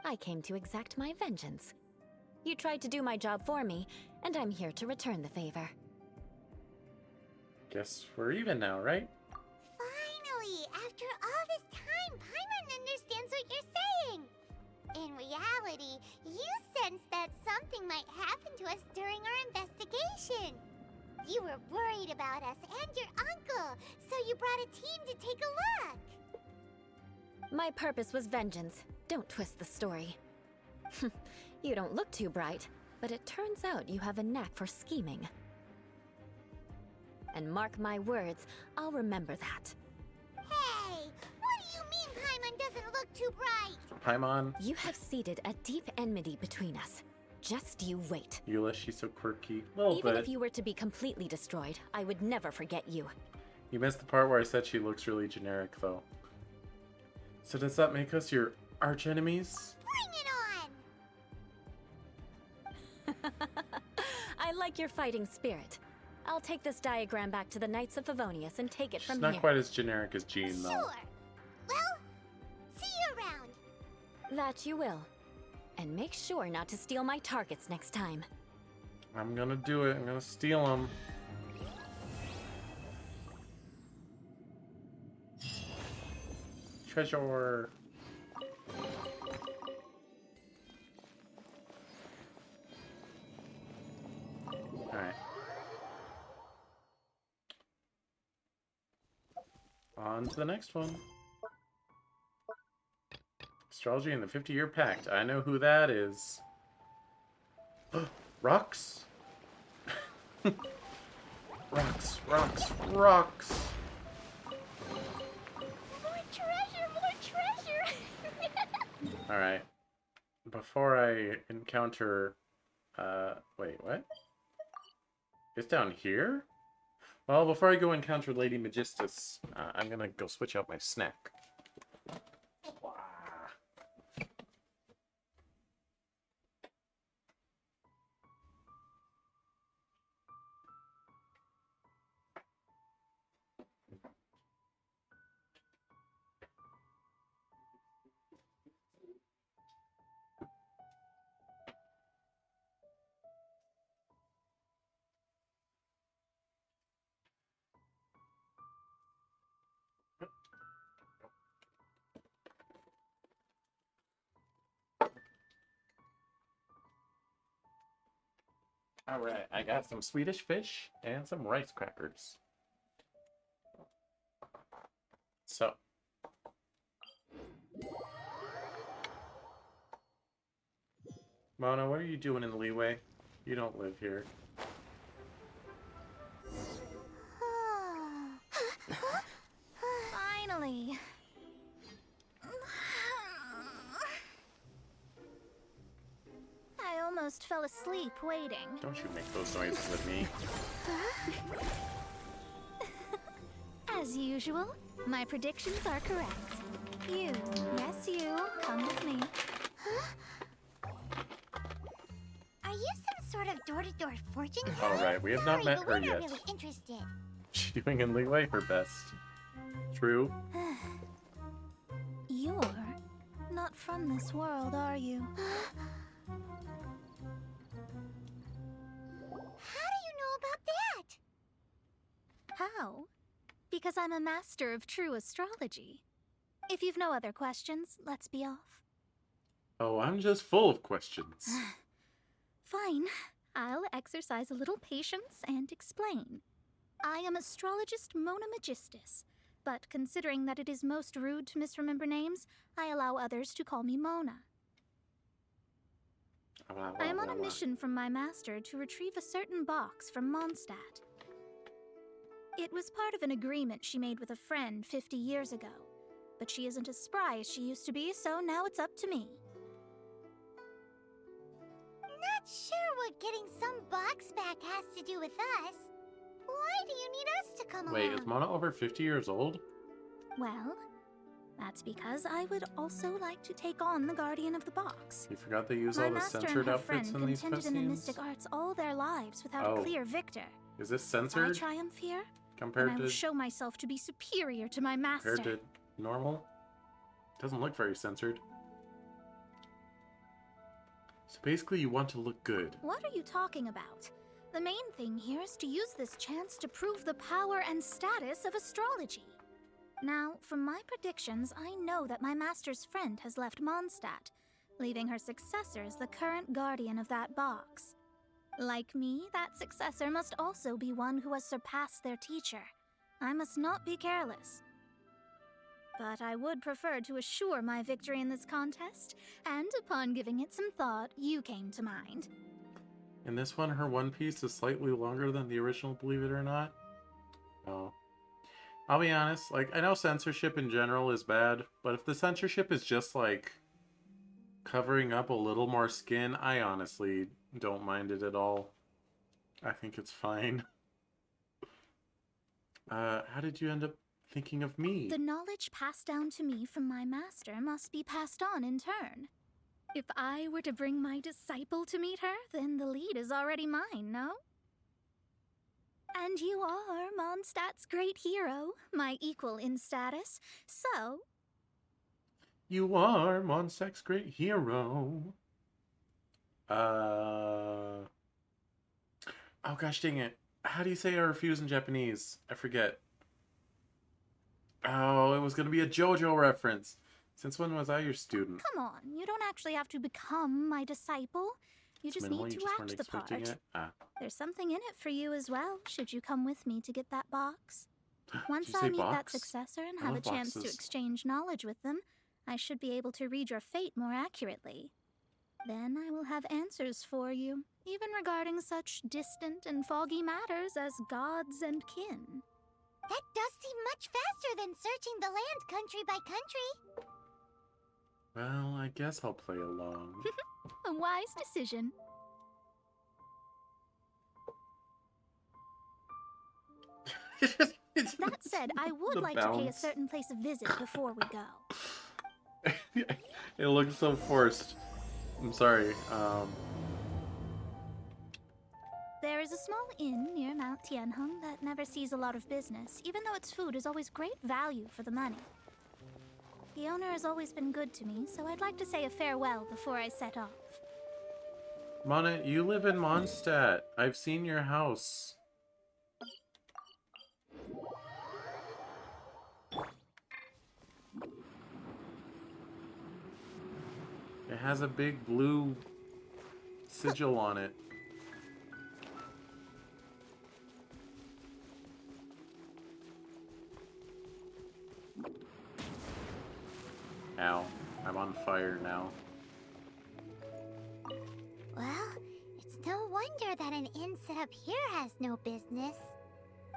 I came to exact my vengeance. You tried to do my job for me, and I'm here to return the favor. Guess we're even now, right? Finally, after all this time, Paimon understands what you're saying. In reality, you sensed that something might happen to us during our investigation. You were worried about us and your uncle, so you brought a team to take a look. My purpose was vengeance. Don't twist the story. You don't look too bright, but it turns out you have a knack for scheming. And mark my words, I'll remember that. Hey, what do you mean Paimon doesn't look too bright? Paimon. You have seeded a deep enmity between us. Just you wait. Eula, she's so quirky. Well, Even if you were to be completely destroyed, I would never forget you. You missed the part where I said she looks really generic, though. So does that make us your arch enemies? Bring it on! I like your fighting spirit. I'll take this diagram back to the Knights of Favonius and take it She's from not here. quite as generic as Jean, though. Sure. Well, see you around. That you will. And make sure not to steal my targets next time. I'm gonna do it. I'm gonna steal them. Treasure. Alright. On to the next one. Astrology and the 50-Year Pact. I know who that is. Rocks? Rocks, rocks, rocks! More treasure! Alright. Before I encounter... wait, what? It's down here? Well, before I go encounter Lady Magistus, I'm gonna go switch out my snack. Alright, I got some Swedish fish and some rice crackers. So. Mona, what are you doing in the leeway? You don't live here. Finally. I almost fell asleep waiting. Don't you make those noises at me. As usual, my predictions are correct. You, yes you, come with me. Are you some sort of door-to-door fortune teller? Alright, we have not met but her we're yet. not really interested. She's doing in leeway her best. True. You're not from this world, are you? How do you know about that? How? Because I'm a master of true astrology. If you've no other questions, let's be off. Oh, I'm just full of questions. Fine. I'll exercise a little patience and explain. I am astrologist Mona Magistus, but considering that it is most rude to misremember names, I allow others to call me Mona. Blah, I am blah, on a blah. mission from my master to retrieve a certain box from Mondstadt. It was part of an agreement she made with a friend 50 years ago. But she isn't as spry as she used to be, so now it's up to me. Not sure what getting some box back has to do with us. Why do you need us to come Wait, along? is Mona over 50 years old? Well, that's because I would also like to take on the Guardian of the Box. You forgot they use My all the master and censored her outfits friend in these contended in the cutscenes? mystic arts all their lives without Oh. a clear victor. Is this If I censored triumph here, compared then I will to show myself to be superior to my master. compared to normal? Doesn't look very censored. So basically, you want to look good. What are you talking about? The main thing here is to use this chance to prove the power and status of astrology. Now, from my predictions, I know that my master's friend has left Mondstadt, leaving her successor as the current guardian of that box. Like me, that successor must also be one who has surpassed their teacher. I must not be careless. But I would prefer to assure my victory in this contest, and upon giving it some thought, you came to mind. In this one, her one piece is slightly longer than the original, believe it or not. Oh. I'll be honest, like, I know censorship in general is bad, but if the censorship is just, like, covering up a little more skin, I honestly don't mind it at all. I think it's fine. How did you end up thinking of me? The knowledge passed down to me from my master must be passed on in turn. If I were to bring my disciple to meet her, then the lead is already mine, no? And you are Mondstadt's great hero, my equal in status, so... You are Mondstadt's great hero. Oh gosh dang it. How do you say I refuse in Japanese? I forget. Oh, it was gonna be a JoJo reference. Since when was I your student? Come on, you don't actually have to become my disciple. You just Minimal, need you to just weren't act the expecting part. it? Ah. There's something in it for you as well, should you come with me to get that box. Once Did you I say meet that box? successor and I have a love chance to boxes. exchange knowledge with them, I should be able to read your fate more accurately. Then I will have answers for you, even regarding such distant and foggy matters as gods and kin. That does seem much faster than searching the land country by country. Well, I guess I'll play along. A wise decision. That said, I would The like to pay a bounce. certain place a visit before we go. It looks so forced. I'm sorry. There is a small inn near Mount Tianheng that never sees a lot of business, even though its food is always great value for the money. The owner has always been good to me, so I'd like to say a farewell before I set off. Mona, you live in Mondstadt. I've seen your house. It has a big blue sigil on it. Ow. I'm on fire now. Well, it's no wonder that an inn set up here has no business.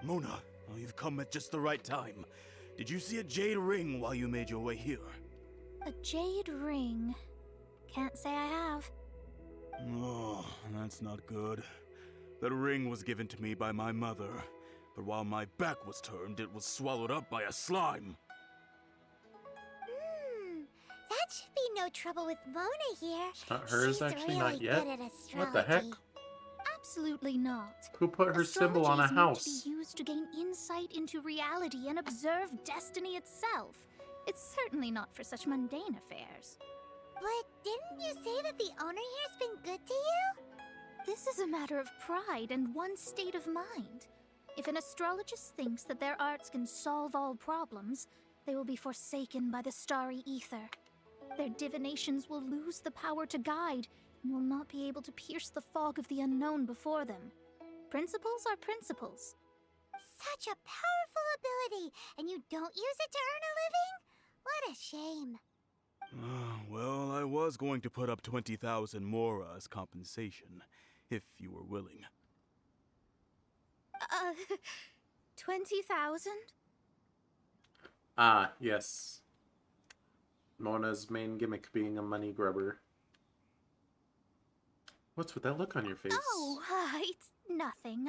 Mona, oh, you've come at just the right time. Did you see a jade ring while you made your way here? A jade ring. Can't say I have. Oh, that's not good. That ring was given to me by my mother, but while my back was turned, it was swallowed up by a slime. That should be no trouble with Mona here. It's not hers, She's actually, really not yet. good at What the heck? astrology. Absolutely not. Who put her symbol on a Astrology is meant house? to be used to gain insight into reality and observe destiny itself. It's certainly not for such mundane affairs. But didn't you say that the owner here's been good to you? This is a matter of pride and one's state of mind. If an astrologist thinks that their arts can solve all problems, they will be forsaken by the starry ether. Their divinations will lose the power to guide and will not be able to pierce the fog of the unknown before them. Principles are principles. Such a powerful ability, and you don't use it to earn a living? What a shame. Well, I was going to put up 20,000 mora as compensation, if you were willing. 20,000? Ah, yes. Mona's main gimmick being a money grubber. What's with that look on your face? Oh, it's nothing.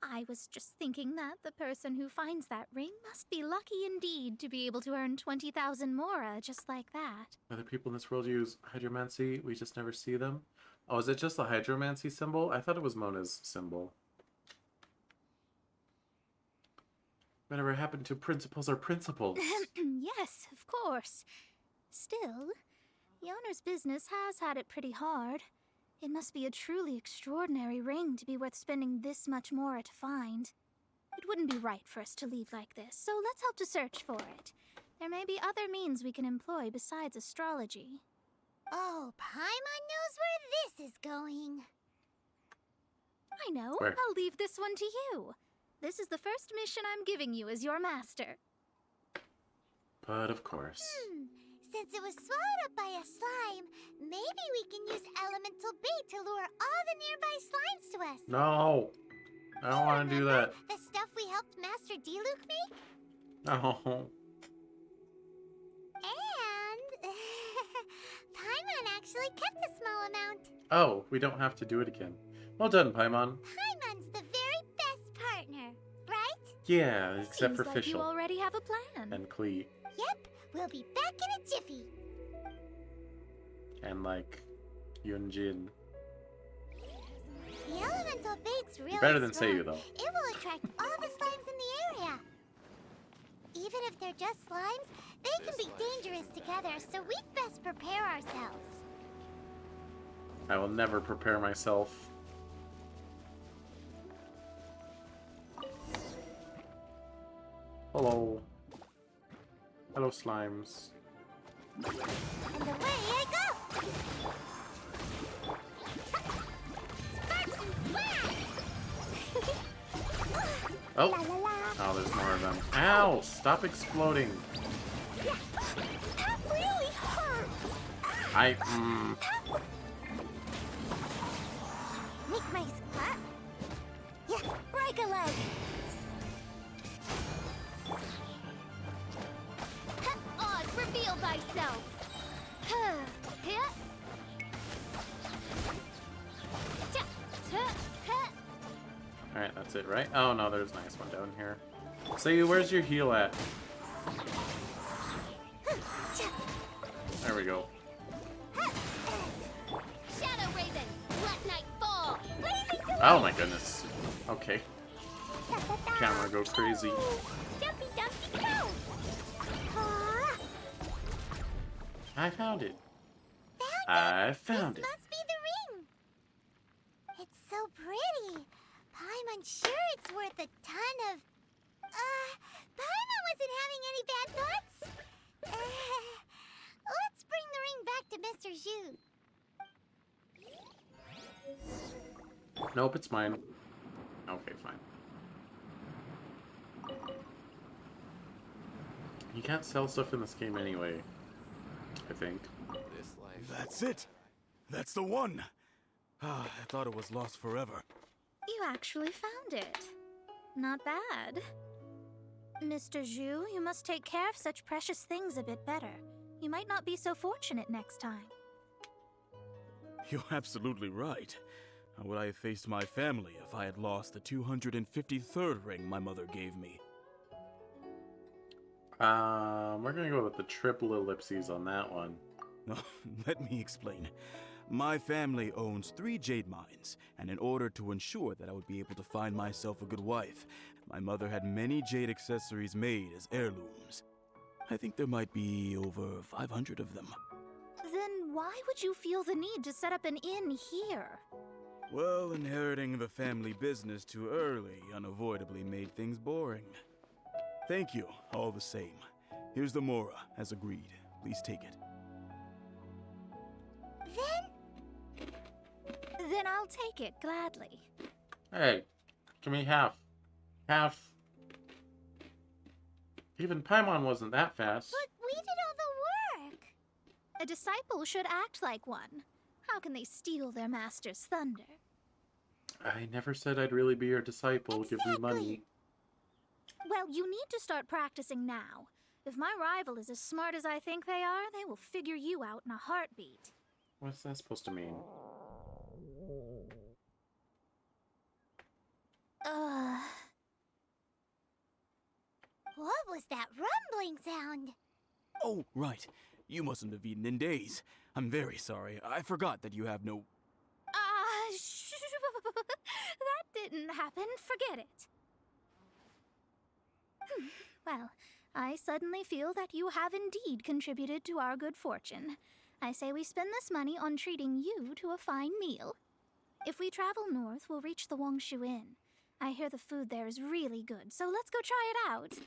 I was just thinking that the person who finds that ring must be lucky indeed to be able to earn 20,000 mora just like that. Other people in this world use hydromancy, we just never see them. Oh, is it just the hydromancy symbol? I thought it was Mona's symbol. Whatever happened to principles are principles? Yes, of course. Still, the owner's business has had it pretty hard. It must be a truly extraordinary ring to be worth spending this much mora to find. It wouldn't be right for us to leave like this, so let's help to search for it. There may be other means we can employ besides astrology. Oh, Paimon knows where this is going. I know. Where? I'll leave this one to you. This is the first mission I'm giving you as your master. But of course. Since it was swallowed up by a slime, maybe we can use elemental bait to lure all the nearby slimes to us. No! I don't want to do that. The stuff we helped Master Diluc make? No. And Paimon actually kept a small amount. Oh, we don't have to do it again. Well done, Paimon. Paimon's the very best partner, right? Yeah, except Seems for like Fischl. you already have a plan. And Klee. Yep, we'll be back in a jiffy. And, like, Yunjin. The elemental bait's really Better than strong. Seiyu, though. It will attract all the slimes in the area. Even if they're just slimes, they can be dangerous together, so we'd best prepare ourselves. I will never prepare myself. Hello. Hello, slimes. And away I go! Sparks and flash! Oh! Oh, there's more of them. Ow! Stop exploding! That really hurt! Make my spot. Yeah, break a leg! Oz, reveal thyself! Alright, that's it, right? Oh, no, there's a nice one down here. Seiyu, where's your heal at? There we go. Shadow Raven, let night fall! Oh my goodness. Okay. Camera go crazy. Jumpy, dumpy, go! I found it. I found it. This must be the ring. It's so pretty. Paimon sure it's worth a ton of... Paimon wasn't having any bad thoughts. Let's bring the ring back to Mr. Zhu. Nope, it's mine. Okay, fine. You can't sell stuff in this game anyway, I think. That's it! That's the one! I thought it was lost forever. You actually found it. Not bad. Mr. Zhu, you must take care of such precious things a bit better. You might not be so fortunate next time. You're absolutely right. How would I have faced my family if I had lost the 253rd ring my mother gave me? We're gonna go with the triple ellipses on that one. Let me explain. My family owns 3 jade mines, and in order to ensure that I would be able to find myself a good wife, my mother had many jade accessories made as heirlooms. I think there might be over 500 of them. Then why would you feel the need to set up an inn here? Well, inheriting the family business too early unavoidably made things boring. Thank you, all the same. Here's the mora, as agreed. Please take it. Then I'll take it gladly. Hey, give me half. Half. Even Paimon wasn't that fast. But we did all the work. A disciple should act like one. How can they steal their master's thunder? I never said I'd really be your disciple. Give me money. Well, you need to start practicing now. If my rival is as smart as I think they are, they will figure you out in a heartbeat. What's that supposed to mean? What was that rumbling sound? Oh, right. You mustn't have eaten in days. I'm very sorry. I forgot that you have no... That didn't happen. Forget it. Well, I suddenly feel that you have indeed contributed to our good fortune. I say we spend this money on treating you to a fine meal. If we travel north, we'll reach the Wongshu Inn. I hear the food there is really good, so let's go try it out.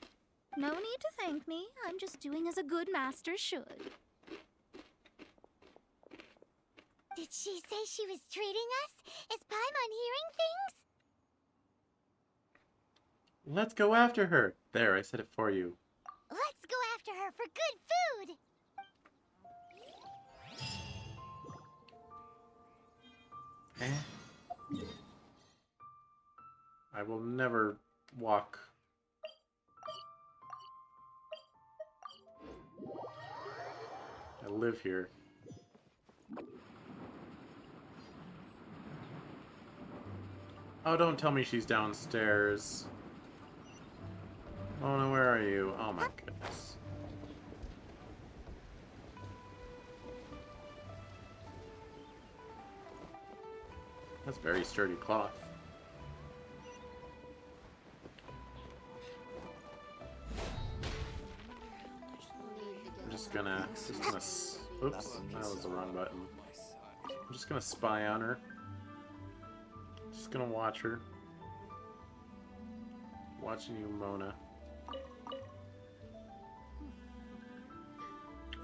No need to thank me. I'm just doing as a good master should. Did she say she was treating us? Is Paimon hearing things? Let's go after her. There, I said it for you. Let's go after her for good food! I will never walk. I live here. Oh, don't tell me she's downstairs. Oh no, where are you? Oh my goodness. That's very sturdy cloth. I'm just gonna oops, that was the wrong button. I'm just gonna spy on her. Just gonna watch her. Watching you, Mona.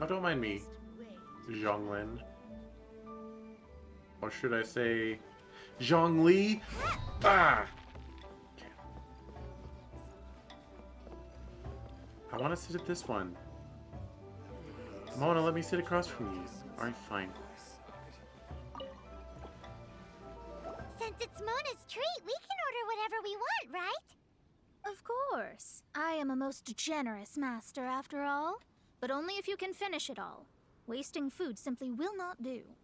Oh, don't mind me, Zhonglin. Or should I say, Zhongli? Ah! Okay. I want to sit at this one. Mona, let me sit across from you. Alright, fine. Since it's Mona's treat, we can order whatever we want, right? Of course. I am a most generous master, after all. But only if you can finish it all. Wasting food simply will not do.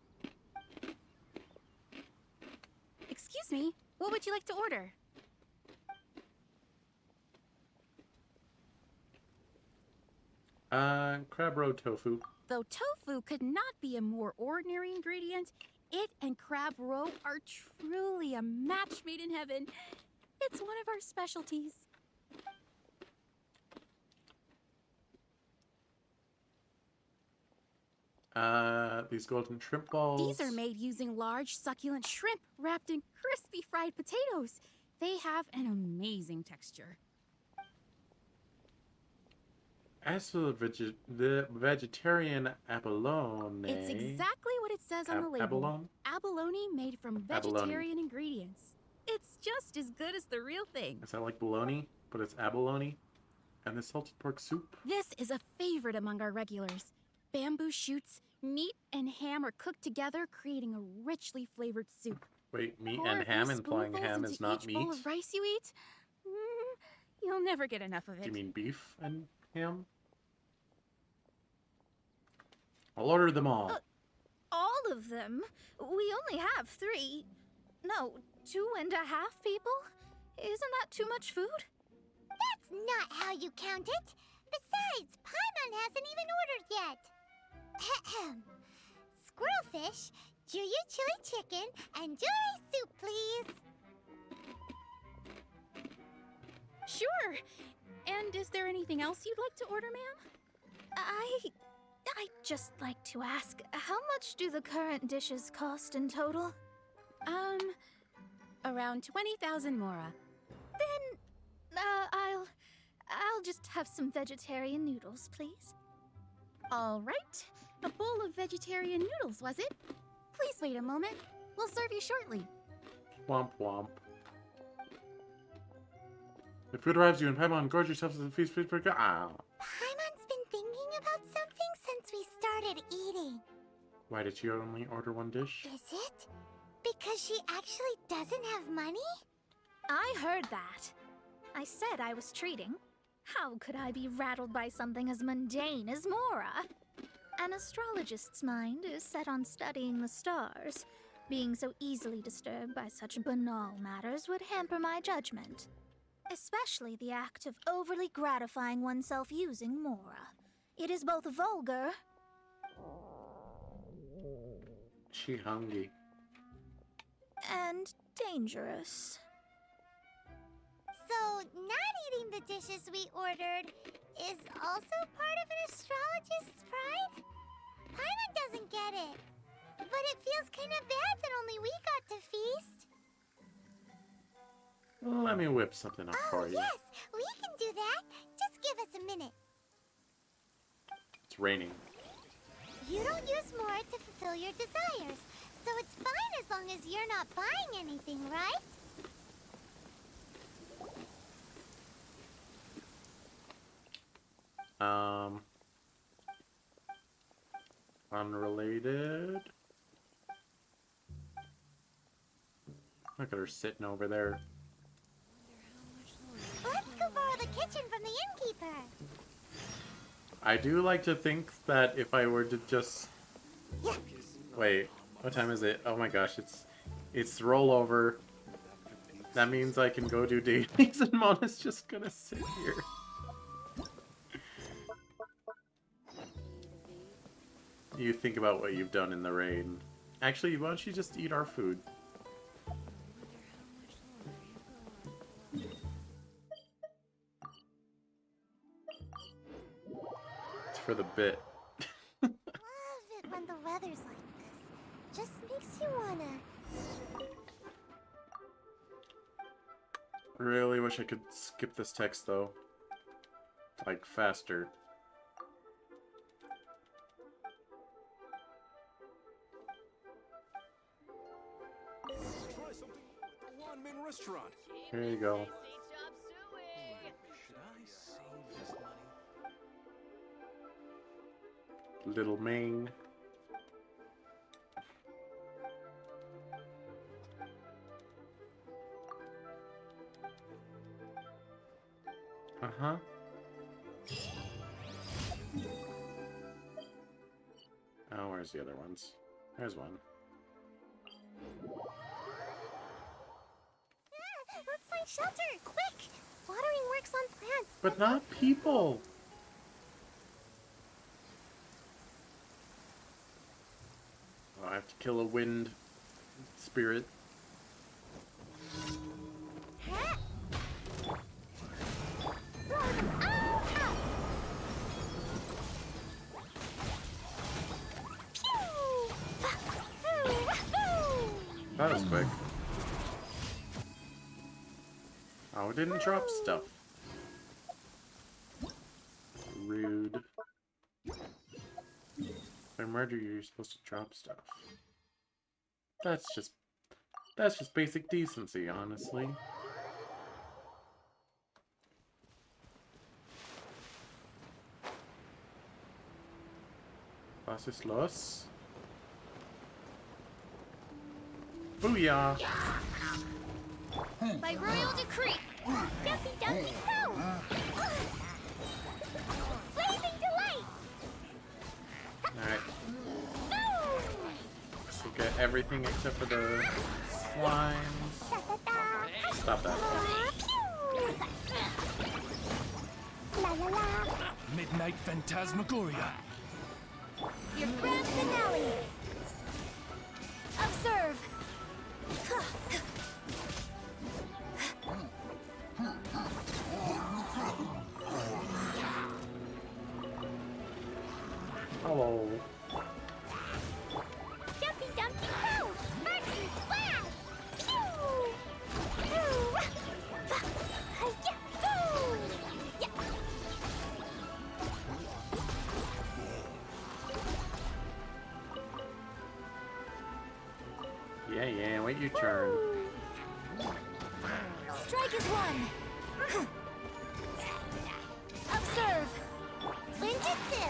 Excuse me, what would you like to order? Crab roe tofu. Though tofu could not be a more ordinary ingredient, it and crab roe are truly a match made in heaven. It's one of our specialties. These golden shrimp balls. These are made using large, succulent shrimp wrapped in crispy fried potatoes. They have an amazing texture. As for the vegetarian abalone, It's exactly what it says on the label. Abalone? Abalone made from vegetarian ingredients. It's just as good as the real thing. Is that like bologna? But it's abalone? And the salted pork soup? This is a favorite among our regulars. Bamboo shoots, meat, and ham are cooked together, creating a richly flavored soup. Wait, meat Pour and a few ham, implying spoonfuls ham into is not each meat? bowl of rice you eat? You'll never get enough of it. Do you mean beef and ham? I'll order them all. All of them? We only have 3. No, 2.5 people? Isn't that too much food? That's not how you count it. Besides, Paimon hasn't even ordered yet. Squirrelfish, Juyu chili chicken, and jewelry soup, please. Sure. And is there anything else you'd like to order, ma'am? I'd just like to ask, how much do the current dishes cost in total? Around 20,000 mora. Then, I'll just have some vegetarian noodles, please. All right. A bowl of vegetarian noodles, was it? Please wait a moment. We'll serve you shortly. Womp womp. The food arrives you and Paimon, gorge yourself as a feast for Ah. Paimon's been thinking about something since we started good eating. Why did you only order one dish? Is it? Because she actually doesn't have money? I heard that. I said I was treating. How could I be rattled by something as mundane as Mora? An astrologist's mind is set on studying the stars. Being so easily disturbed by such banal matters would hamper my judgment. Especially the act of overly gratifying oneself using Mora. It is both vulgar... She hungry. and dangerous. So, not eating the dishes we ordered is also part of an astrologist's pride? Paimon doesn't get it. But it feels kind of bad that only we got to feast. Let me whip something up for you. Yes, we can do that. Just give us a minute. It's raining. You don't use more to fulfill your desires, so it's fine as long as you're not buying anything, right? Unrelated. Look at her sitting over there. Let's go borrow the kitchen from the innkeeper. I do like to think that if I were to just... Wait, what time is it? Oh my gosh, it's rollover. That means I can go do dailies and Mona's just gonna sit here. You think about what you've done in the rain. Actually, why don't you just eat our food? It's for the bit. Love it when the weather's like this. Just makes you wanna... Really wish I could skip this text though. Like faster. Try something at the Wanmin restaurant. Here you go. Should I save this money? Little Ming. Uh-huh. Oh, where's the other ones? There's one. Let's find shelter, quick! Watering works on plants. But not people! Oh, I have to kill a wind spirit. That was quick. Oh, it didn't drop stuff. Rude. By murder, you're supposed to drop stuff. That's just basic decency, honestly. Was ist los? Booyah! By royal decree! Dumpy Dumpy Go! Blazing delight! Alright. So get everything except for the slimes. Stop that. La la la! Midnight Phantasmagoria. Your grand finale! Observe! Hello. Dumpy Dumpy Go! Sparks and flash! Pew! Pew! Hi-ya! Go! Yeah! Yeah, wait your turn. Strike is one! Observe! Ninjutsu!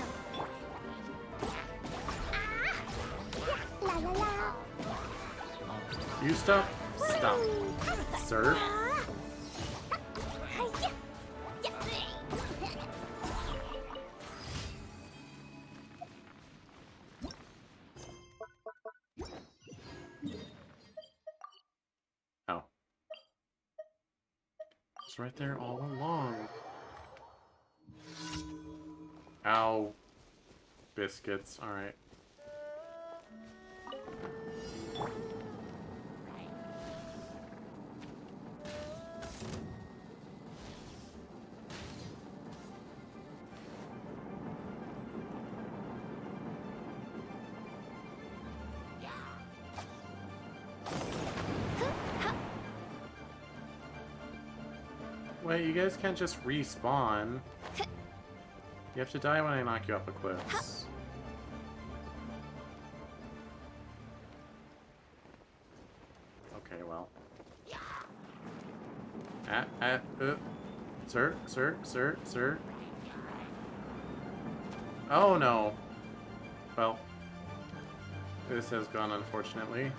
stop. Stop. Sir? Oh. It's right there all along. Ow. Biscuits. Alright. Wait, you guys can't just respawn. You have to die when I knock you off the cliffs. Okay, well. Sir. Oh no. Well, this has gone unfortunately.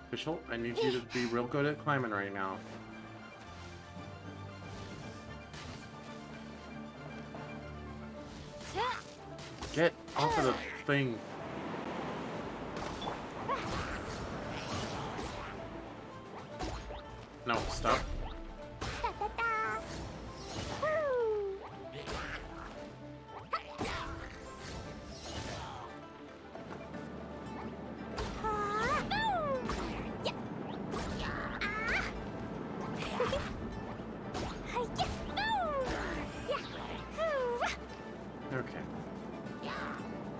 Official, I need you to be real good at climbing right now. Get off of the thing. No, stop. Okay.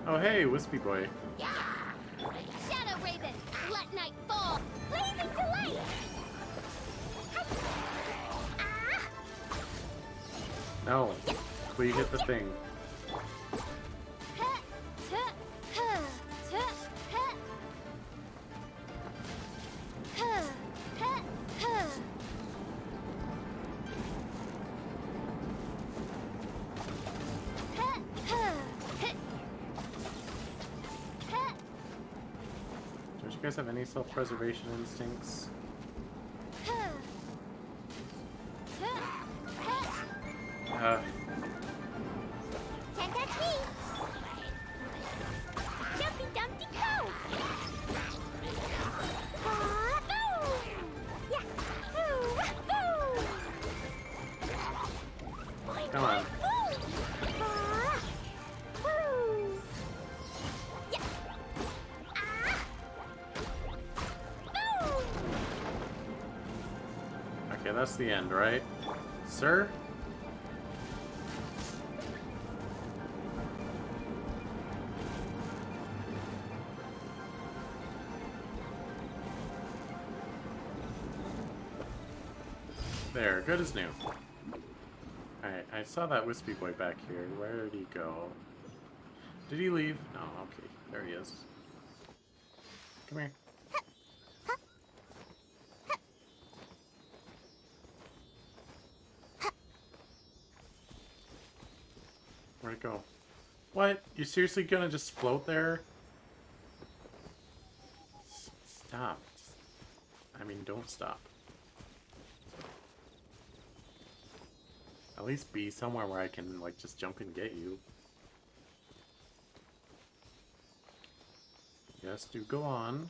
Oh hey, Wispy Boy. Shadow Raven, let night fall. Blazing delight. No. Will you hit the thing? Don't you guys have any self-preservation instincts? Can't touch me. Jumpy Dumpty go. Come on. Okay, that's the end, right? Sir? There, good as new. Alright, I saw that Wispy Boy back here. Where did he go? Did he leave? No, okay. There he is. Come here. Where'd it go? What? You seriously gonna just float there? Stop. I mean, don't stop. At least be somewhere where I can, like, just jump and get you. Yes, do go on.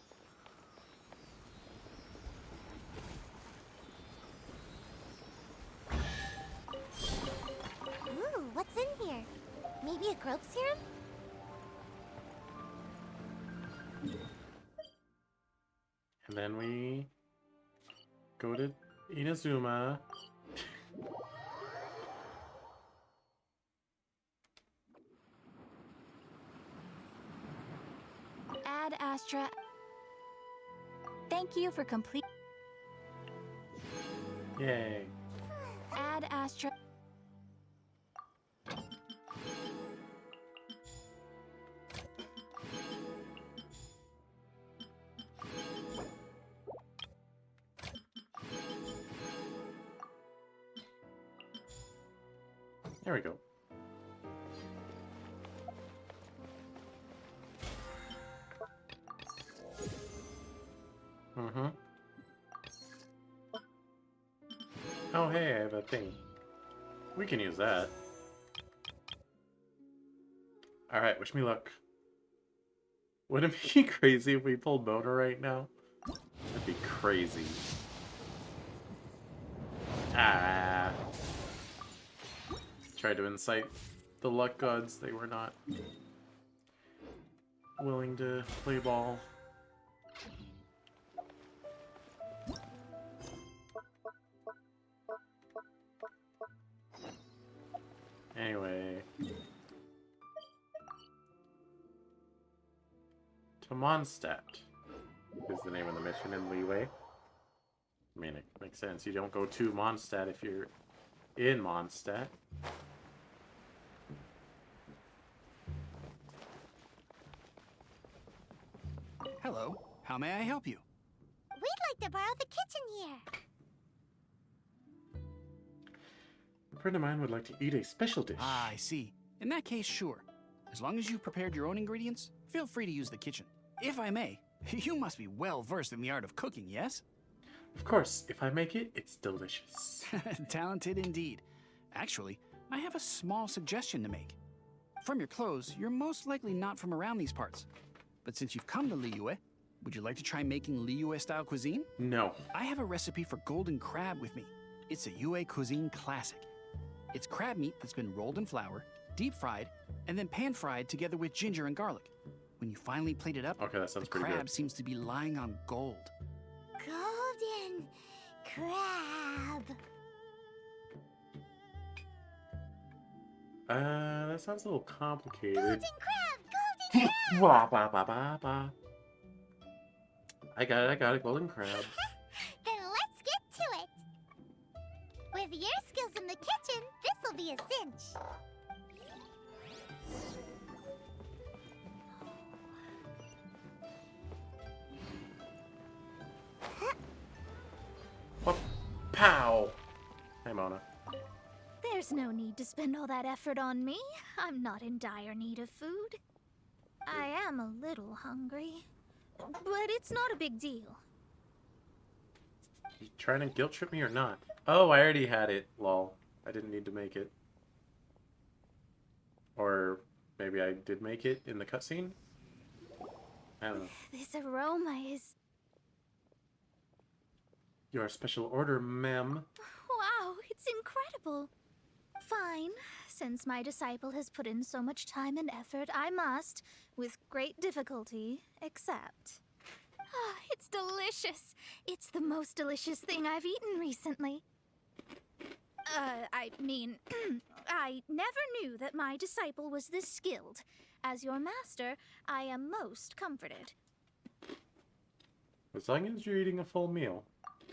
Ooh, what's in here? Maybe a growth serum? And then we go to Inazuma. Ad Astra. Thank you for complete. Yay. Ad Astra. There we go. Mm-hmm. Oh, hey, I have a thing. We can use that. Alright, wish me luck. Wouldn't it be crazy if we pulled Mona right now? That'd be crazy. Ah. Tried to incite the luck gods. They were not willing to play ball. Anyway. To Mondstadt is the name of the mission in Leeway. I mean, it makes sense. You don't go to Mondstadt if you're in Mondstadt. Hello, how may I help you? We'd like to borrow the kitchen here. A friend of mine would like to eat a special dish. Ah, I see. In that case, sure. As long as you've prepared your own ingredients, feel free to use the kitchen. If I may, you must be well versed in the art of cooking, yes? Of course, if I make it, it's delicious. Talented indeed. Actually, I have a small suggestion to make. From your clothes, you're most likely not from around these parts. But since you've come to Liyue, would you like to try making Liyue-style cuisine? No. I have a recipe for golden crab with me. It's a Yue cuisine classic. It's crab meat that's been rolled in flour, deep fried, and then pan-fried together with ginger and garlic. When you finally plate it up, okay, that sounds the pretty crab good. seems to be lying on gold. Golden crab. That sounds a little complicated. Golden crab! Golden crab! Blah, blah, blah, blah, blah. I got it, golden crab. Then let's get to it. With your skills in the kitchen, this'll be a cinch. Pow! Hi, Mona. There's no need to spend all that effort on me. I'm not in dire need of food. I am a little hungry, but it's not a big deal. You trying to guilt trip me or not? Oh, I already had it. Lol. I didn't need to make it. Or maybe I did make it in the cutscene? I don't know. This aroma is... Your special order, ma'am. Wow, it's incredible. Fine. Since my disciple has put in so much time and effort, I must, with great difficulty, accept. Ah, it's delicious. It's the most delicious thing I've eaten recently. I mean, I never knew that my disciple was this skilled. As your master, I am most comforted. As long as you're eating a full meal.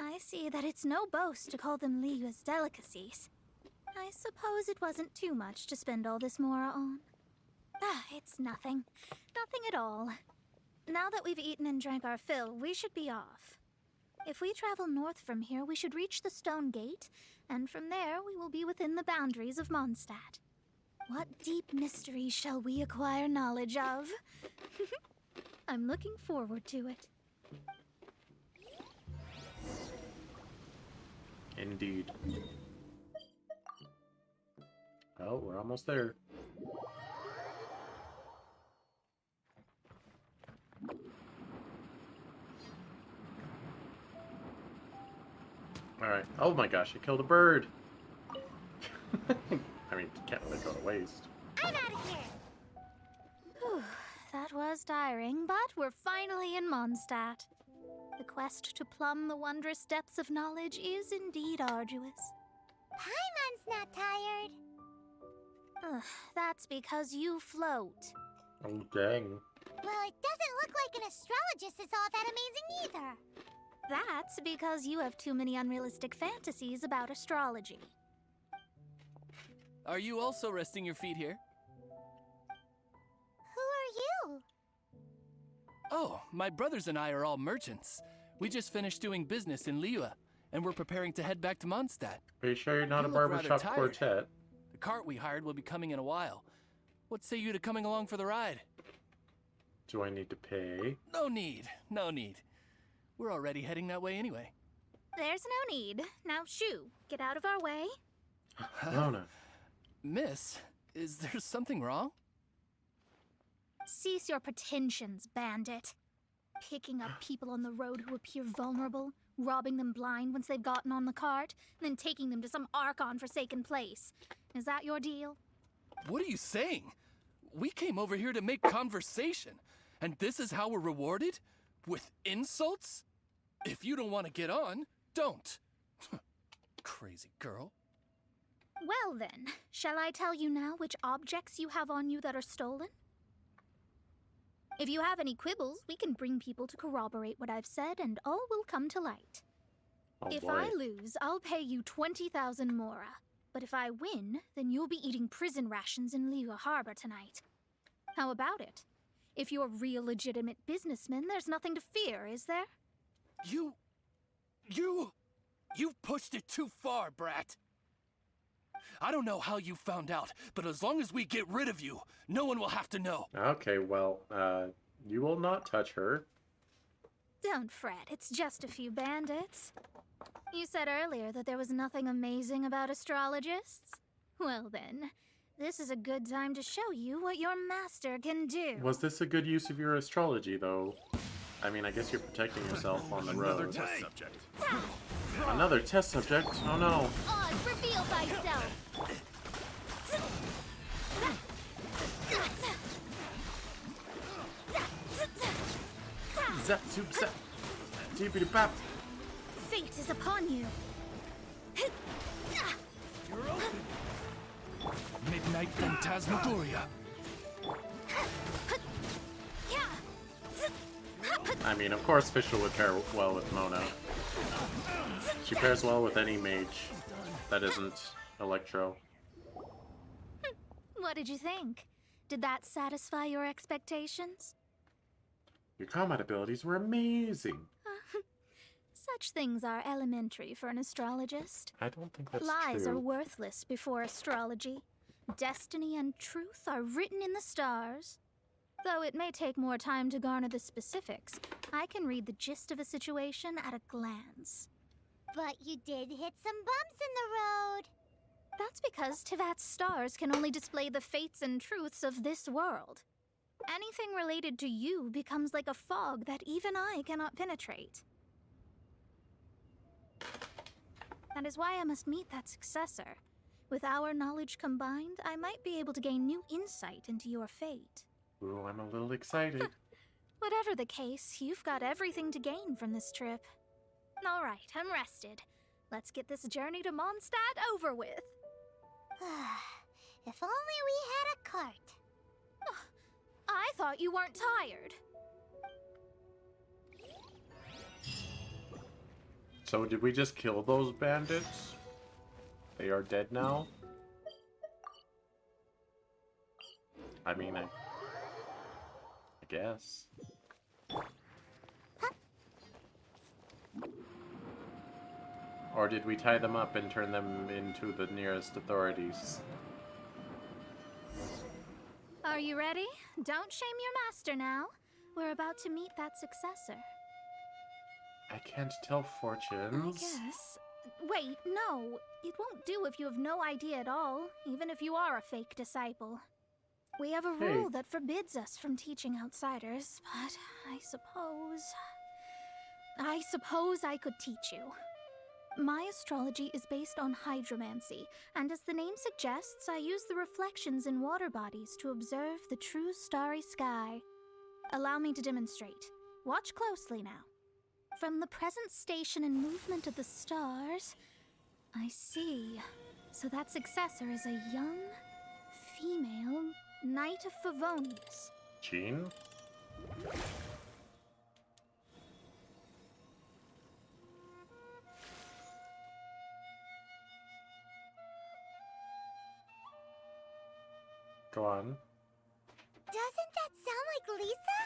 I see that it's no boast to call them Liyue's delicacies. I suppose it wasn't too much to spend all this mora on. Ah, it's nothing. Nothing at all. Now that we've eaten and drank our fill, we should be off. If we travel north from here, we should reach the Stone Gate, and from there we will be within the boundaries of Mondstadt. What deep mystery shall we acquire knowledge of? I'm looking forward to it. Indeed. Oh, we're almost there. Alright. Oh my gosh, I killed a bird! I mean, can't let it go to waste. I'm out of here. Whew, that was tiring, but we're finally in Mondstadt. The quest to plumb the wondrous depths of knowledge is indeed arduous. Paimon's not tired. Ugh, that's because you float. Oh, dang. Well, it doesn't look like an astrologist is all that amazing either. That's because you have too many unrealistic fantasies about astrology. Are you also resting your feet here? Who are you? Oh, my brothers and I are all merchants. We just finished doing business in Liyue, and we're preparing to head back to Mondstadt. Are you sure you're not You a look rather barbershop tired. quartet? The cart we hired will be coming in a while. What say you to coming along for the ride? Do I need to pay? No need, no need. We're already heading that way anyway. There's no need. Now, shoo, get out of our way. Mona. Miss, is there something wrong? Cease your pretensions, bandit. Picking up people on the road who appear vulnerable, robbing them blind once they've gotten on the cart, and then taking them to some Archon-forsaken place. Is that your deal? What are you saying? We came over here to make conversation, and this is how we're rewarded? With insults? If you don't want to get on, don't. Crazy girl. Well then, shall I tell you now which objects you have on you that are stolen? If you have any quibbles, we can bring people to corroborate what I've said, and all will come to light. Oh, if boy. I lose, I'll pay you 20,000 mora. But if I win, then you'll be eating prison rations in Liyue Harbor tonight. How about it? If you're real legitimate businessmen, there's nothing to fear, is there? You've pushed it too far, brat. I don't know how you found out, but as long as we get rid of you, no one will have to know. Okay, well, you will not touch her. Don't fret, it's just a few bandits. You said earlier that there was nothing amazing about astrologists? Well then, this is a good time to show you what your master can do. Was this a good use of your astrology, though? I mean, I guess you're protecting yourself on the road. Another test subject. Another test subject? Oh no. Oz, reveal thyself! Zap, zoop, zap. Deepity bap. Fate is upon you. Midnight Phantasmagoria. I mean, of course Fischl would pair well with Mona. She pairs well with any mage that isn't Electro. What did you think? Did that satisfy your expectations? Your combat abilities were amazing. Such things are elementary for an astrologist. I don't think that's Lies true. are worthless before astrology. Destiny and truth are written in the stars. Though it may take more time to garner the specifics, I can read the gist of a situation at a glance. But you did hit some bumps in the road. That's because Tivat's stars can only display the fates and truths of this world. Anything related to you becomes like a fog that even I cannot penetrate. That is why I must meet that successor. With our knowledge combined, I might be able to gain new insight into your fate. Ooh, I'm a little excited. Whatever the case, you've got everything to gain from this trip. All right, I'm rested. Let's get this journey to Mondstadt over with. If only we had a cart. I thought you weren't tired. So did we just kill those bandits? They are dead now? I mean, I guess. Or did we tie them up and turn them into the nearest authorities? Are you ready? Don't shame your master now. We're about to meet that successor. I can't tell fortunes. I guess. Wait, no. It won't do if you have no idea at all, even if you are a fake disciple. We have a rule that forbids us from teaching outsiders, but I suppose I could teach you. My astrology is based on hydromancy, and as the name suggests, I use the reflections in water bodies to observe the true starry sky. Allow me to demonstrate. Watch closely now. From the present station and movement of the stars, I see. So that successor is a young, female Knight of Favonius. Jean? Go on. Doesn't that sound like Lisa?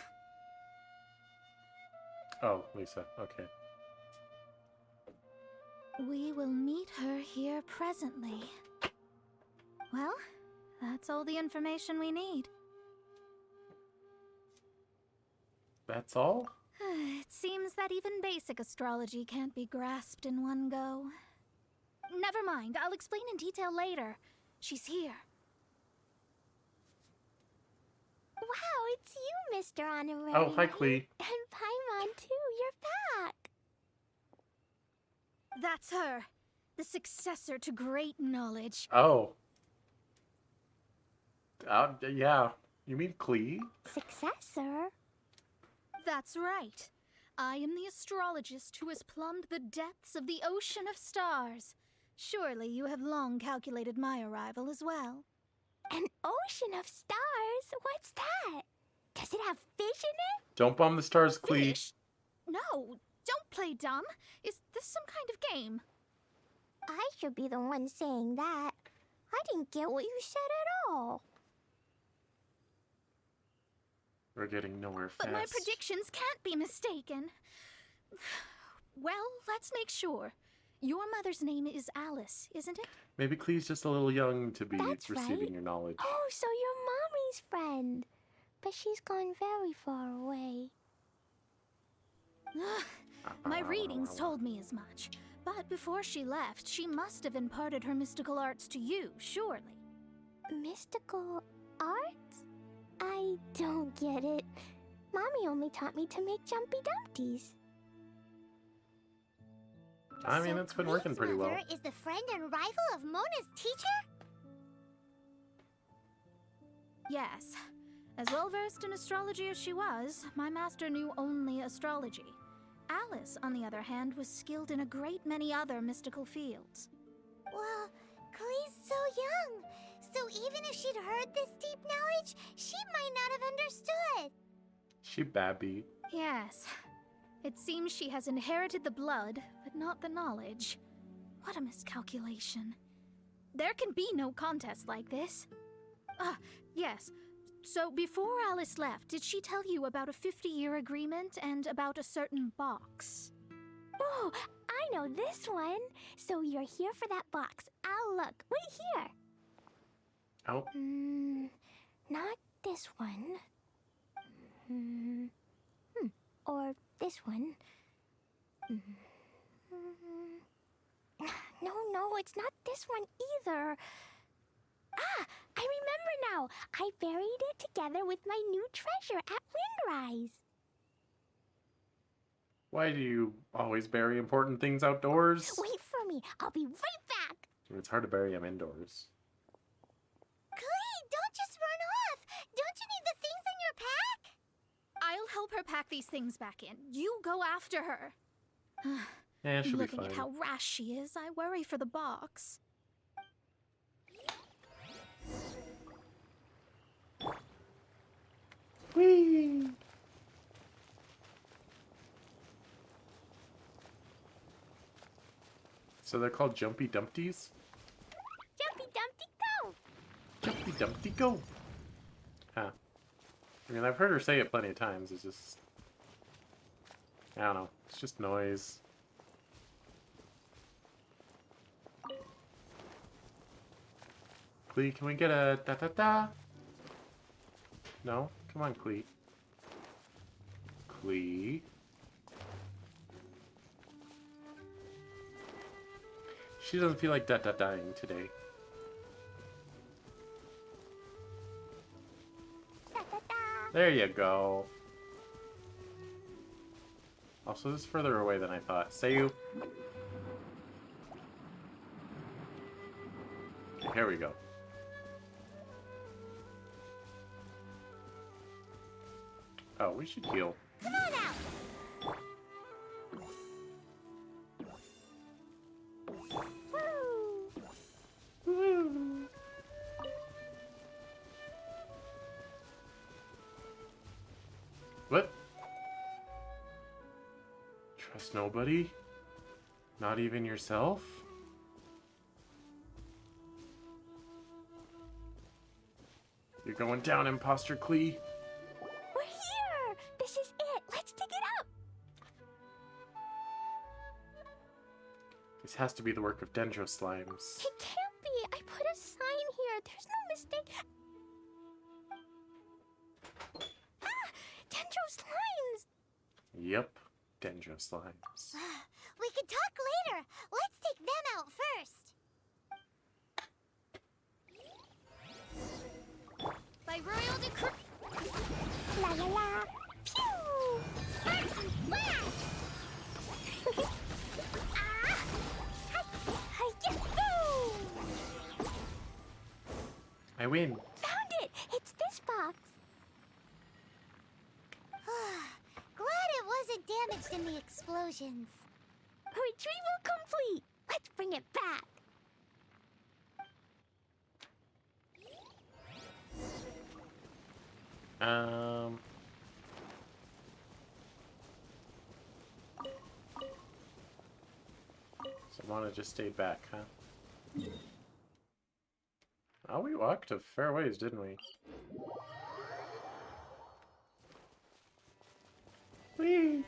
Oh, Lisa. Okay. We will meet her here presently. Well, that's all the information we need. That's all? It seems that even basic astrology can't be grasped in one go. Never mind, I'll explain in detail later. She's here. Wow, it's you, Mr. Honorary. Oh, hi, Klee. And Paimon, too. You're back. That's her. The successor to great knowledge. Oh. Yeah. You mean Klee? Successor? That's right. I am the astrologist who has plumbed the depths of the ocean of stars. Surely you have long calculated my arrival as well. An ocean of stars? What's that? Does it have fish in it? Don't bomb the stars, Klee. Fish? No, don't play dumb. Is this some kind of game? I should be the one saying that. I didn't get what you said at all. We're getting nowhere fast. But my predictions can't be mistaken. Well, let's make sure. Your mother's name is Alice, isn't it? Maybe Klee's just a little young to be That's receiving right. your knowledge. Oh, so you're Mommy's friend. But she's gone very far away. My readings told me as much. But before she left, she must have imparted her mystical arts to you, surely. Mystical arts? I don't get it. Mommy only taught me to make jumpy dumpties. I mean, it's been working pretty well. Is the friend and rival of Mona's teacher? Yes. As well versed in astrology as she was, my master knew only astrology. Alice, on the other hand, was skilled in a great many other mystical fields. Well, Klee's so young. So even if she'd heard this deep knowledge, she might not have understood. She babby. Yes. It seems she has inherited the blood, but not the knowledge. What a miscalculation. There can be no contest like this. Ah, yes. So before Alice left, did she tell you about a 50-year agreement and about a certain box? Oh, I know this one. So you're here for that box. I'll look. Wait here. Oh. Not this one. Or this one. No, it's not this one either. Ah, I remember now. I buried it together with my new treasure at Windrise. Why do you always bury important things outdoors? Wait for me. I'll be right back. It's hard to bury them indoors. Klee, don't just run off. Don't you need the things in your pack? I'll help her pack these things back in. You go after her. Yeah, she'll be Looking fine. at how rash she is, I worry for the box. Whee! So they're called Jumpy Dumpties? Jumpy Dumpty, go! Jumpy Dumpty, go! Huh. I mean, I've heard her say it plenty of times. It's just... I don't know. It's just noise. Klee, can we get a da-da-da? No? Come on, Klee. Klee. She doesn't feel like da-da-daing today. There you go. Also, this is further away than I thought. Say you. Okay, here we go. Oh, we should heal. Come on out! Woo! What? Trust nobody? Not even yourself? You're going down, Imposter Klee. We're here! This is it! Let's dig it up! This has to be the work of Dendro Slimes. It can't be! I put a sign here! There's no mistake! Ah! Dendro Slimes! Yep, Dendro slimes. We could talk later. Let's take them out first. By royal decree. La la la. Pew! Sparks and flash! I win. Found it! It's this box. Glad it wasn't damaged in the explosions. Retrieval complete. Let's bring it back. Someone just stayed back, huh? Oh, we walked a fair ways, didn't we? Whee!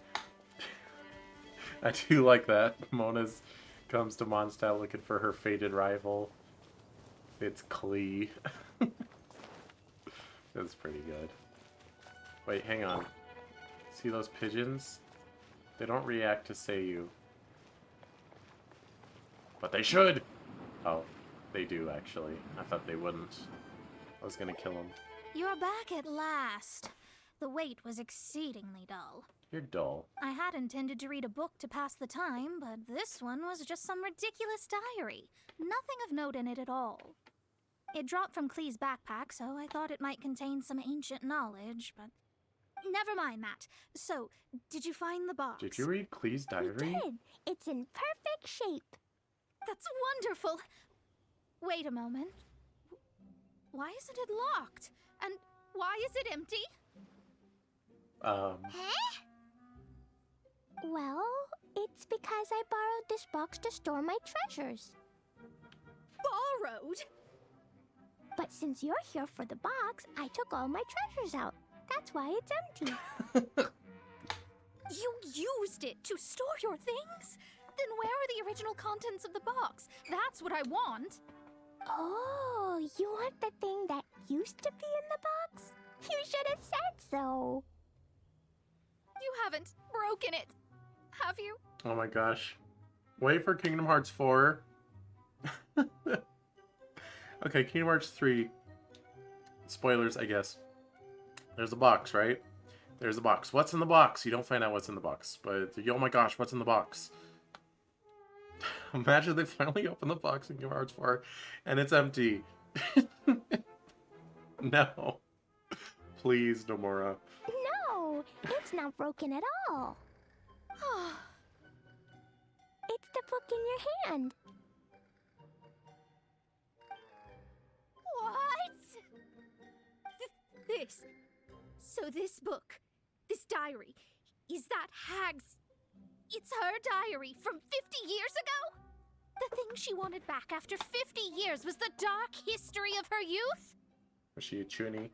I do like that. Mona's comes to Mondstadt looking for her fated rival. It's Klee. That's pretty good. Wait, hang on. See those pigeons? They don't react to Seiyu. But they should! Oh, they do, actually. I thought they wouldn't. I was gonna kill them. You're back at last. The wait was exceedingly dull. You're dull. I had intended to read a book to pass the time, but this one was just some ridiculous diary. Nothing of note in it at all. It dropped from Klee's backpack, so I thought it might contain some ancient knowledge, but... Never mind that. So, did you find the box? Did you read Klee's diary? We did. It's in perfect shape. That's wonderful! Wait a moment. Why isn't it locked? And why is it empty? Huh? Well, it's because I borrowed this box to store my treasures. Borrowed? But since you're here for the box, I took all my treasures out. That's why it's empty. You used it to store your things? Then where are the original contents of the box? That's what I want. Oh, you want the thing that used to be in the box? You should have said so. You haven't broken it, have you? Oh my gosh. Wait for Kingdom Hearts 4. Okay, Kingdom Hearts 3. Spoilers, I guess. There's a box, right? There's a box. What's in the box? You don't find out what's in the box. But, oh my gosh, what's in the box? Imagine they finally open the box in Kingdom Hearts 4 and it's empty. No. Please, Nomura. No, it's not broken at all. It's the book in your hand. What? This. So this book, this diary, is that Hag's... It's her diary from 50 years ago? The thing she wanted back after 50 years was the dark history of her youth? Was she a chuny?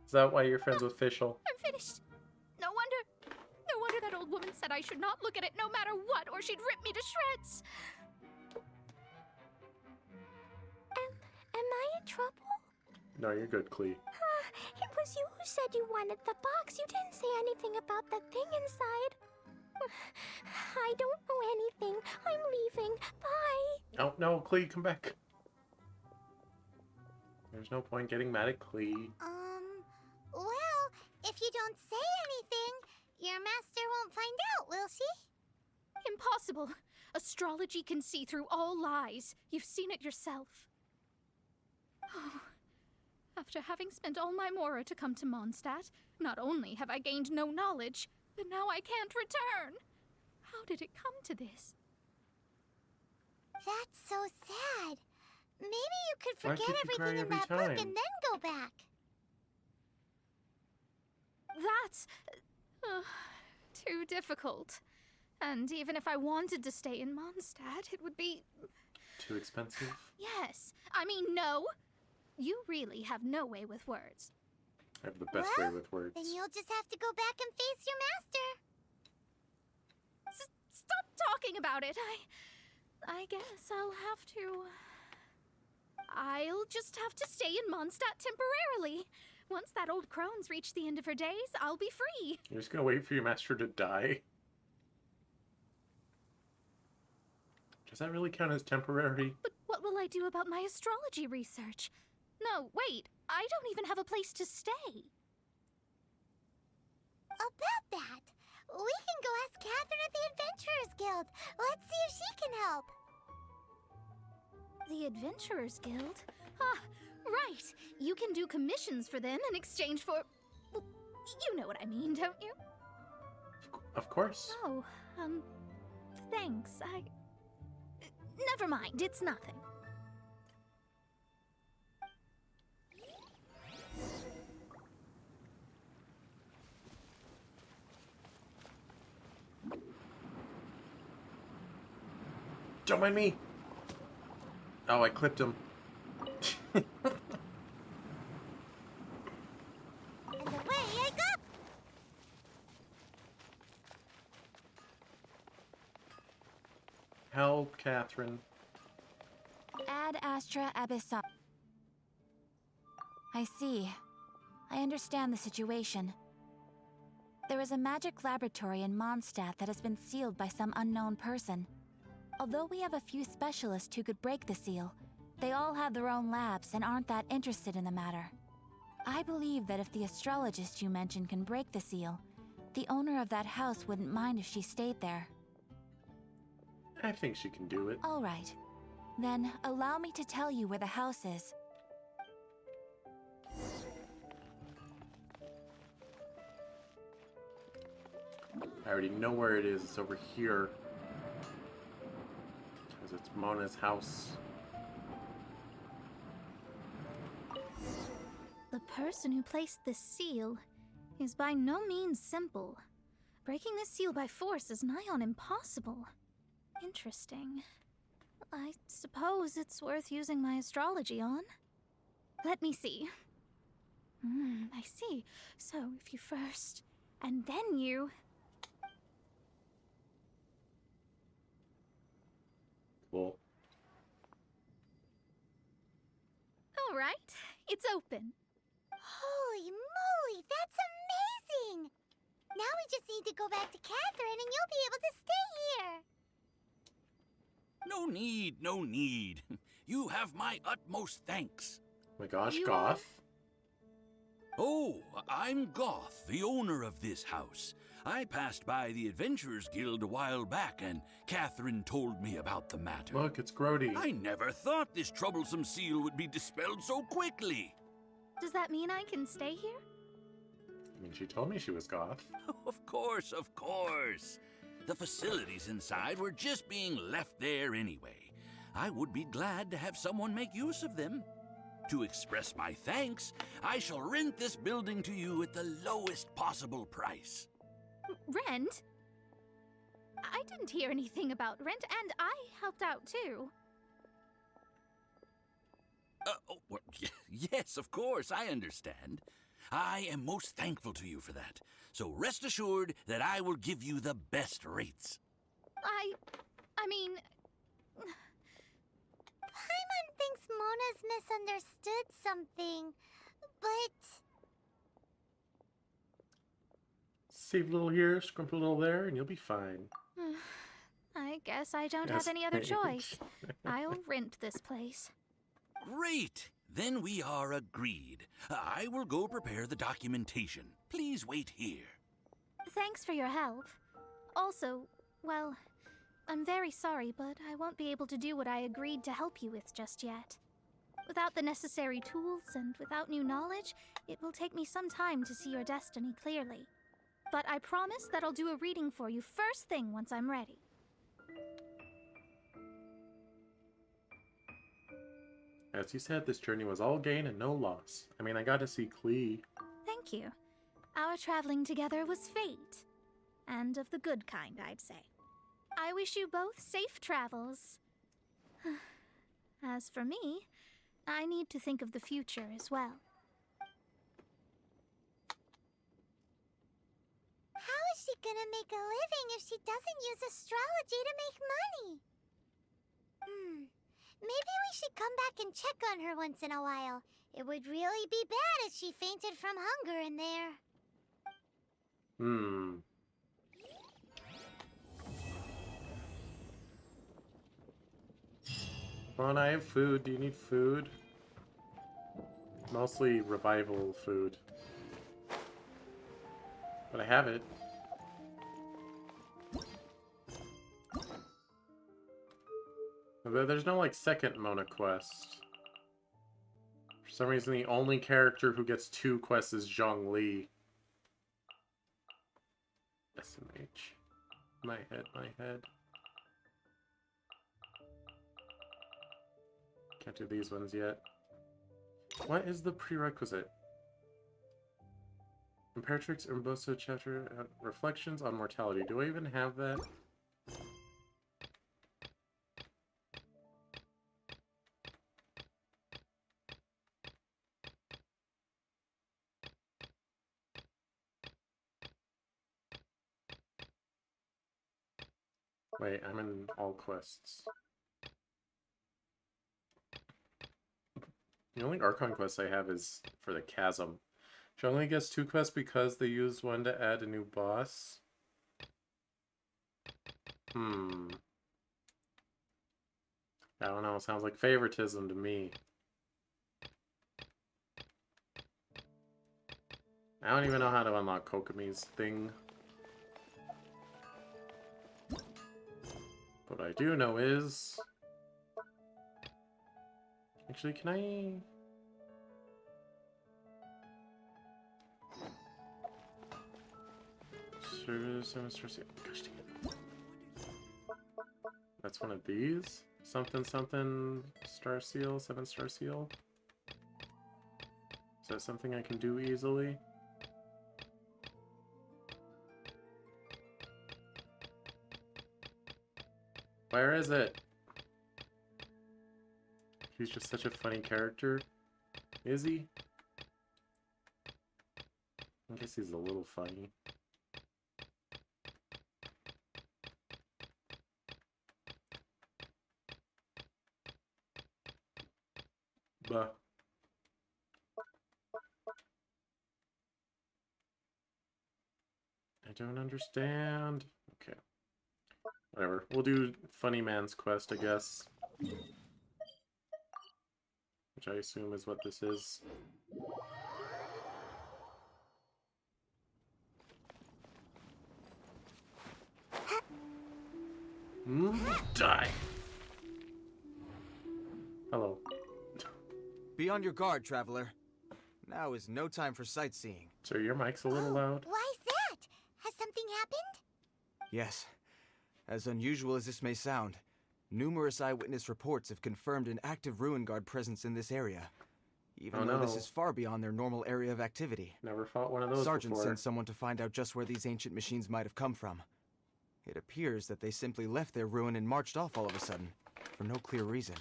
Is that why you're friends with Fischl? I'm finished. No wonder that old woman said I should not look at it no matter what, or she'd rip me to shreds. Am I in trouble? No, you're good, Klee. It was you who said you wanted the box. You didn't say anything about the thing inside. I don't know anything. I'm leaving. Bye. Oh, no, Klee, come back. There's no point getting mad at Klee. Well, if you don't say anything, your master won't find out, will she? Impossible. Astrology can see through all lies. You've seen it yourself. Oh. After having spent all my mora to come to Mondstadt, not only have I gained no knowledge, but now I can't return. How did it come to this? That's so sad. Maybe you could Why forget can't you cry everything in every that book time? and then go back. That's... too difficult. And even if I wanted to stay in Mondstadt, it would be... Too expensive? Yes. I mean, no. You really have no way with words. I have the best way with words. Then you'll just have to go back and face your master. Stop talking about it. I guess I'll have to... I'll just have to stay in Mondstadt temporarily. Once that old crone's reached the end of her days, I'll be free. You're just gonna wait for your master to die? Does that really count as temporary? But what will I do about my astrology research? No, wait, I don't even have a place to stay. About that, we can go ask Catherine at the Adventurers Guild. Let's see if she can help. The Adventurers Guild? Ah, right. You can do commissions for them in exchange for... Well, you know what I mean, don't you? Of course. Oh, thanks. Never mind, it's nothing. Don't mind me. Oh, I clipped him. And away I go! Help, Catherine. Ad Astra Abyssal. I see. I understand the situation. There is a magic laboratory in Mondstadt that has been sealed by some unknown person. Although we have a few specialists who could break the seal, they all have their own labs and aren't that interested in the matter. I believe that if the astrologist you mentioned can break the seal, the owner of that house wouldn't mind if she stayed there. I think she can do it. All right. Then allow me to tell you where the house is. I already know where it is. It's over here. Because it's Mona's house. The person who placed this seal is by no means simple. Breaking this seal by force is nigh on impossible. Interesting. I suppose it's worth using my astrology on. Let me see. I see. So if you first, and then you... Cool. All right, it's open. Holy moly, that's amazing! Now we just need to go back to Catherine and you'll be able to stay here. No need, no need. You have my utmost thanks. Oh my gosh, Goth. Oh, I'm Goth, the owner of this house. I passed by the Adventurers Guild a while back, and Catherine told me about the matter. Look, it's Grody. I never thought this troublesome seal would be dispelled so quickly. Does that mean I can stay here? I mean, she told me she was Goth. Of course, of course. The facilities inside were just being left there anyway. I would be glad to have someone make use of them. To express my thanks, I shall rent this building to you at the lowest possible price. Rent? I didn't hear anything about rent, and I helped out too. Well, yes, of course, I understand. I am most thankful to you for that. So rest assured that I will give you the best rates. I mean... Paimon thinks Mona's misunderstood something, but... Save a little here, scrimp a little there, and you'll be fine. I guess I don't Yes, have any other thanks. choice. I'll rent this place. Great! Then we are agreed. I will go prepare the documentation. Please wait here. Thanks for your help. Also, well, I'm very sorry, but I won't be able to do what I agreed to help you with just yet. Without the necessary tools and without new knowledge, it will take me some time to see your destiny clearly. But I promise that I'll do a reading for you first thing once I'm ready. As you said, this journey was all gain and no loss. I mean, I got to see Klee. Thank you. Our traveling together was fate. And of the good kind, I'd say. I wish you both safe travels. As for me, I need to think of the future as well. How is she gonna make a living if she doesn't use astrology to make money? Maybe we should come back and check on her once in a while. It would really be bad if she fainted from hunger in there. Come on, I have food. Do you need food? Mostly revival food. But I have it. But there's no, like, second Mona quest. For some reason, the only character who gets 2 quests is Zhongli. SMH. My head, my head. Can't do these ones yet. What is the prerequisite? Imperatrix Urbosa chapter Reflections on Mortality. Do I even have that? Wait, I'm in all quests. The only Archon quest I have is for the Chasm. She only gets 2 quests because they used one to add a new boss. I don't know, sounds like favoritism to me. I don't even know how to unlock Kokomi's thing. What I do know is... Actually, can I... Gosh, dang it. That's one of these. Something, something, star seal, 7-star seal. Is that something I can do easily? Where is it? He's just such a funny character. Is he? I guess he's a little funny. Bah. I don't understand. Okay. Whatever. We'll do Funny Man's Quest, I guess. Which I assume is what this is. Die! Hello. Be on your guard, traveler. Now is no time for sightseeing. Sir, your mic's a little loud. Why's that? Has something happened? Yes. As unusual as this may sound, numerous eyewitness reports have confirmed an active Ruin Guard presence in this area. Even though this is far beyond their normal area of activity. Never fought one of those Sergeant before. sent someone to find out just where these ancient machines might have come from. It appears that they simply left their ruin and marched off all of a sudden, for no clear reason.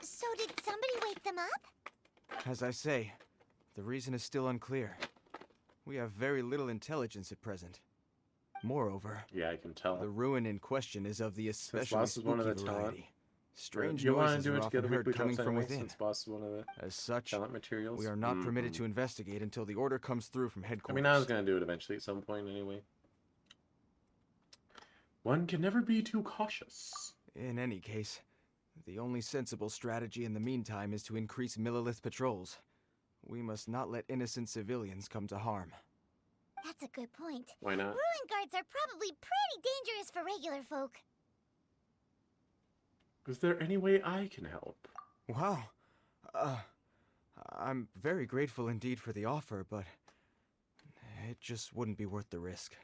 So did somebody wake them up? As I say, the reason is still unclear. We have very little intelligence at present. Moreover, yeah, I can tell. The ruin in question is of the especially boss is one of the spooky talent. variety. Strange you want to noises do are it often together heard coming from within. Since boss is one of the As such, talent materials. we are not permitted to investigate until the order comes through from headquarters. I mean, I was going to do it eventually at some point anyway. One can never be too cautious. In any case, the only sensible strategy in the meantime is to increase Millilith patrols. We must not let innocent civilians come to harm. That's a good point. Why not? Ruin guards are probably pretty dangerous for regular folk. Is there any way I can help? Wow. I'm very grateful indeed for the offer, but it just wouldn't be worth the risk.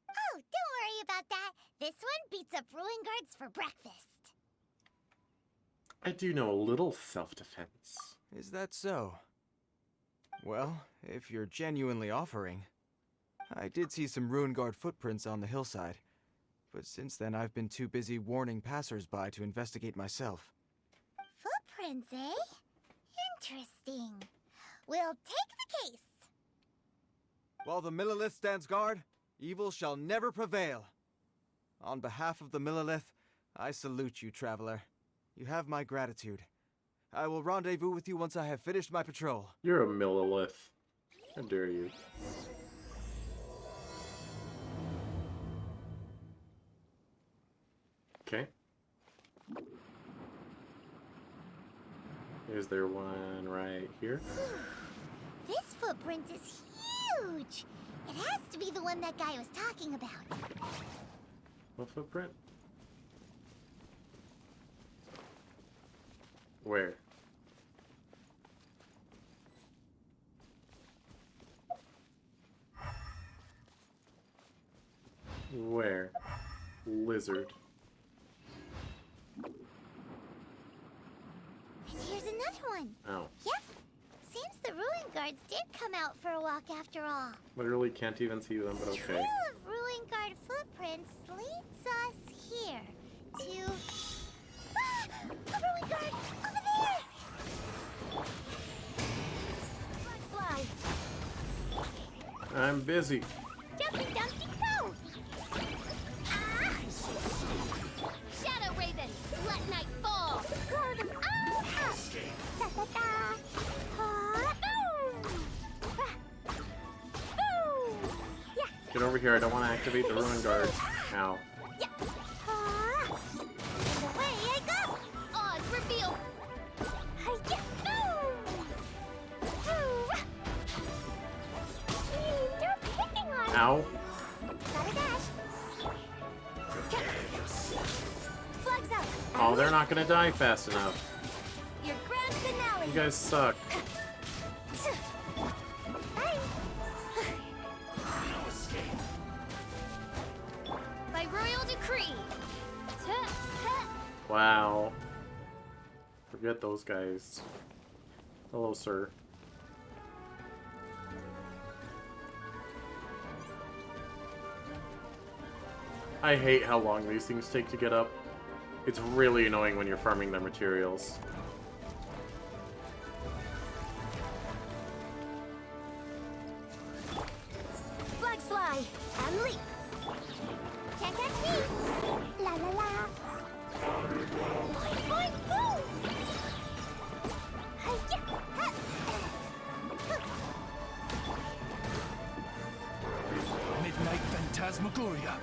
Oh, don't worry about that. This one beats up Ruin guards for breakfast. I do know a little self-defense. Is that so? Well, if you're genuinely offering. I did see some Ruin Guard footprints on the hillside, but since then I've been too busy warning passers-by to investigate myself. Footprints, eh? Interesting. We'll take the case. While the Millilith stands guard, evil shall never prevail. On behalf of the Millilith, I salute you, traveler. You have my gratitude. I will rendezvous with you once I have finished my patrol. You're a millilith. How dare you? Okay. Is there one right here? This footprint is huge. It has to be the one that guy was talking about. What footprint? Where? Where? Lizard. And here's another one. Oh. Yep. Seems the ruin guards did come out for a walk after all. Literally can't even see them, but okay. Trail of ruin guard footprints leads us here to... Ah! A ruin guard! Over there! Fly! I'm busy. Jumpy Dumpty go! Ah! Shadow Raven, let night fall. Blow them all up! Da da da! Ah, boom! Ah. Boom! Yeah! Get over here, I don't want to activate the ruin guard. Ow. Yeah! Ah! And away I go! Oz, reveal. Hi-ya! Boom! Hoo-rah! They're picking on me! Ow. Gotta dash! Flags out! Oh, they're not gonna die fast enough. Your grand finale! You guys suck. Bye! By royal decree. Wow. Forget those guys. Hello, sir. I hate how long these things take to get up. It's really annoying when you're farming their materials. Flags fly and leap! Can't catch me! La la la! Boing, boing, boom! Hi-ya! Ha! Midnight Phantasmagoria.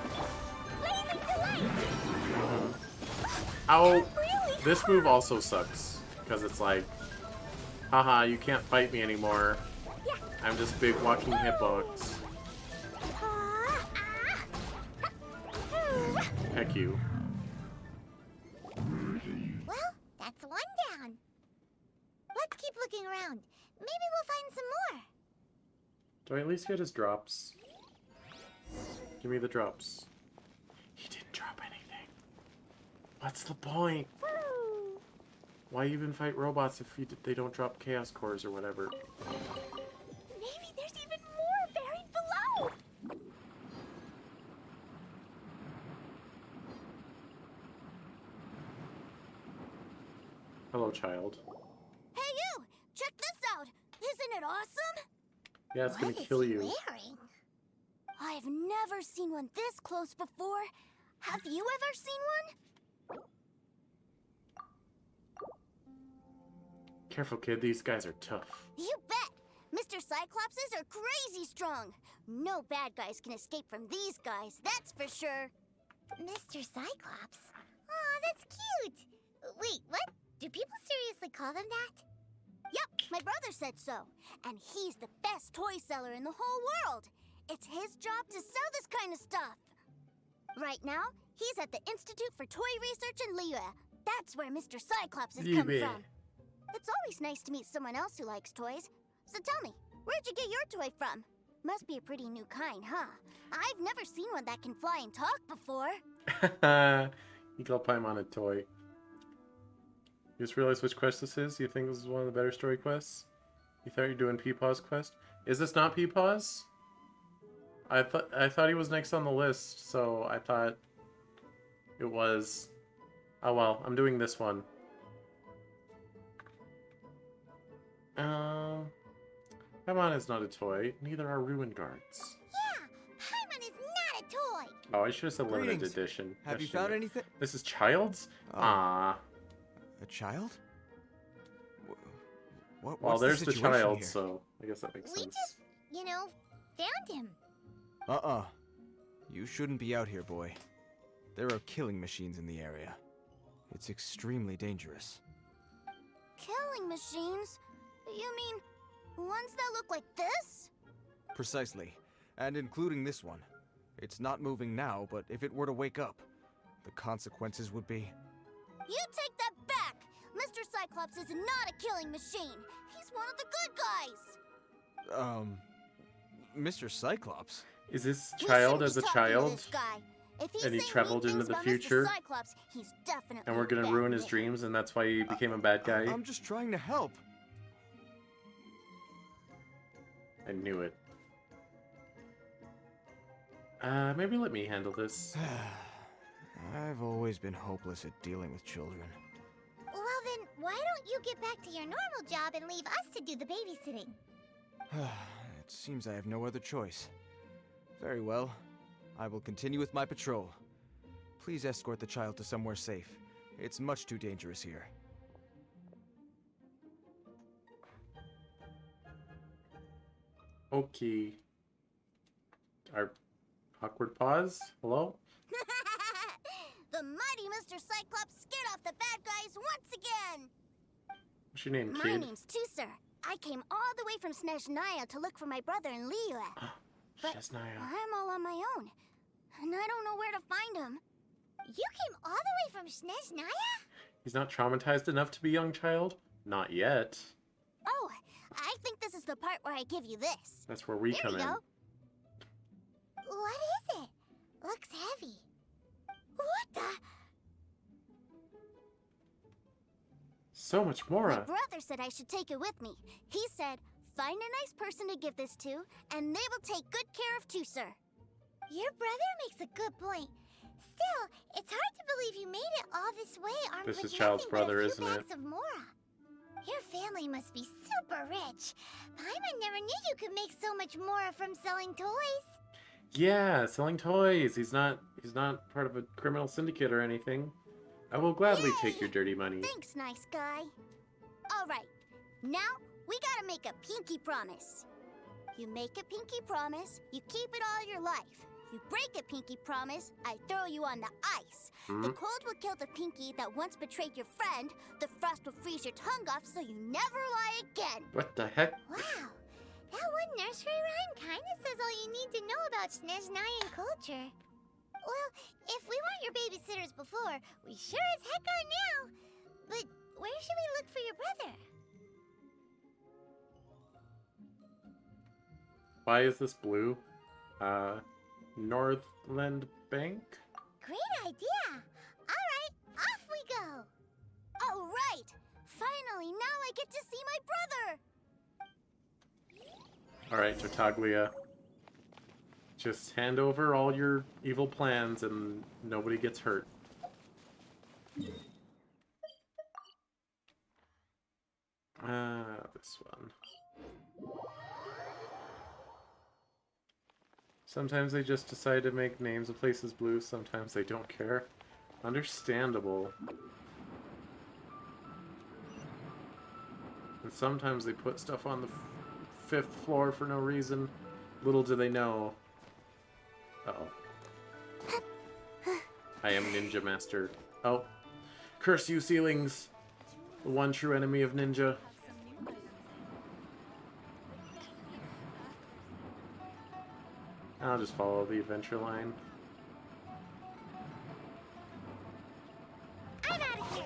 Blazing delight! Ow! This move also sucks. Because it's like, haha, you can't fight me anymore. I'm just big walking hitbox. Heck you. Well, that's one down. Let's keep looking around. Maybe we'll find some more. Do I at least get his drops? Give me the drops. He didn't drop anything. What's the point? Why even fight robots if they don't drop chaos cores or whatever? Maybe there's even more buried below. Hello, child. Hey you! Check this out! Isn't it awesome? Yeah, it's gonna What is kill he you. wearing? I've never seen one this close before. Have you ever seen one? Careful, kid. These guys are tough. You bet! Mr. Cyclopses are crazy strong. No bad guys can escape from these guys, that's for sure. Mr. Cyclops? Aw, that's cute. Wait, what? Do people seriously call them that? Yep, my brother said so. And he's the best toy seller in the whole world. It's his job to sell this kind of stuff. Right now, he's at the Institute for Toy Research in Liyue. That's where Mr. Cyclops has come Liyue. from. It's always nice to meet someone else who likes toys. So tell me, where'd you get your toy from? Must be a pretty new kind, huh? I've never seen one that can fly and talk before. You call Paimon a toy. You just realized which quest this is? You think this is one of the better story quests? You thought you were doing Peepaw's quest? Is this not Peepaw's? I thought he was next on the list, so I thought it was. Oh well, I'm doing this one. Paimon is not a toy. Neither are Ruin Guards. Yeah, Paimon is not a toy. Oh, I should have said limited Greetings. edition. Have you Yesterday. found anything? This is Child's? Oh. Ah. A child? What's Well, there's the situation child, here? so I guess that makes We sense. just, you know, found him. You shouldn't be out here, boy. There are killing machines in the area. It's extremely dangerous. Killing machines? You mean ones that look like this? Precisely. And including this one. It's not moving now, but if it were to wake up, the consequences would be... You take that back! Mr. Cyclops is not a killing machine. He's one of the good guys. Mr. Cyclops? Is this We child shouldn't as be a talking to child? this guy. If he's And he saying traveled mean into things the about future? Mr. Cyclops, he's definitely And we're gonna a bad ruin his man. dreams, and that's why he became a bad guy? I'm just trying to help. I knew it. Maybe let me handle this. I've always been hopeless at dealing with children. Well then, why don't you get back to your normal job and leave us to do the babysitting? It seems I have no other choice. Very well. I will continue with my patrol. Please escort the child to somewhere safe. It's much too dangerous here. Okay. Our awkward pause? Hello? The mighty Mr. Cyclops scared off the bad guys once again! What's your name, My kid? name's Tusser. I came all the way from Snezhnaya to look for my brother and Leela. But Snezhnaya. I'm all on my own, and I don't know where to find him. You came all the way from Snezhnaya? He's not traumatized enough to be a young child? Not yet. Oh, I think this is the part where I give you this. That's where we Here come we in. go. What is it? Looks heavy. What the? So much My Mora. brother said I should take it with me. He said, find a nice person to give this to, and they will take good care of Tusser. Your brother makes a good point. Still, it's hard to believe you made it all this way armed This with is Child's nothing brother, but a isn't few it? bags of Mora. Your family must be super rich. Paimon never knew you could make so much Mora from selling toys. Yeah, selling toys. He's not part of a criminal syndicate or anything. I will gladly take your dirty money. Thanks, nice guy. All right, now we gotta make a pinky promise. You make a pinky promise, you keep it all your life. You break a pinky promise, I throw you on the ice. The cold will kill the pinky that once betrayed your friend. The frost will freeze your tongue off so you never lie again. What the heck? Wow, that one nursery rhyme kinda says all you need to know about Snezhnayan culture. Well, if we weren't your babysitters before, we sure as heck are now. But where should we look for your brother? Why is this blue? Northland Bank? Great idea! Alright, off we go! All right, finally, now I get to see my brother. Alright, Tartaglia. Just hand over all your evil plans and nobody gets hurt. This one. Sometimes they just decide to make names of places blue, sometimes they don't care. Understandable. And sometimes they put stuff on the fifth floor for no reason. Little do they know. Uh-oh. I am Ninja Master. Oh. Curse you, ceilings! The one true enemy of ninja. I'll just follow the adventure line. I'm out of here!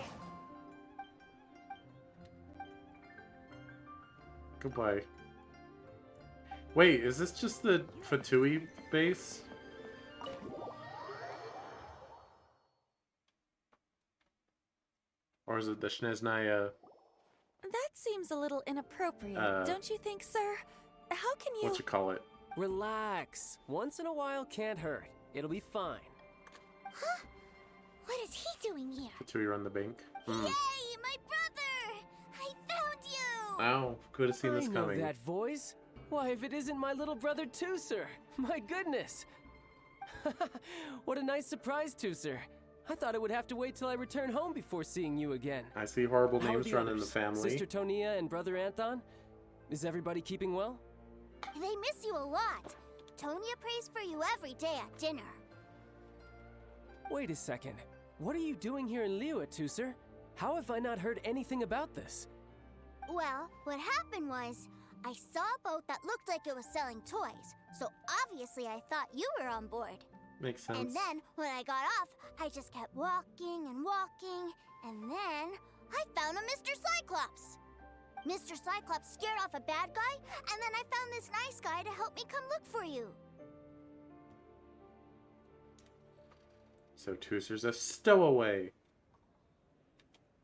Goodbye. Wait, is this just the Fatui base? Or is it the Snezhnaya? That seems a little inappropriate, Uh, don't you think, sir? How can you... What you call it? Relax. Once in a while can't hurt. It'll be fine. Huh? What is he doing here? Fatui run the bank? Yay, my brother! I found you! Ow, could have seen this I know coming. that voice. Why, if it isn't my little brother Tusser! My goodness! What a nice surprise, Tusser. I thought I would have to wait till I return home before seeing you again. I see horrible How are names the running the others? family. Sister Tonia and Brother Anthon? Is everybody keeping well? They miss you a lot. Tonya prays for you every day at dinner. Wait a second. What are you doing here in Liyue, Tusser? How have I not heard anything about this? Well, what happened was, I saw a boat that looked like it was selling toys, so obviously I thought you were on board. Makes sense. And then, when I got off, I just kept walking and walking, and then I found a Mr. Cyclops. Mr. Cyclops scared off a bad guy, and then I found this nice guy to help me come look for you. So Tusser's a stowaway.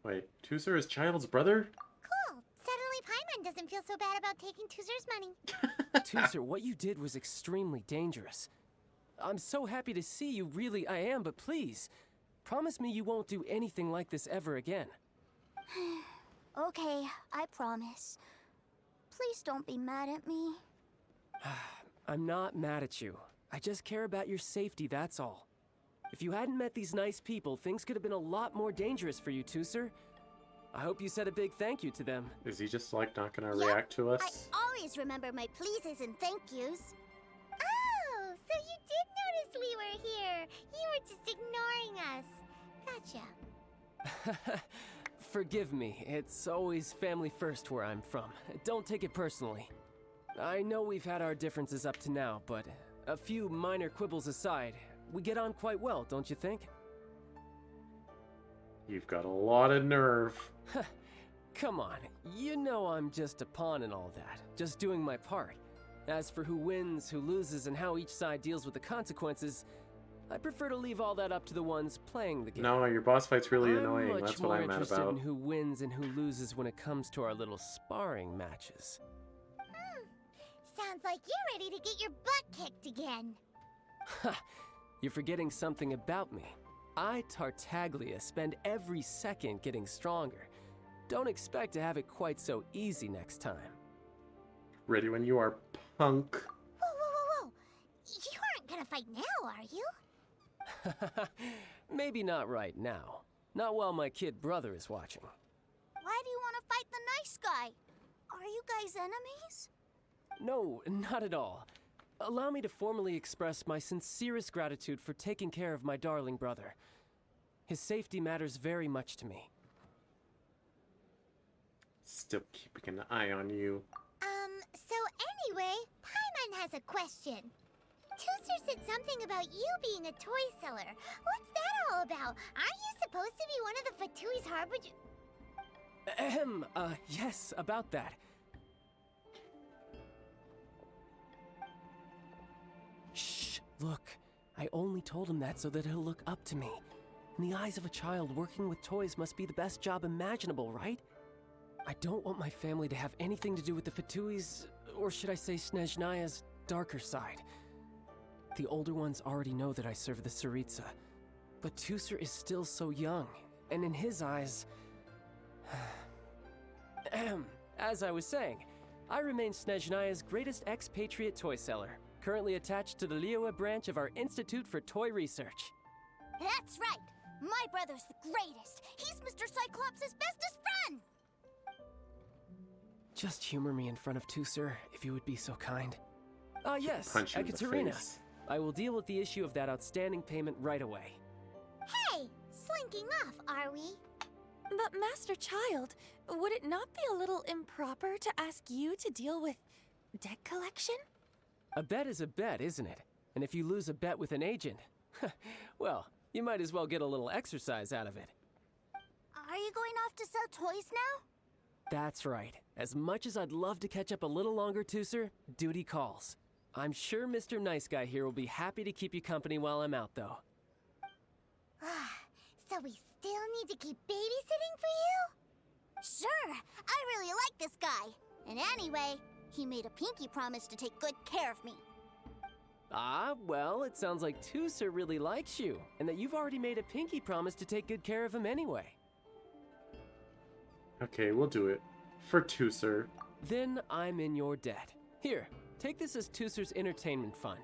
Wait, Tusser is Child's brother? Cool. Suddenly Paimon doesn't feel so bad about taking Tusser's money. Tusser, what you did was extremely dangerous. I'm so happy to see you, really I am, but please, promise me you won't do anything like this ever again. Okay, I promise. Please don't be mad at me. I'm not mad at you. I just care about your safety, that's all. If you hadn't met these nice people, things could have been a lot more dangerous for you, Tusser. I hope you said a big thank you to them. Is he just like not gonna react to us? I always remember my pleases and thank yous. Oh, so you did notice we were here. You were just ignoring us. Gotcha. Forgive me, it's always family first where I'm from. Don't take it personally. I know we've had our differences up to now, but a few minor quibbles aside, we get on quite well, don't you think? You've got a lot of nerve. Come on, you know I'm just a pawn and all that, just doing my part. As for who wins, who loses, and how each side deals with the consequences, I prefer to leave all that up to the ones playing the game. No, your boss fight's really annoying. I'm much That's what more I'm mad interested about. in who wins and who loses when it comes to our little sparring matches. Sounds like you're ready to get your butt kicked again. Ha! You're forgetting something about me. I, Tartaglia, spend every second getting stronger. Don't expect to have it quite so easy next time. Ready when you are, punk. Whoa. You aren't gonna fight now, are you? Maybe not right now. Not while my kid brother is watching. Why do you want to fight the nice guy? Are you guys enemies? No, not at all. Allow me to formally express my sincerest gratitude for taking care of my darling brother. His safety matters very much to me. Still keeping an eye on you. So anyway, Paimon has a question. Tusser said something about you being a toy seller. What's that all about? Aren't you supposed to be one of the Fatui's harbinger? Yes, about that. Shh, look. I only told him that so that he'll look up to me. In the eyes of a child, working with toys must be the best job imaginable, right? I don't want my family to have anything to do with the Fatui's, or should I say Snezhnaya's, darker side. The older ones already know that I serve the Tsaritsa, but Tusser is still so young, and in his eyes... As I was saying, I remain Snezhnaya's greatest expatriate toy seller, currently attached to the Liyue branch of our Institute for Toy Research. That's right! My brother's the greatest! He's Mr. Cyclops' bestest friend! Just humor me in front of Tusser, if you would be so kind. Yes, Punch you in the Ekaterina. face. I will deal with the issue of that outstanding payment right away. Hey! Slinking off, are we? But Master Child, would it not be a little improper to ask you to deal with debt collection? A bet is a bet, isn't it? And if you lose a bet with an agent, well, you might as well get a little exercise out of it. Are you going off to sell toys now? That's right. As much as I'd love to catch up a little longer, Tusser, duty calls. I'm sure Mr. Nice Guy here will be happy to keep you company while I'm out, though. So we still need to keep babysitting for you? Sure! I really like this guy. And anyway, he made a pinky promise to take good care of me. Ah, well, it sounds like Tusser really likes you, and that you've already made a pinky promise to take good care of him anyway. Okay, we'll do it. For Tusser. Then I'm in your debt. Here, take this as Tusser's entertainment fund.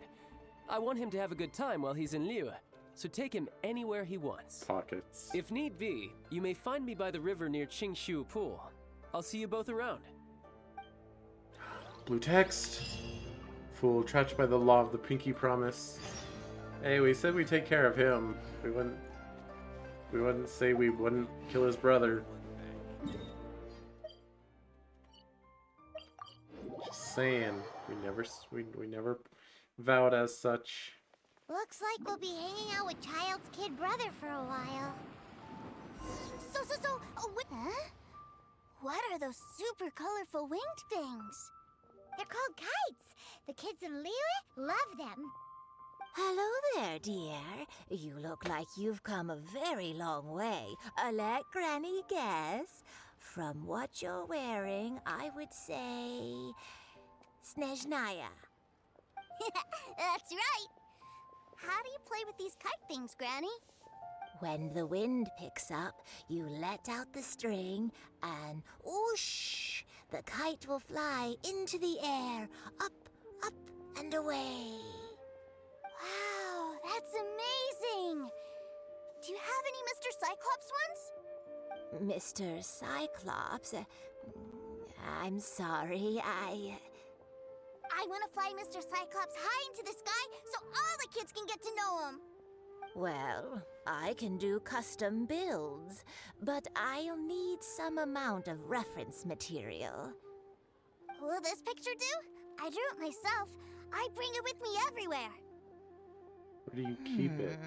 I want him to have a good time while he's in Liyue, so take him anywhere he wants. Pockets. If need be, you may find me by the river near Qingshu Pool. I'll see you both around. Blue text. Fool, trapped by the law of the Pinky Promise. Hey, we said we'd take care of him. We wouldn't say we wouldn't kill his brother. Just saying. We never vowed as such. Looks like we'll be hanging out with Child's kid brother for a while. Huh? What are those super colorful winged things? They're called kites. The kids in Liyue love them. Hello there, dear. You look like you've come a very long way. Let Granny guess. From what you're wearing, I would say... Snezhnaya. That's right. How do you play with these kite things, Granny? When the wind picks up, you let out the string and whoosh! The kite will fly into the air, up, up, and away. Wow, that's amazing! Do you have any Mr. Cyclops ones? Mr. Cyclops? I'm sorry, I want to fly Mr. Cyclops high into the sky so all the kids can get to know him. Well, I can do custom builds, but I'll need some amount of reference material. Will this picture do? I drew it myself. I bring it with me everywhere. Where do you keep it?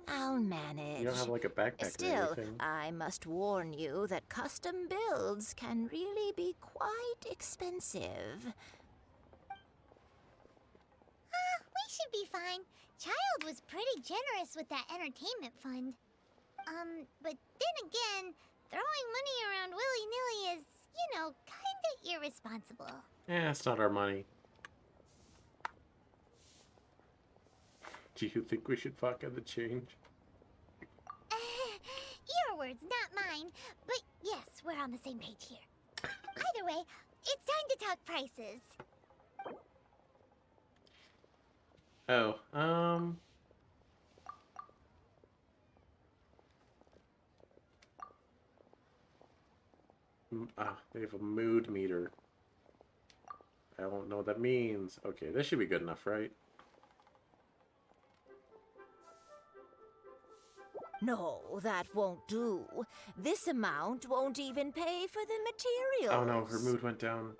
I'll manage. You don't have like a backpack Still, or anything. I must warn you that custom builds can really be quite expensive. We should be fine. Child was pretty generous with that entertainment fund. But then again, throwing money around willy-nilly is, kinda irresponsible. It's not our money. Do you think we should pocket the change? Your words, not mine. But yes, we're on the same page here. Either way, it's time to talk prices. Oh, they have a mood meter. I don't know what that means. Okay, this should be good enough, right? No, that won't do. This amount won't even pay for the materials. Oh no, her mood went down.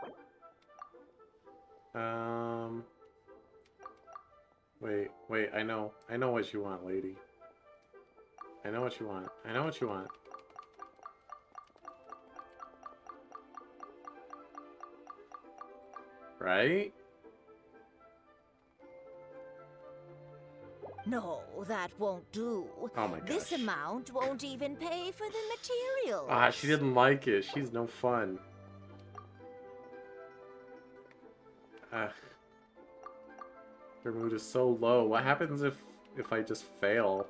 Wait, I know what you want, lady. I know what you want. Right? No, that won't do. Oh my gosh. This amount won't even pay for the materials. She didn't like it. She's no fun. Ugh. Her mood is so low. What happens if I just fail?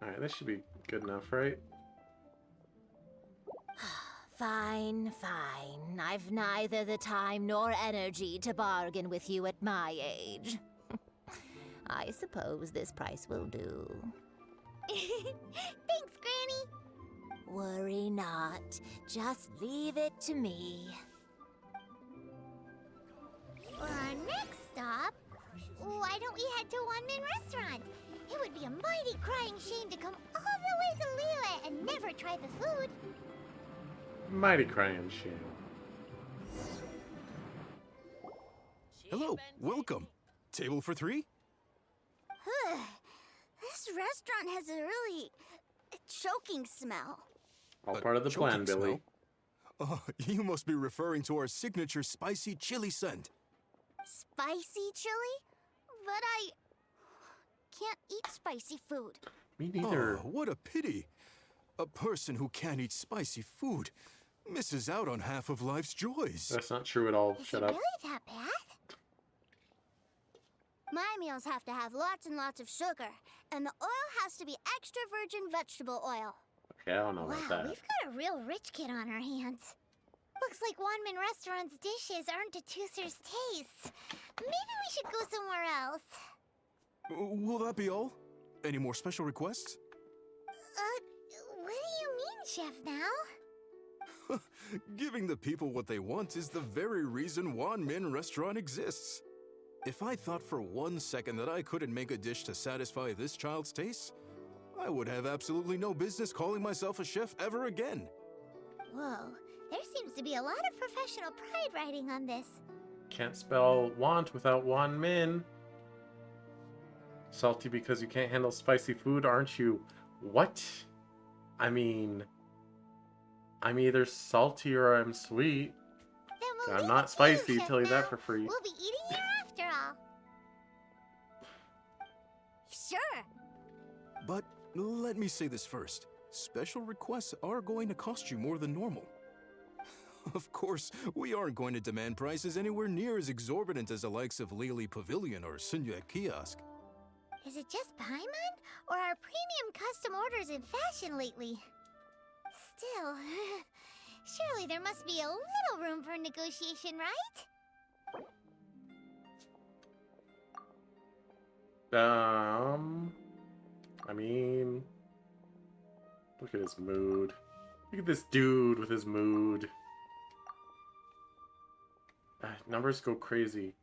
Alright, this should be good enough, right? Fine. I've neither the time nor energy to bargain with you at my age. I suppose this price will do. Thanks, Granny. Worry not. Just leave it to me. For our next stop, why don't we head to One-Man Restaurant? It would be a mighty crying shame to come all the way to Liyue and never try the food. Mighty crying shame. Hello, welcome. Table for 3? This restaurant has a really choking smell. All part of the plan, Billy. Oh, you must be referring to our signature spicy chili scent. Spicy chili? But I can't eat spicy food. Me neither. Oh, what a pity. A person who can't eat spicy food misses out on half of life's joys. That's not true at all. Shut up. Really that bad? My meals have to have lots and lots of sugar, and the oil has to be extra virgin vegetable oil. Okay, I don't know about that. We've got a real rich kid on our hands. Looks like Wanmin Restaurant's dishes aren't to Tooser's taste. Maybe we should go somewhere else. Will that be all? Any more special requests? What do you mean, Chef now? Giving the people what they want is the very reason Wan Min Restaurant exists. If I thought for 1 second that I couldn't make a dish to satisfy this child's taste, I would have absolutely no business calling myself a chef ever again. Whoa, there seems to be a lot of professional pride riding on this. Can't spell want without Wan Min. Salty because you can't handle spicy food, aren't you? What? I mean, I'm either salty or I'm sweet. I'm not spicy, tell you that for free. We'll be eating here after all. Sure. But let me say this first. Special requests are going to cost you more than normal. Of course, we aren't going to demand prices anywhere near as exorbitant as the likes of Lily Pavilion or Sunya Kiosk. Is it just Paimon? Or are premium custom orders in fashion lately? Still, surely there must be a little room for negotiation, right? I mean, look at his mood. Look at this dude with his mood. Numbers go crazy.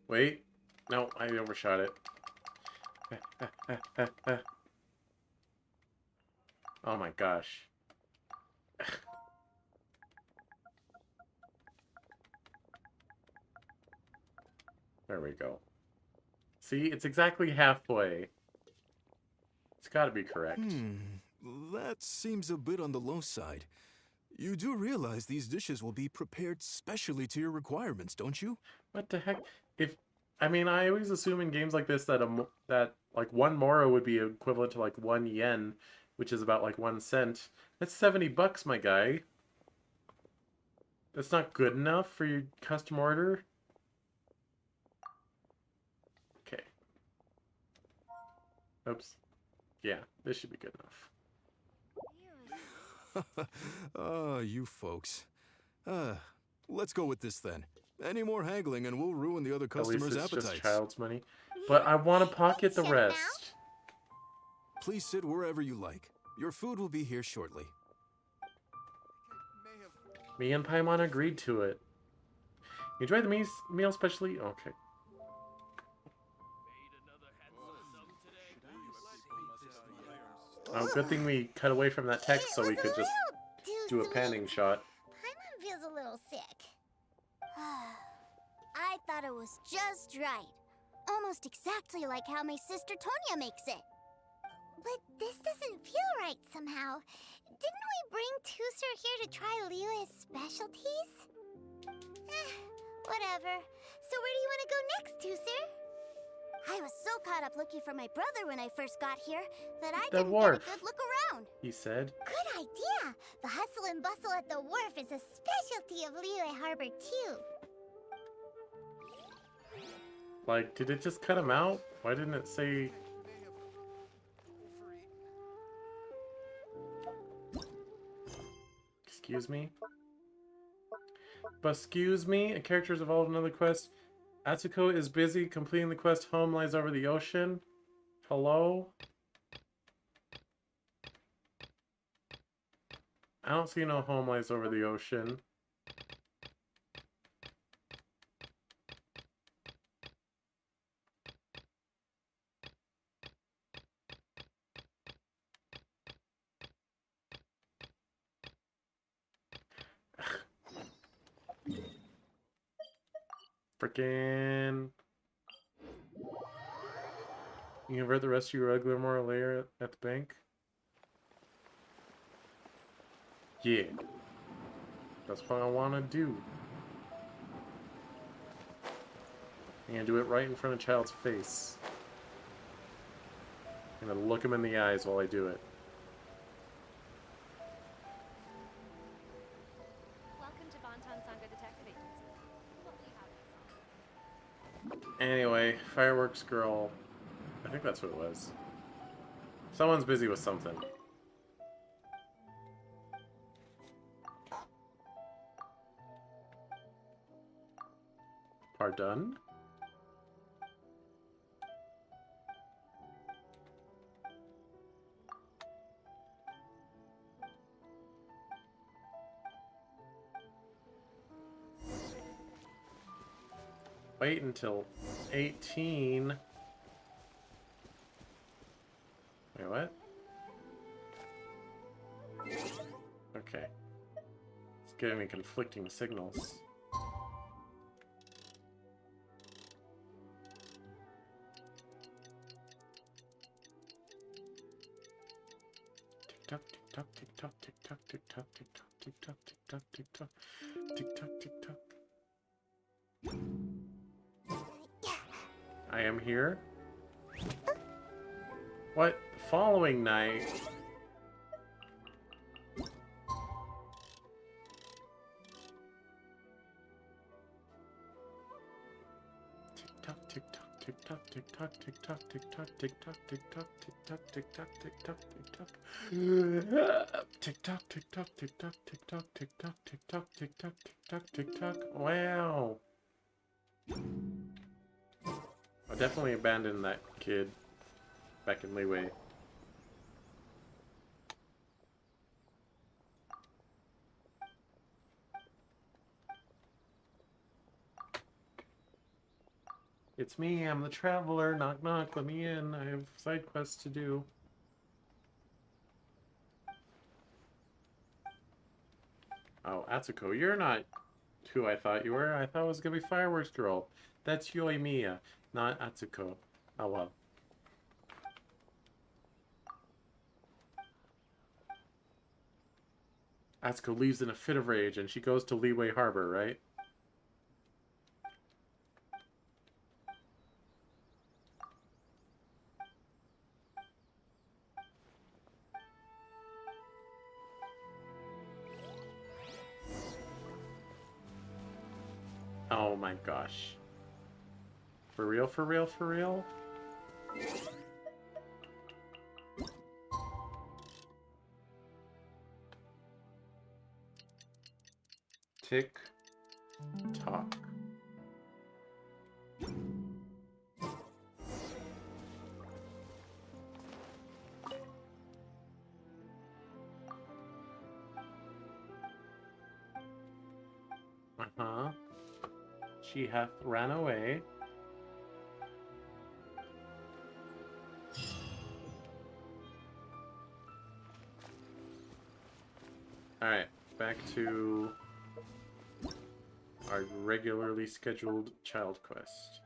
Wait. No, I overshot it. Oh my gosh. There we go. See, it's exactly halfway. It's gotta be correct. That seems a bit on the low side. You do realize these dishes will be prepared specially to your requirements, don't you? What the heck? I mean, I always assume in games like this that that like 1 mora would be equivalent to like 1 yen, which is about like 1 cent. That's $70, my guy. That's not good enough for your custom order. Okay. Oops. Yeah, this should be good enough. Ah, you folks. Let's go with this then. Any more haggling and we'll ruin the other customers' At least it's appetites. just child's money. But I want to pocket the rest. Please sit wherever you like. Your food will be here shortly. Me and Paimon agreed to it. You enjoy the meal especially? Okay. Oh, good thing we cut away from that text so we could just do a panning shot. Paimon feels a little sick. I thought it was just right. Almost exactly like how my sister Tonya makes it. But this doesn't feel right somehow. Didn't we bring Tooser here to try Liyue's specialties? Whatever. So where do you want to go next, Tooser? I was so caught up looking for my brother when I first got here that I didn't get a good look around. He said. Good idea. The hustle and bustle at the wharf is a specialty of Liyue Harbor too. Like, did it just cut him out? Why didn't it say... Excuse me? But excuse me? A character has evolved another quest. Atsuko is busy completing the quest Home Lies Over the Ocean. Hello? I don't see no Home Lies Over the Ocean. Frickin'. You convert the rest of your regular moral layer at the bank? Yeah. That's what I want to do. I'm gonna do it right in front of the child's face. I'm gonna look him in the eyes while I do it. Welcome to Bonton Sangha Detective Agency. What will you have? Anyway, fireworks girl. I think that's what it was. Someone's busy with something. Pardon? Wait until 18. Wait, what? Okay. It's giving me conflicting signals. Tick tock, tick tock, tick tock, tick tock, tick tock, tick tock, tick tock, tick tock, tick tock, tick tock, tick tock. I am here. What? The following night. Tick tock, tick tock, tick tock, tick tock, tick tock, tick tock, tick tock, tick tock, tick tock, tick tock, tick tock. Tick tock, tick tock, tick tock, tick tock, tick tock, tick tock, tick tock, tick tock, tick tock. Wow. I definitely abandoned that kid back in Leeway. It's me, I'm the traveler. Knock knock, let me in. I have side quests to do. Oh, Atsuko, you're not who I thought you were. I thought it was gonna be Fireworks Girl. That's Yoimiya, not Atsuko. Oh well. Atsuko leaves in a fit of rage and she goes to Leeway Harbor, right? Oh my gosh. For real, for real, for real? Tick tock. Uh-huh. She hath ran away. Alright, back to our regularly scheduled child quest.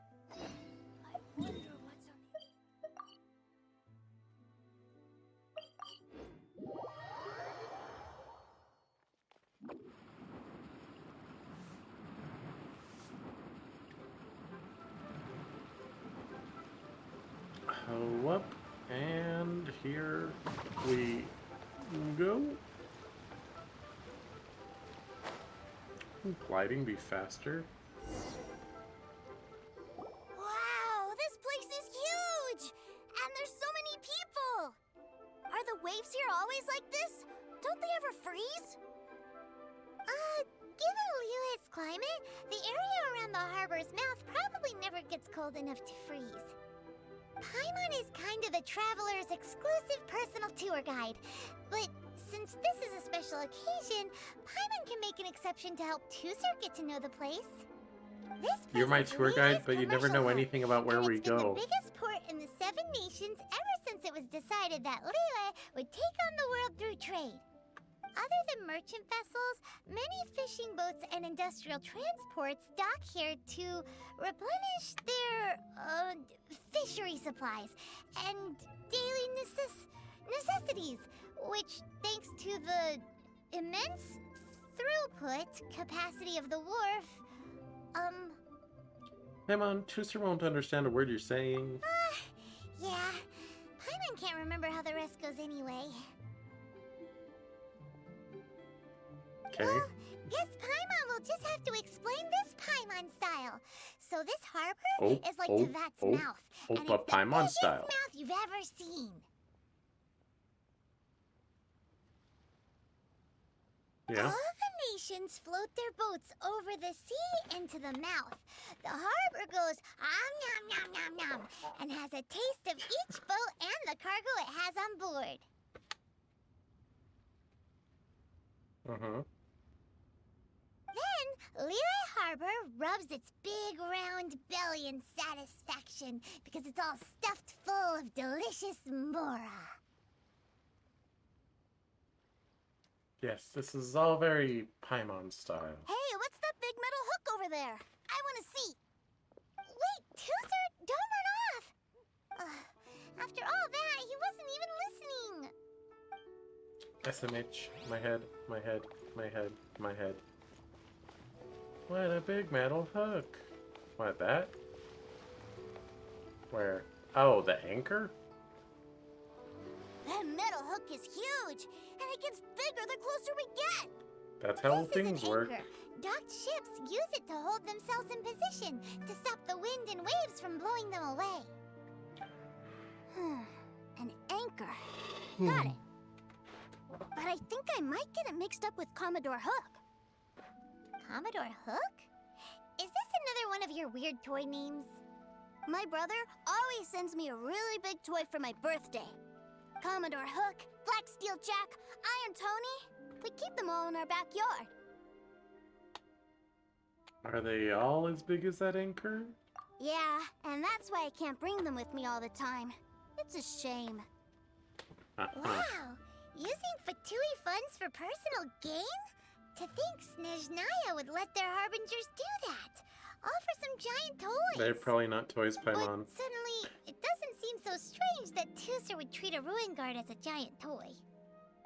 Oh, up, and here we go. Gliding be faster? Wow, this place is huge! And there's so many people! Are the waves here always like this? Don't they ever freeze? Given Liyue's climate, the area around the harbor's mouth probably never gets cold enough to freeze. Paimon is kind of the traveler's exclusive personal tour guide, but since this is a special occasion, Paimon can make an exception to help Tusser get to know the place. You're my tour guide, but you never know anything about where we go. The biggest port in the Seven Nations ever since it was decided that Liyue would take on the world through trade. Other than merchant vessels, many fishing boats and industrial transports dock here to replenish their fishery supplies and daily necessities, which, thanks to the immense throughput capacity of the wharf, Come on, Tusser won't understand a word you're saying. Yeah. Paimon can't remember how the rest goes anyway. Okay. Well, guess Paimon will just have to explain this Paimon style. So this harbor is like Tevat's mouth. And it's the Paimon biggest style. mouth you've ever seen. Yeah. All the nations float their boats over the sea into the mouth. The harbor goes nom nom nom nom and has a taste of each boat and the cargo it has on board. Then Lehigh Harbor rubs its big round belly in satisfaction because it's all stuffed full of delicious mora. Yes, this is all very Paimon style. Hey, what's that big metal hook over there? I want to see. Wait, Tooser, don't run off. After all that, he wasn't even listening. SMH, my head, my head, my head, my head. What a big metal hook. What, that? Where? Oh, the anchor? That metal hook is huge, and it gets bigger the closer we get. That's how This things is an work. anchor. Docked ships use it to hold themselves in position to stop the wind and waves from blowing them away. An anchor. Got it. But I think I might get it mixed up with Commodore Hook. Commodore Hook? Is this another one of your weird toy names? My brother always sends me a really big toy for my birthday. Commodore Hook, Black Steel Jack, Iron Tony. We keep them all in our backyard. Are they all as big as that anchor? Yeah, and that's why I can't bring them with me all the time. It's a shame. Wow! Using Fatui funds for personal gain? To think Snezhnaya would let their harbingers do that. All for some giant toys. They're probably not toys, Paimon. But suddenly, it doesn't seem so strange that Tooser would treat a ruin guard as a giant toy.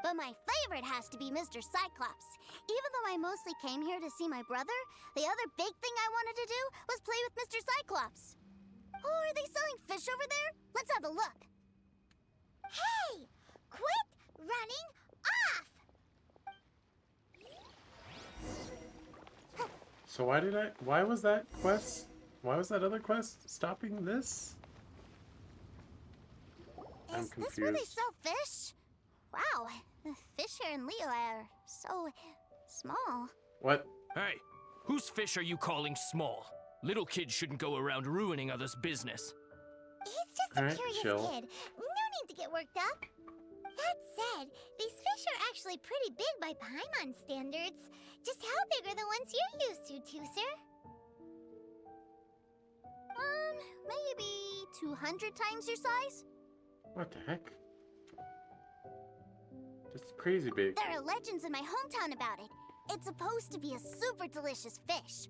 But my favorite has to be Mr. Cyclops. Even though I mostly came here to see my brother, the other big thing I wanted to do was play with Mr. Cyclops. Oh, are they selling fish over there? Let's have a look. Hey! Quit running off! So why was that quest? Why was that other quest stopping this? I'm Is this where they confused. sell fish? Wow, the fish here in Lehigh are so small. What? Hey, whose fish are you calling small? Little kids shouldn't go around ruining others' business. He's just a Alright, curious chill. kid. No need to get worked up. That said, these fish are actually pretty big by Paimon standards. Just how big are the ones you're used to, Tooser? Maybe 200 times your size? What the heck? Just crazy big. There are legends in my hometown about it. It's supposed to be a super delicious fish.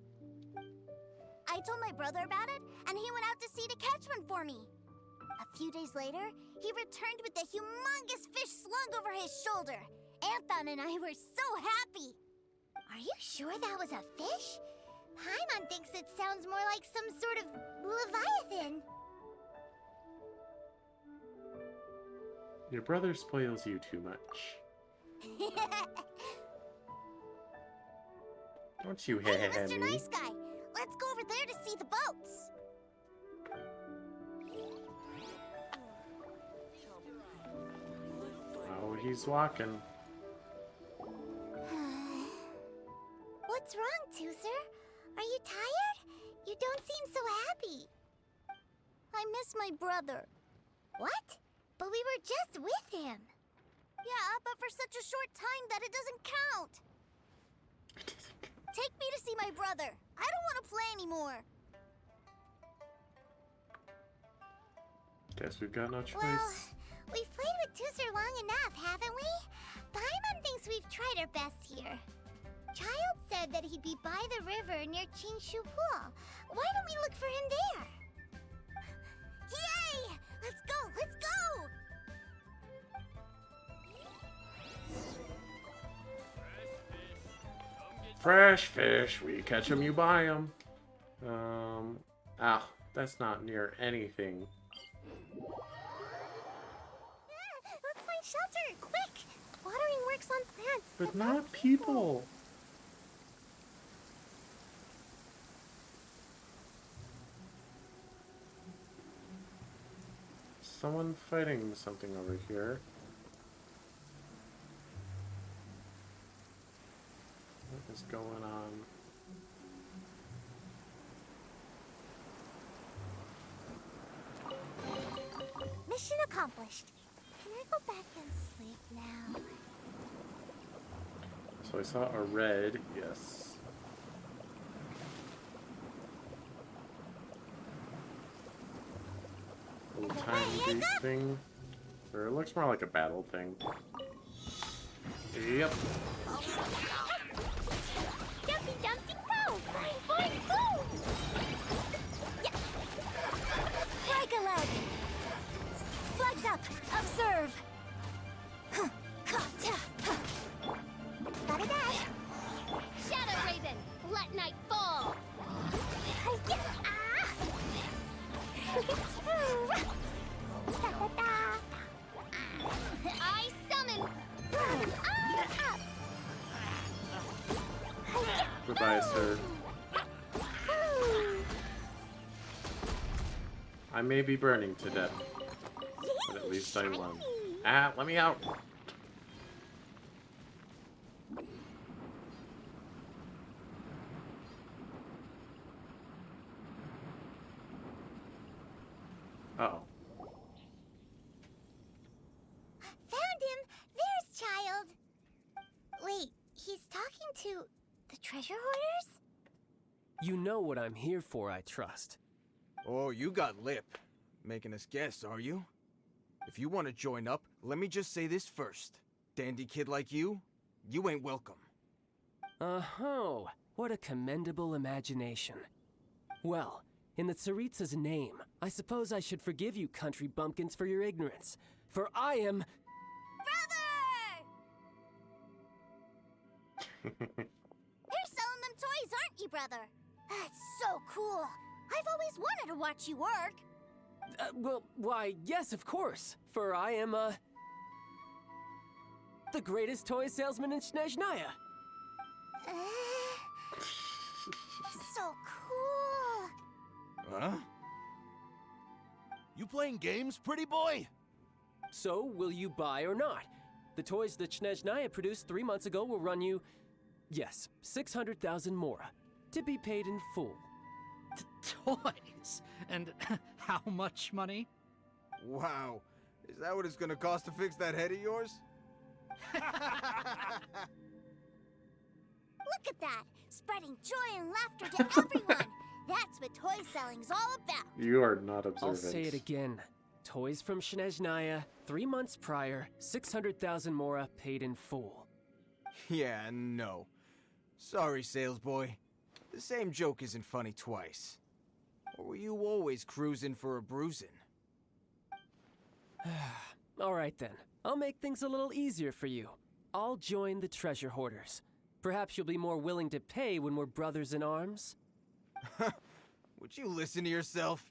I told my brother about it, and he went out to sea to catch one for me. A few days later, he returned with a humongous fish slung over his shoulder. Anton and I were so happy. Are you sure that was a fish? Paimon thinks it sounds more like some sort of leviathan. Your brother spoils you too much. Don't you Hey, heh Mr. me? Nice Guy, let's go over there to see the boats. Oh, he's walking. What's wrong, Tooser? Are you tired? You don't seem so happy. I miss my brother. What? But we were just with him. Yeah, but for such a short time that it doesn't count. Take me to see my brother. I don't want to play anymore. Guess we've got no choice. Well, we've played with Tooser long enough, haven't we? Paimon thinks we've tried our best here. Child said that he'd be by the river near Chinshu Pool. Why don't we look for him there? Yay! Let's go! Let's go! Fresh fish. We catch them, you buy them. That's not near anything. Let's find shelter, quick! Watering works on plants. But not people. Someone fighting something over here. going on? Mission accomplished. Can I go back and sleep now? So I saw a red, yes. Little tiny beak thing. Or it looks more like a battle thing. Yep. Dumpty Dumpty go! Boing boing boom! Yeah. Break a leg! Flags up! Observe! Gotta dash! Shadow Raven, let night fall! I summon! Goodbye, sir. I may be burning to death, but at least I won. Ah, let me out! Uh-oh. Found him! There's Child! Wait, he's talking to the treasure hoarders? You know what I'm here for, I trust. Oh, you got lip. Making us guess, are you? If you want to join up, let me just say this first. Dandy kid like you ain't welcome. Oh, what a commendable imagination. Well, in the Tsaritsa's name, I suppose I should forgive you country bumpkins for your ignorance. For I am... You're selling them toys, aren't you, brother? That's so cool. I've always wanted to watch you work. Well, why, yes, of course. For I am, the greatest toy salesman in Snezhnaya. So cool. Huh? You playing games, pretty boy? So, will you buy or not? The toys that Snezhnaya produced 3 months ago will run you, yes, 600,000 mora, to be paid in full. Toys? And how much money? Wow. Is that what it's gonna cost to fix that head of yours? Look at that! Spreading joy and laughter to everyone! That's what toy selling's all about! You are not observant. I'll say it again. Toys from Snezhnaya, 3 months prior, 600,000 mora paid in full. Yeah, no. Sorry, sales boy. The same joke isn't funny twice. Or were you always cruising for a bruising? All right then. I'll make things a little easier for you. I'll join the treasure hoarders. Perhaps you'll be more willing to pay when we're brothers in arms? Would you listen to yourself?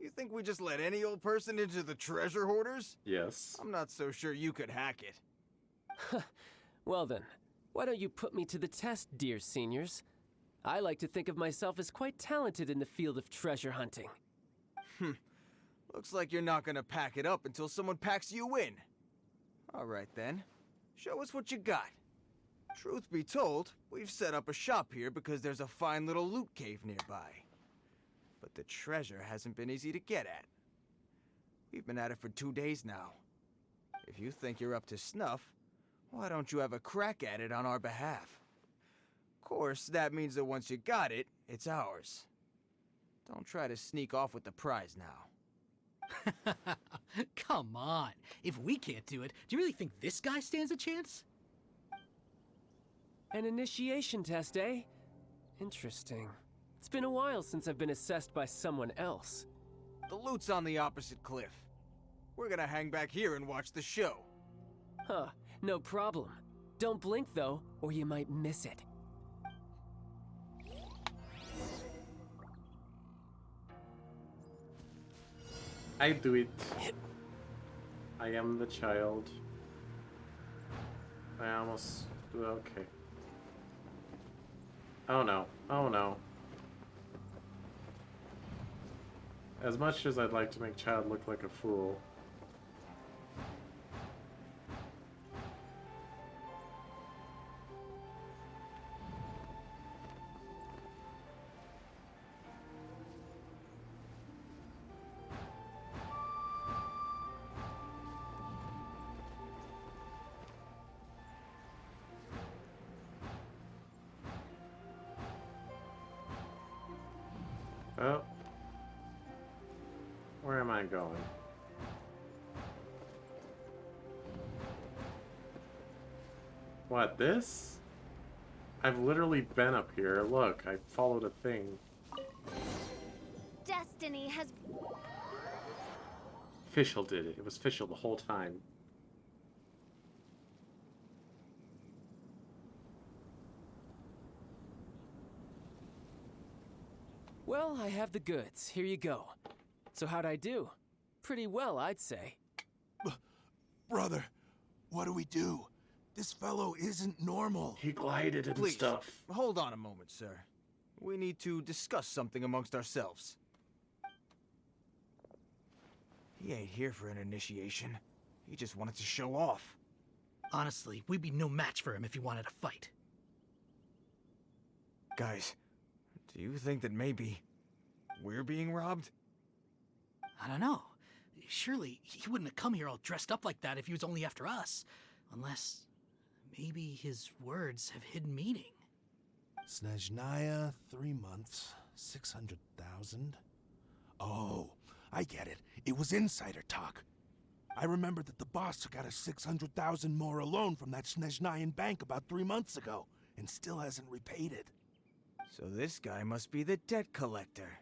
You think we just let any old person into the treasure hoarders? Yes. I'm not so sure you could hack it. Well then, why don't you put me to the test, dear seniors? I like to think of myself as quite talented in the field of treasure hunting. Looks like you're not gonna pack it up until someone packs you in. All right then, show us what you got. Truth be told, we've set up a shop here because there's a fine little loot cave nearby. But the treasure hasn't been easy to get at. We've been at it for 2 days now. If you think you're up to snuff, why don't you have a crack at it on our behalf? Of course, that means that once you got it, it's ours. Don't try to sneak off with the prize now. Come on. If we can't do it, do you really think this guy stands a chance? An initiation test, eh? Interesting. It's been a while since I've been assessed by someone else. The loot's on the opposite cliff. We're gonna hang back here and watch the show. Huh, no problem. Don't blink though, or you might miss it. I do it. I am the child. I almost... okay. Oh no. Oh no. As much as I'd like to make Child look like a fool, Oh. Where am I going? What, this? I've literally been up here. Look, I followed a thing. Destiny has... Fischl did it. It was Fischl the whole time. Well, I have the goods. Here you go. So how'd I do? Pretty well, I'd say. Brother, what do we do? This fellow isn't normal. He glided and Please, stuff. hold on a moment, sir. We need to discuss something amongst ourselves. He ain't here for an initiation. He just wanted to show off. Honestly, we'd be no match for him if he wanted to fight. Guys, do you think that maybe we're being robbed? I don't know. Surely he wouldn't have come here all dressed up like that if he was only after us. Unless maybe his words have hidden meaning. Snezhnaya, 3 months, 600,000. Oh, I get it. It was insider talk. I remember that the boss took out a 600,000 more a loan from that Snezhnayan bank about 3 months ago, and still hasn't repaid it. So this guy must be the debt collector.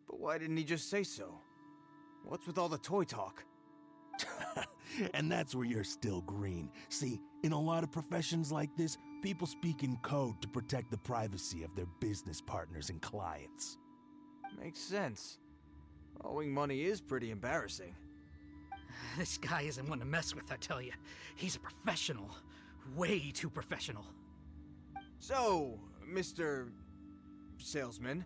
But why didn't he just say so? What's with all the toy talk? And that's where you're still green. See, in a lot of professions like this, people speak in code to protect the privacy of their business partners and clients. Makes sense. Owing money is pretty embarrassing. This guy isn't one to mess with, I tell you. He's a professional. Way too professional. So, Mr. Salesman,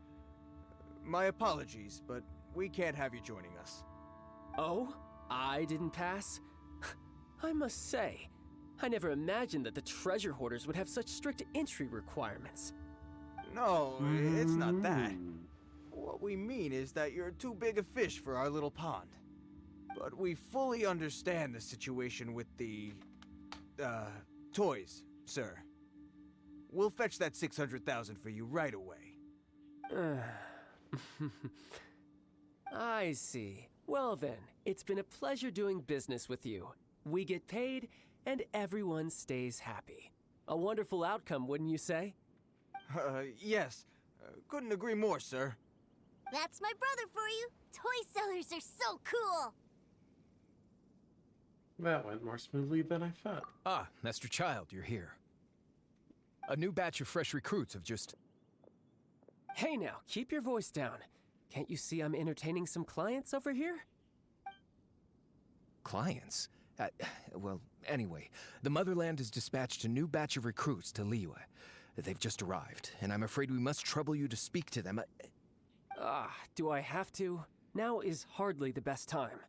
my apologies, but we can't have you joining us. Oh? I didn't pass? I must say, I never imagined that the treasure hoarders would have such strict entry requirements. No, it's not that. What we mean is that you're too big a fish for our little pond. But we fully understand the situation with the, toys, sir. We'll fetch that 600,000 for you right away. I see. Well then, it's been a pleasure doing business with you. We get paid, and everyone stays happy. A wonderful outcome, wouldn't you say? Yes. Couldn't agree more, sir. That's my brother for you. Toy sellers are so cool. That went more smoothly than I thought. Ah, Master Child, you're here. A new batch of fresh recruits have just... Hey now, keep your voice down. Can't you see I'm entertaining some clients over here? Clients? Well, anyway, the Motherland has dispatched a new batch of recruits to Liyue. They've just arrived, and I'm afraid we must trouble you to speak to them. Do I have to? Now is hardly the best time.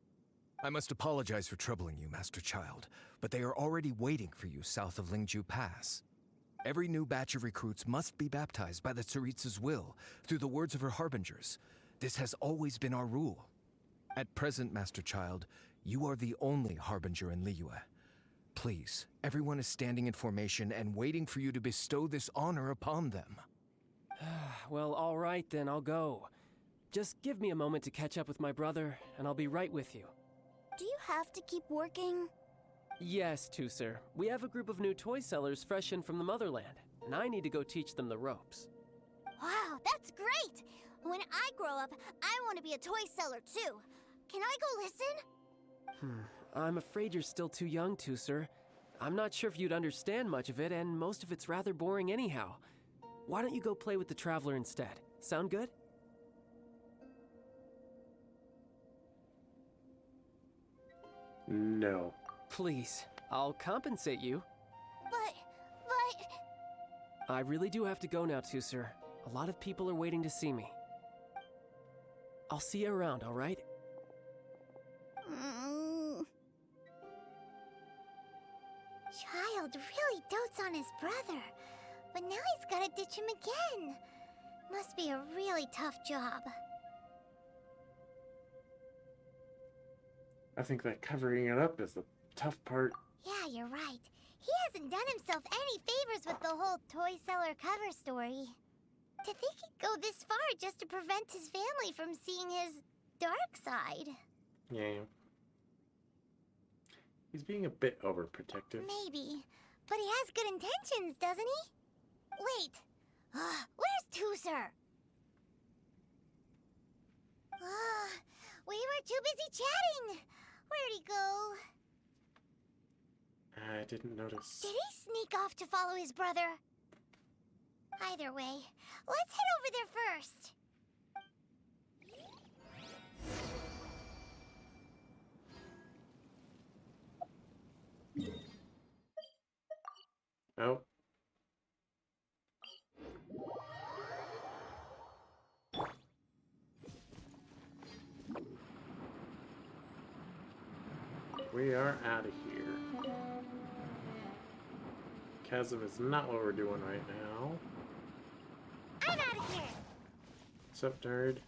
I must apologize for troubling you, Master Child, but they are already waiting for you south of Lingju Pass. Every new batch of recruits must be baptized by the Tsaritsa's will, through the words of her harbingers. This has always been our rule. At present, Master Child, you are the only harbinger in Liyue. Please, everyone is standing in formation and waiting for you to bestow this honor upon them. Well, all right then, I'll go. Just give me a moment to catch up with my brother, and I'll be right with you. Do you have to keep working? Yes, Tusser. We have a group of new toy sellers fresh in from the Motherland, and I need to go teach them the ropes. Wow, that's great! When I grow up, I want to be a toy seller too. Can I go listen? I'm afraid you're still too young, Tusser. I'm not sure if you'd understand much of it, and most of it's rather boring anyhow. Why don't you go play with the Traveler instead? Sound good? No. Please, I'll compensate you. But... I really do have to go now, Tusser. A lot of people are waiting to see me. I'll see you around, all right? Child really dotes on his brother, but now he's gotta ditch him again. Must be a really tough job. I think that covering it up is the tough part. Yeah, you're right. He hasn't done himself any favors with the whole toy seller cover story. To think he'd go this far just to prevent his family from seeing his dark side. Yeah. He's being a bit overprotective. Maybe. But he has good intentions, doesn't he? Wait. Where's Tooser? We were too busy chatting. Where'd he go? I didn't notice. Did he sneak off to follow his brother? Either way, let's head over there first. Oh. We are out of here. Chasm is not what we're doing right now. I'm out of here. What's up, nerd?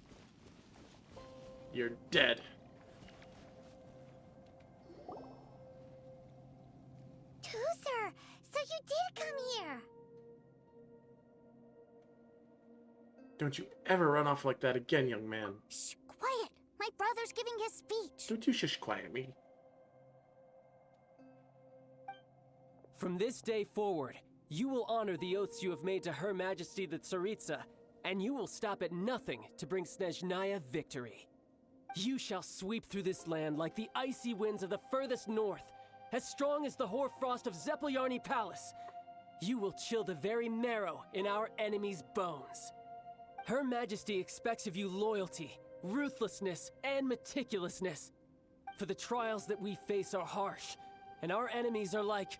You're dead. Tooser, so you did come here. Don't you ever run off like that again, young man. Shh, quiet. My brother's giving his speech. Don't you shush quiet me. From this day forward, you will honor the oaths you have made to Her Majesty the Tsaritsa, and you will stop at nothing to bring Snezhnaya victory. You shall sweep through this land like the icy winds of the furthest north, as strong as the hoarfrost of Zepelyarny Palace. You will chill the very marrow in our enemies' bones. Her Majesty expects of you loyalty, ruthlessness, and meticulousness. For the trials that we face are harsh, and our enemies are like...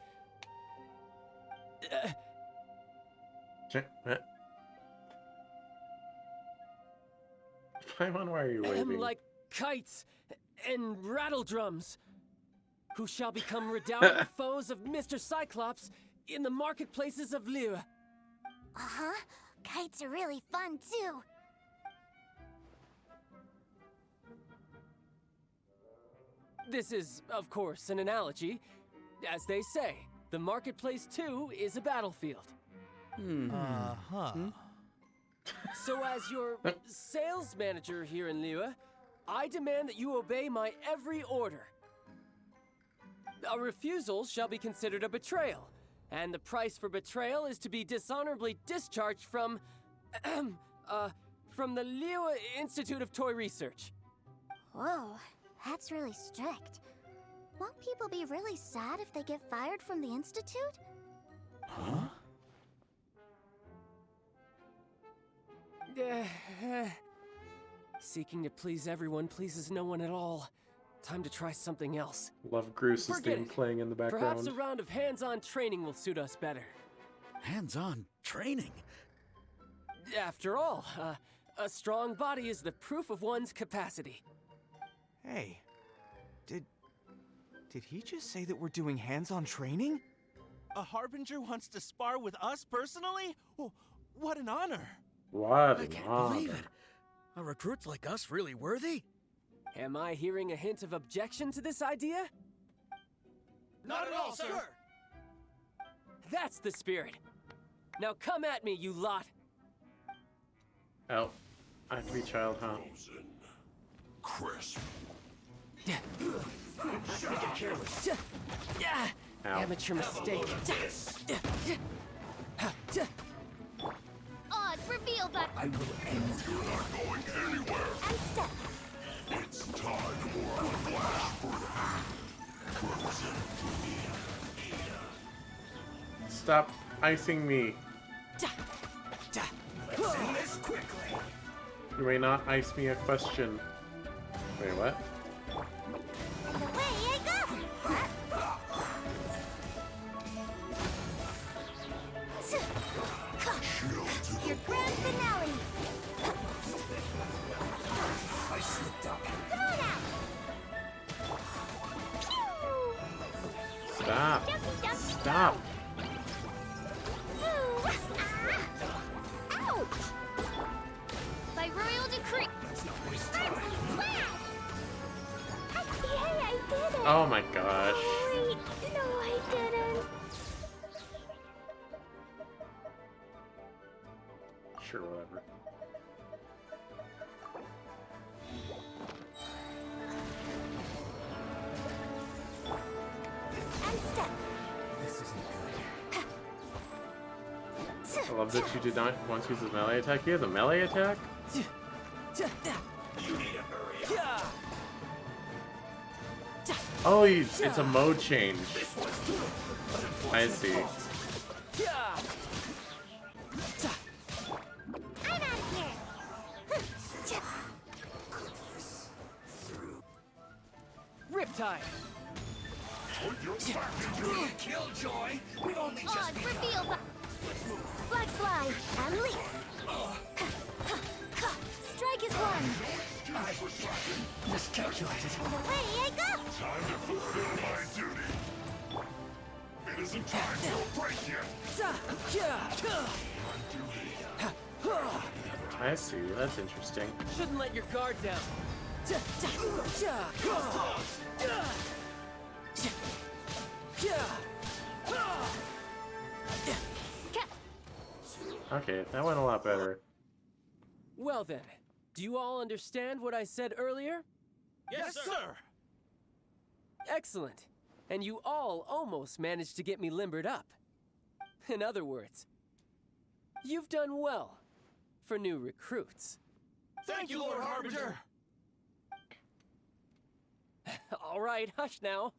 Paimon, why are you waving? like kites and rattle drums, who shall become redoubtable foes of Mr. Cyclops in the marketplaces of Liyue. Uh-huh. Kites are really fun, too. This is, of course, an analogy. As they say, the marketplace, too, is a battlefield. So as your sales manager here in Liyue, I demand that you obey my every order. A refusal shall be considered a betrayal, and the price for betrayal is to be dishonorably discharged from the Liyue Institute of Toy Research. Whoa, that's really strict. Won't people be really sad if they get fired from the Institute? Huh? Seeking to please everyone pleases no one at all. Time to try something else. Love Gruce's theme playing in the background. Perhaps a round of hands-on training will suit us better. Hands-on training? After all, a strong body is the proof of one's capacity. Hey, did he just say that we're doing hands-on training? A Harbinger wants to spar with us personally? Oh, what an honor! What I can't believe it. Are recruits like us really worthy? Am I hearing a hint of objection to this idea? Not at all, sir! That's the spirit. Now come at me, you lot! Oh, I have to be child, huh? Crisp. Careless. Ow. Amateur mistake. Oz, reveal that. I will end. You're not going anywhere. And step. It's time for a flash Stop icing me. Let's do this quickly. You may not ice me a question. Wait, what? Away I go! Your grand finale! I slipped up. Come on out! Stop. Jumpy, jumpy, Stop. Ouch! By royal decree. I did it! Oh my gosh. Wait, no, I didn't. Sure, whatever. I love that you did not once use his melee attack. You have the melee attack? Oh, it's a mode change. I see. I'm out of here. Riptide! Killjoy! We've only just Odds revealed. Flag fly and leap. Strike is one. Miscalculated. Away I go. Time to fulfill my duty. It isn't time for a break yet. I see. That's interesting. Shouldn't let your guard down. Okay, that went a lot better. Well then, do you all understand what I said earlier? Yes, sir! Excellent. And you all almost managed to get me limbered up. In other words, you've done well for new recruits. Thank you, Lord Harbinger! All right, hush now.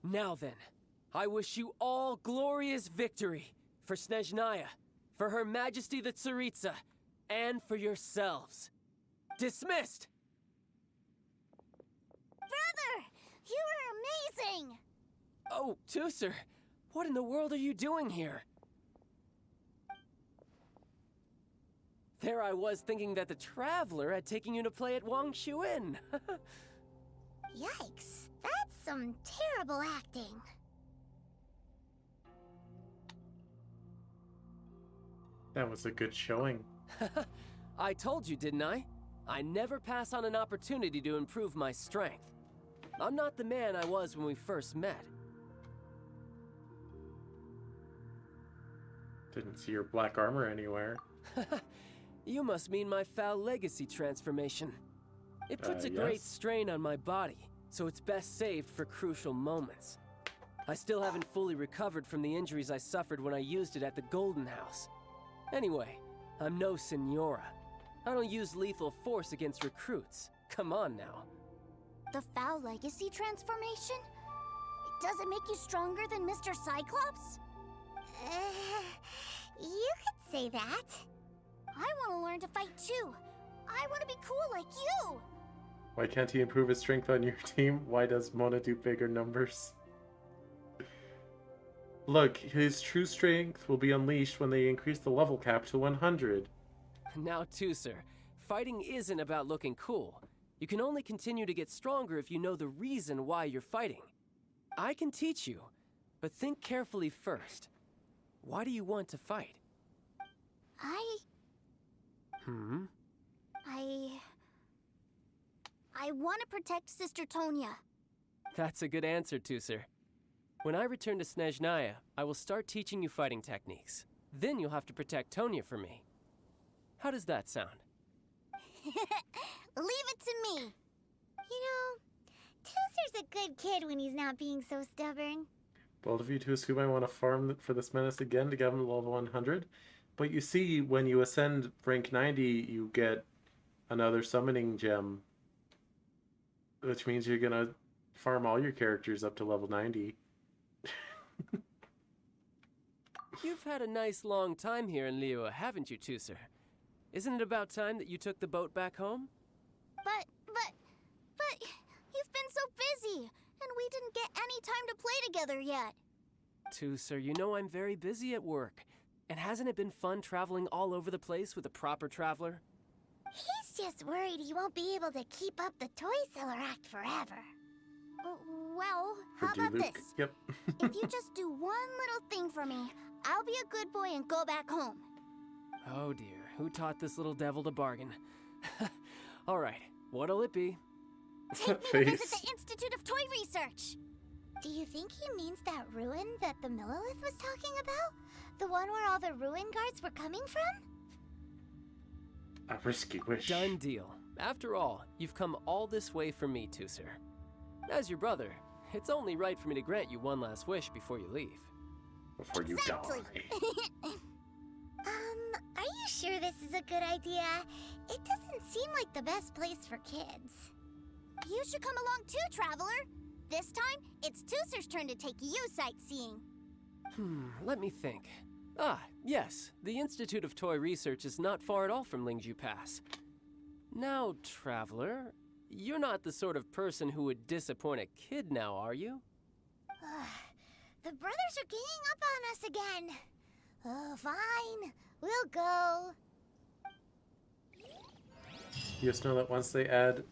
Now then, I wish you all glorious victory for Snezhnaya, for Her Majesty the Tsaritsa, and for yourselves. Dismissed! Brother, you were amazing. Oh, Tusser, what in the world are you doing here? There I was thinking that the Traveler had taken you to play at Wang Shuin. Yikes, that's some terrible acting. That was a good showing. I told you, didn't I? I never pass on an opportunity to improve my strength. I'm not the man I was when we first met. Didn't see your black armor anywhere. You must mean my foul legacy transformation. It puts a great Yes. strain on my body, so it's best saved for crucial moments. I still haven't fully recovered from the injuries I suffered when I used it at the Golden House. Anyway, I'm no Senora. I don't use lethal force against recruits. Come on now. The foul legacy transformation? Does it make you stronger than Mr. Cyclops? You could say that. I want to learn to fight too. I want to be cool like you. Why can't he improve his strength on your team? Why does Mona do bigger numbers? Look, his true strength will be unleashed when they increase the level cap to 100. Now, Tusser, fighting isn't about looking cool. You can only continue to get stronger if you know the reason why you're fighting. I can teach you, but think carefully first. Why do you want to fight? I want to protect Sister Tonya. That's a good answer, Tusser. When I return to Snezhnaya, I will start teaching you fighting techniques. Then you'll have to protect Tonya for me. How does that sound? Leave it to me. You know, Toaster's a good kid when he's not being so stubborn. Bold of you to assume I want to farm for this menace again to get him to level 100. But you see, when you ascend rank 90, you get another summoning gem. Which means you're gonna farm all your characters up to level 90. You've had a nice long time here in Liyue, haven't you, Tusser? Isn't it about time that you took the boat back home? But you've been so busy, and we didn't get any time to play together yet. Tusser, you know I'm very busy at work. And hasn't it been fun traveling all over the place with a proper traveler? He's just worried he won't be able to keep up the toy seller act forever. Well, how about this? Yep. If you just do one little thing for me, I'll be a good boy and go back home. Oh dear, who taught this little devil to bargain? All right, what'll it be? Take me to visit the Institute of Toy Research. Do you think he means that ruin that the Millilith was talking about? The one where all the ruin guards were coming from? A risky wish. Done deal. After all, you've come all this way for me, Tusser. As your brother, it's only right for me to grant you one last wish before you leave. before you Exactly. die. Are you sure this is a good idea? It doesn't seem like the best place for kids. You should come along too, Traveler. This time, it's Tooser's turn to take you sightseeing. Let me think. Ah, yes, the Institute of Toy Research is not far at all from Lingju Pass. Now, Traveler, you're not the sort of person who would disappoint a kid now, are you? The brothers are ganging up on us again. Oh, fine. We'll go. You just know that once they add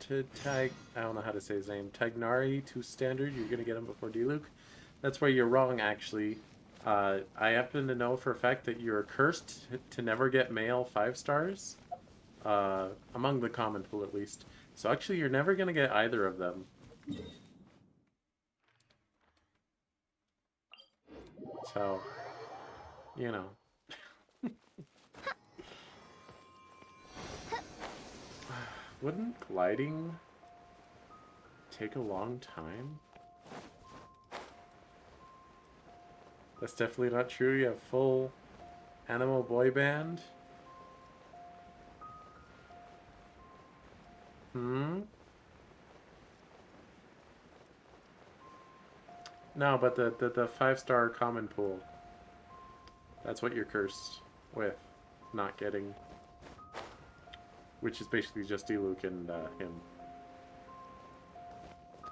to I don't know how to say his name, Tagnari to standard, you're gonna get him before Diluc. That's where you're wrong, actually. I happen to know for a fact that you're cursed to never get male 5 stars. Among the common pool, at least. So actually, you're never gonna get either of them. So, you know. Wouldn't gliding take a long time? That's definitely not true. You have full animal boy band. No, but the 5-star common pool. That's what you're cursed with, not getting. Which is basically just Diluc and him.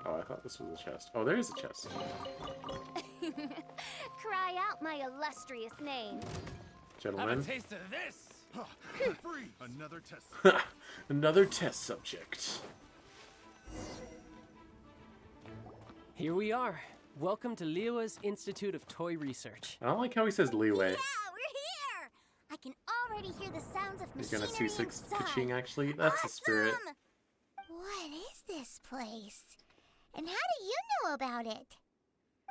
Oh, I thought this was a chest. Oh, there is a chest. Cry out my illustrious name. Gentlemen. Have a taste of this. Free. Another test. Another test subject. Here we are. Welcome to Liyue's Institute of Toy Research. I don't like how he says leeway. Yeah, we're here. I can already hear the sounds of You're machinery gonna see Kaching, actually. That's the spirit. What is this place? And how do you know about it?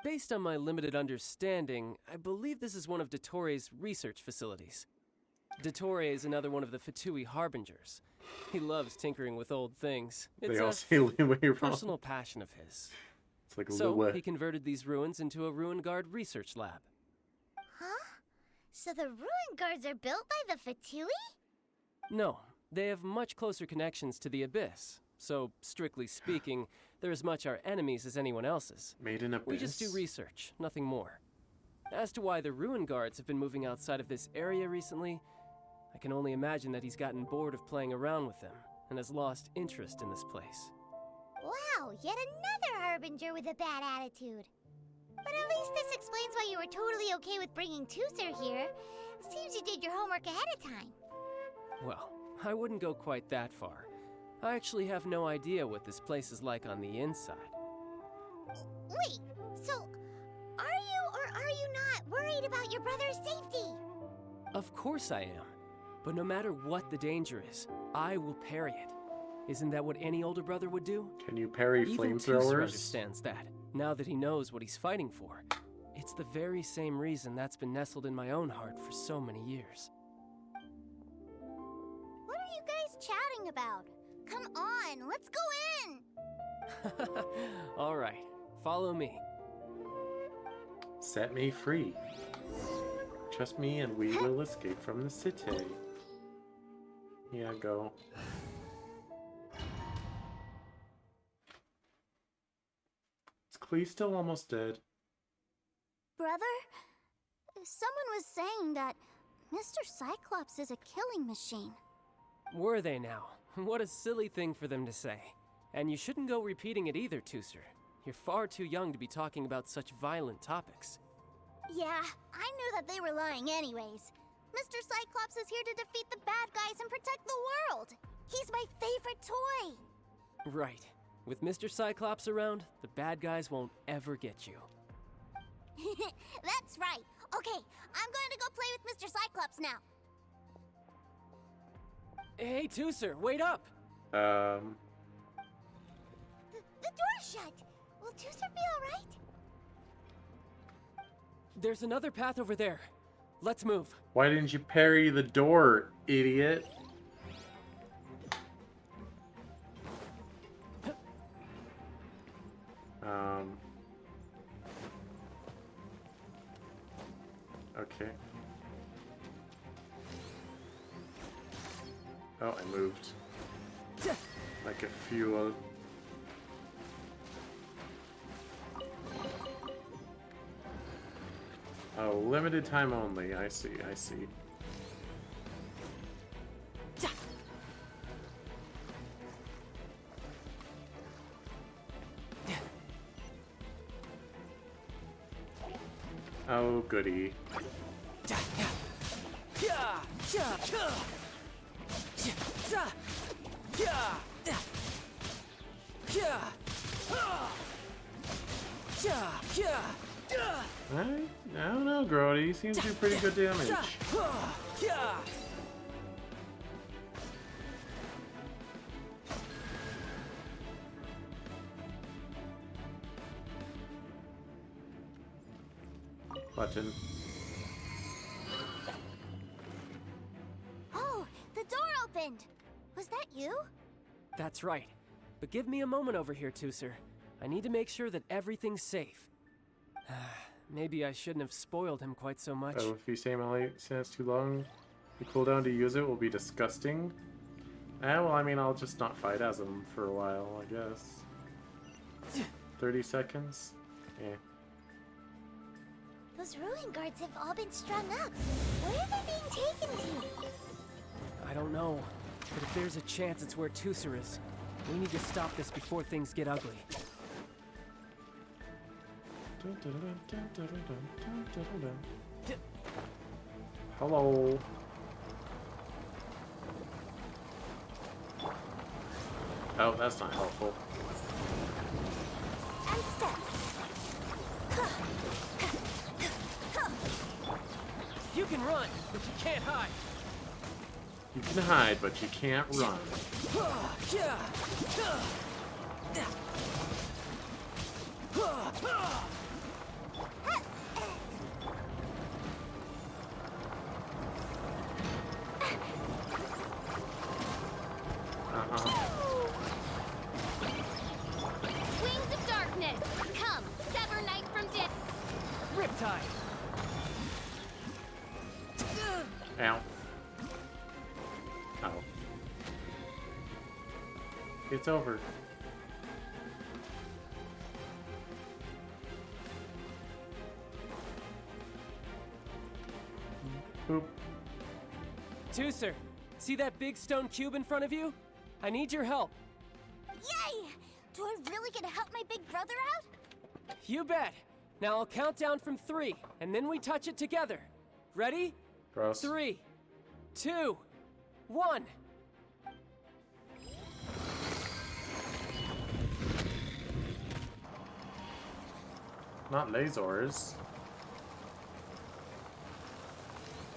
Based on my limited understanding, I believe this is one of Dottoro's research facilities. Dottore is another one of the Fatui Harbingers. He loves tinkering with old things. It's They all say leeway a wrong. personal passion of his. It's like So leeway. he converted these ruins into a ruin guard research lab. Huh? So the ruin guards are built by the Fatui? No, they have much closer connections to the Abyss. So, strictly speaking, they're as much our enemies as anyone else's. Made in Abyss? We just do research, nothing more. As to why the ruin guards have been moving outside of this area recently, I can only imagine that he's gotten bored of playing around with them and has lost interest in this place. Wow, yet another Harbinger with a bad attitude. But at least this explains why you were totally okay with bringing Tooser here. Seems you did your homework ahead of time. Well, I wouldn't go quite that far. I actually have no idea what this place is like on the inside. Wait, so are you or are you not worried about your brother's safety? Of course I am. But no matter what the danger is, I will parry it. Isn't that what any older brother would do? Can you parry Even Tooser flamethrowers? understands that, now that he knows what he's fighting for. It's the very same reason that's been nestled in my own heart for so many years. What are you guys chatting about? Come on, let's go in! All right, follow me. Set me free. Trust me and we will escape from the city. Yeah, go. Is Klee still almost dead? Brother, someone was saying that Mr. Cyclops is a killing machine. Were they now? What a silly thing for them to say. And you shouldn't go repeating it either, Tooser. You're far too young to be talking about such violent topics. Yeah, I knew that they were lying anyways. Mr. Cyclops is here to defeat the bad guys and protect the world. He's my favorite toy. Right. With Mr. Cyclops around, the bad guys won't ever get you. That's right. Okay, I'm going to go play with Mr. Cyclops now. Hey, Tooser, wait up! The door's shut. Will Tooser be alright? There's another path over there. Let's move. Why didn't you parry the door, idiot? Okay. Oh, I moved. Like a fuel. Oh, limited time only. I see, I see. Oh, goody. I don't know, Grody. He seems to do pretty good damage. Button. Oh, the door opened. Was that you? That's right. But give me a moment over here, Tooser. I need to make sure that everything's safe. Maybe I shouldn't have spoiled him quite so much. Oh, if you say melee stands too long, the cooldown to use it will be disgusting. Well, I mean, I'll just not fight as him for a while, I guess. 30 seconds? Yeah. Those ruin guards have all been strung up. Where are they being taken to? I don't know, but if there's a chance it's where Tooser is, we need to stop this before things get ugly. Hello. Oh, that's not helpful. And step. You can run, but you can't hide. You can hide, but you can't run. Wings of darkness, come, sever night from death. Riptide. Ow. Oh. It's over. Boop. Tooser, see that big stone cube in front of you? I need your help. Yay! Do I really get to help my big brother out? You bet. Now I'll count down from 3, and then we touch it together. Ready? Gross. 3, 2, 1. Not lasers.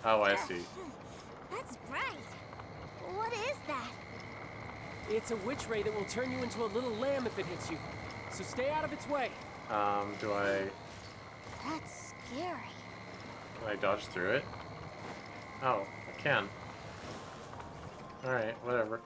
Oh, I see. That's right. What is that? It's a witch ray that will turn you into a little lamb if it hits you. So stay out of its way. Do I That's scary. dodge through it? Oh, I can. Alright, whatever.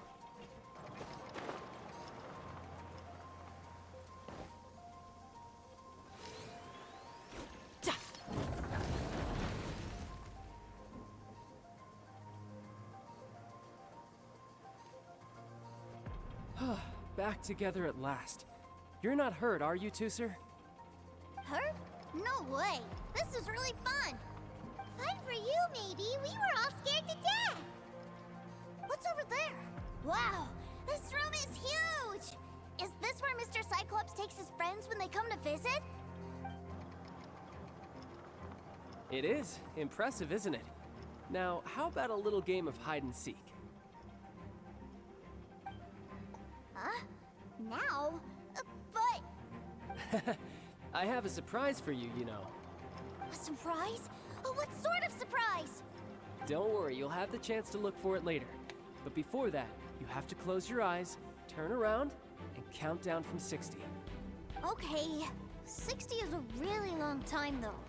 Back together at last. You're not hurt, are you, Tooser? Hurt? No way. This is really fun. Fun for you, maybe. We were all scared to death. What's over there? Wow, this room is huge. Is this where Mr. Cyclops takes his friends when they come to visit? It is. Impressive, isn't it? Now, how about a little game of hide and seek? Huh? Now? But... I have a surprise for you, you know. A surprise? Oh, what sort of surprise? Don't worry, you'll have the chance to look for it later. But before that, you have to close your eyes, turn around, and count down from 60. Okay, 60 is a really long time, though.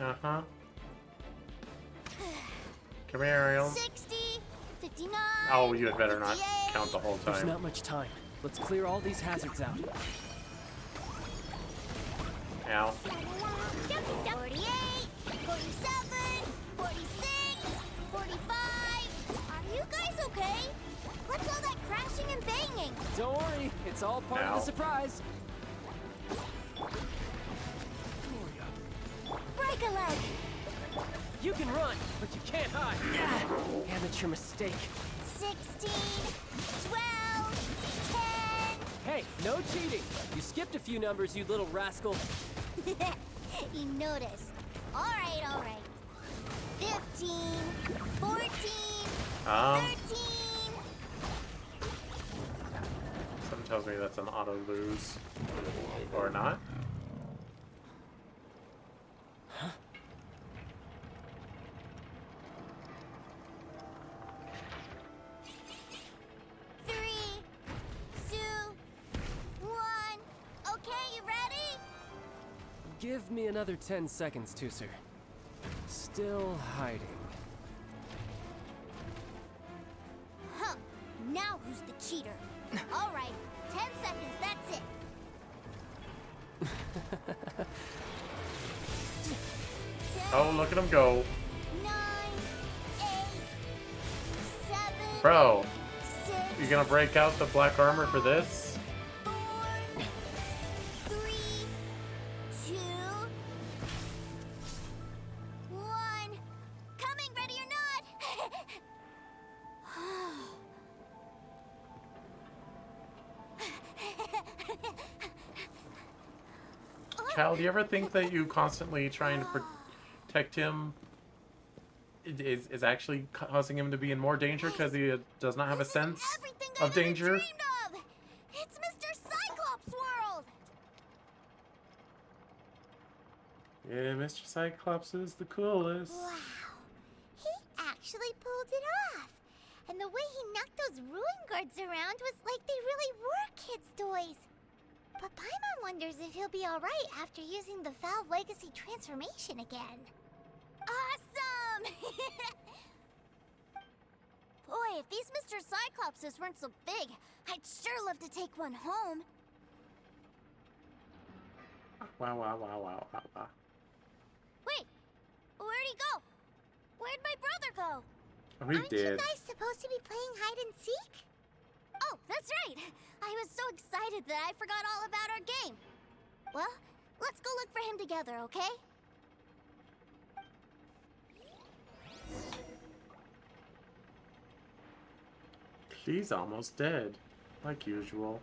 Uh-huh. Come here, Ariel. 60, 59... Oh, you had better not count the whole There's time. not much time. Let's clear all these hazards out. Ow. 48, 47, 46, 45. Are you guys okay? What's all that crashing and banging? Don't worry, it's all part of Ow. the surprise. Break a leg. You can run, but you can't hide. Yeah. Amateur mistake. 16, 12, 10. Hey, no cheating. You skipped a few numbers, you little rascal. You noticed. All right. 15, 14, 13. Something tells me that's an auto lose. Or not. Give me another 10 seconds, Tusser. Still hiding. Huh. Now who's the cheater? All right. 10 seconds, that's it. Oh, look at him go. 9, 8, 7. Bro, 6. you gonna break out the black armor for this? 2, 1. Coming, ready or not? Child, do you ever think that you constantly trying to protect him is actually causing him to be in more danger because he does not have a sense of danger? It's Mr. Cyclops' world! Yeah, Mr. Cyclops is the coolest. Wow. He actually pulled it off. And the way he knocked those ruin guards around was like they really were kids' toys. But Paimon wonders if he'll be alright after using the Valve Legacy transformation again. Awesome! Boy, if these Mr. Cyclopses weren't so big, I'd sure love to take one home. Wow. Wait, where'd he go? Where'd my brother go? Oh, he Aren't did. you guys supposed to be playing hide and seek? Oh, that's right. I was so excited that I forgot all about our game. Well, let's go look for him together, okay? He's almost dead, like usual.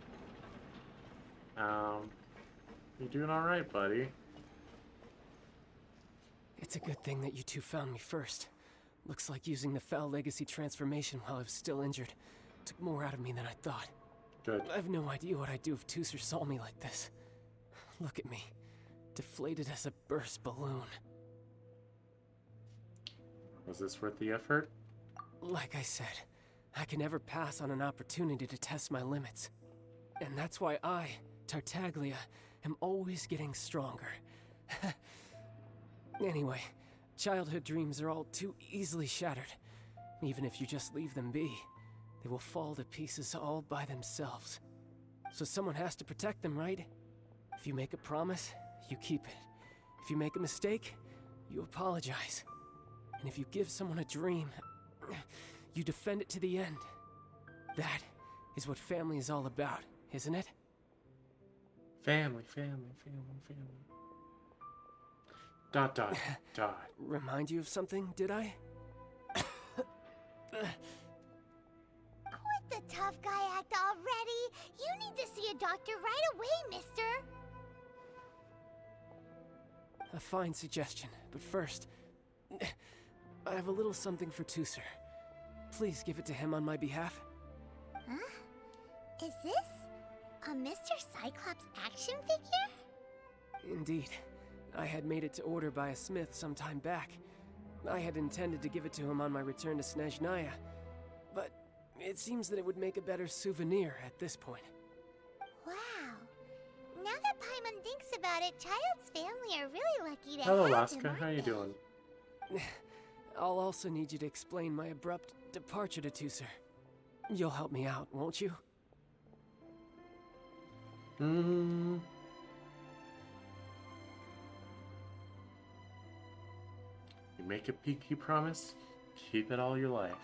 You doing all right, buddy? It's a good thing that you two found me first. Looks like using the Foul Legacy transformation while I was still injured took more out of me than I thought. Good. I have no idea what I'd do if Tusser saw me like this. Look at me, deflated as a burst balloon. Was this worth the effort? Like I said, I can never pass on an opportunity to test my limits. And that's why I, Tartaglia, am always getting stronger. Anyway, childhood dreams are all too easily shattered. Even if you just leave them be, they will fall to pieces all by themselves. So someone has to protect them, right? If you make a promise, you keep it. If you make a mistake, you apologize. And if you give someone a dream, you defend it to the end. That is what family is all about, isn't it? Family. Dot. Remind you of something, did I? Quit the tough guy act already. You need to see a doctor right away, mister. A fine suggestion, but first, I have a little something for Tusser. Please give it to him on my behalf. Huh? Is this a Mr. Cyclops action figure? Indeed. I had made it to order by a smith some time back. I had intended to give it to him on my return to Snezhnaya, but it seems that it would make a better souvenir at this point. Wow. Now that Paimon thinks about it, Child's family are really lucky to Hello, have him, Laska. How aren't you they? doing? I'll also need you to explain my abrupt departure to Tusser. You'll help me out, won't you? You make a pinky promise, keep it all your life.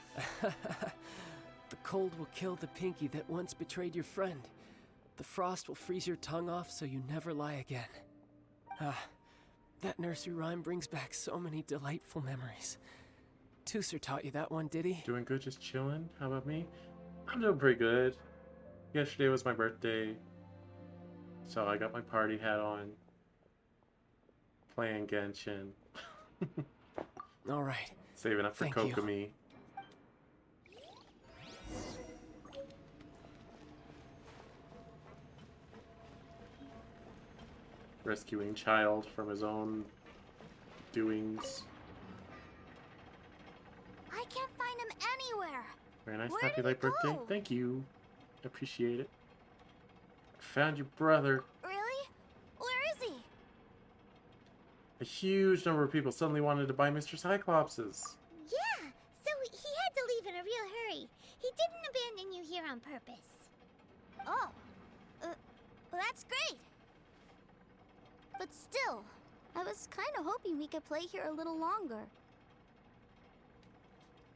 The cold will kill the pinky that once betrayed your friend. The frost will freeze your tongue off so you never lie again. Ah, that nursery rhyme brings back so many delightful memories. Tooser taught you that one, did he? Doing good, just chilling. How about me? I'm doing pretty good. Yesterday was my birthday, so I got my party hat on. Playing Genshin. Alright. Saving up for Thank you. Kokomi. Rescuing child from his own doings. I can't find him anywhere. Very nice. Where Happy did late he birthday. go? Thank you. Appreciate it. Found your brother. Really? Where is he? A huge number of people suddenly wanted to buy Mr. Cyclops's. Yeah, so he had to leave in a real hurry. He didn't abandon you here on purpose. Oh. Well, that's great. But still, I was kind of hoping we could play here a little longer.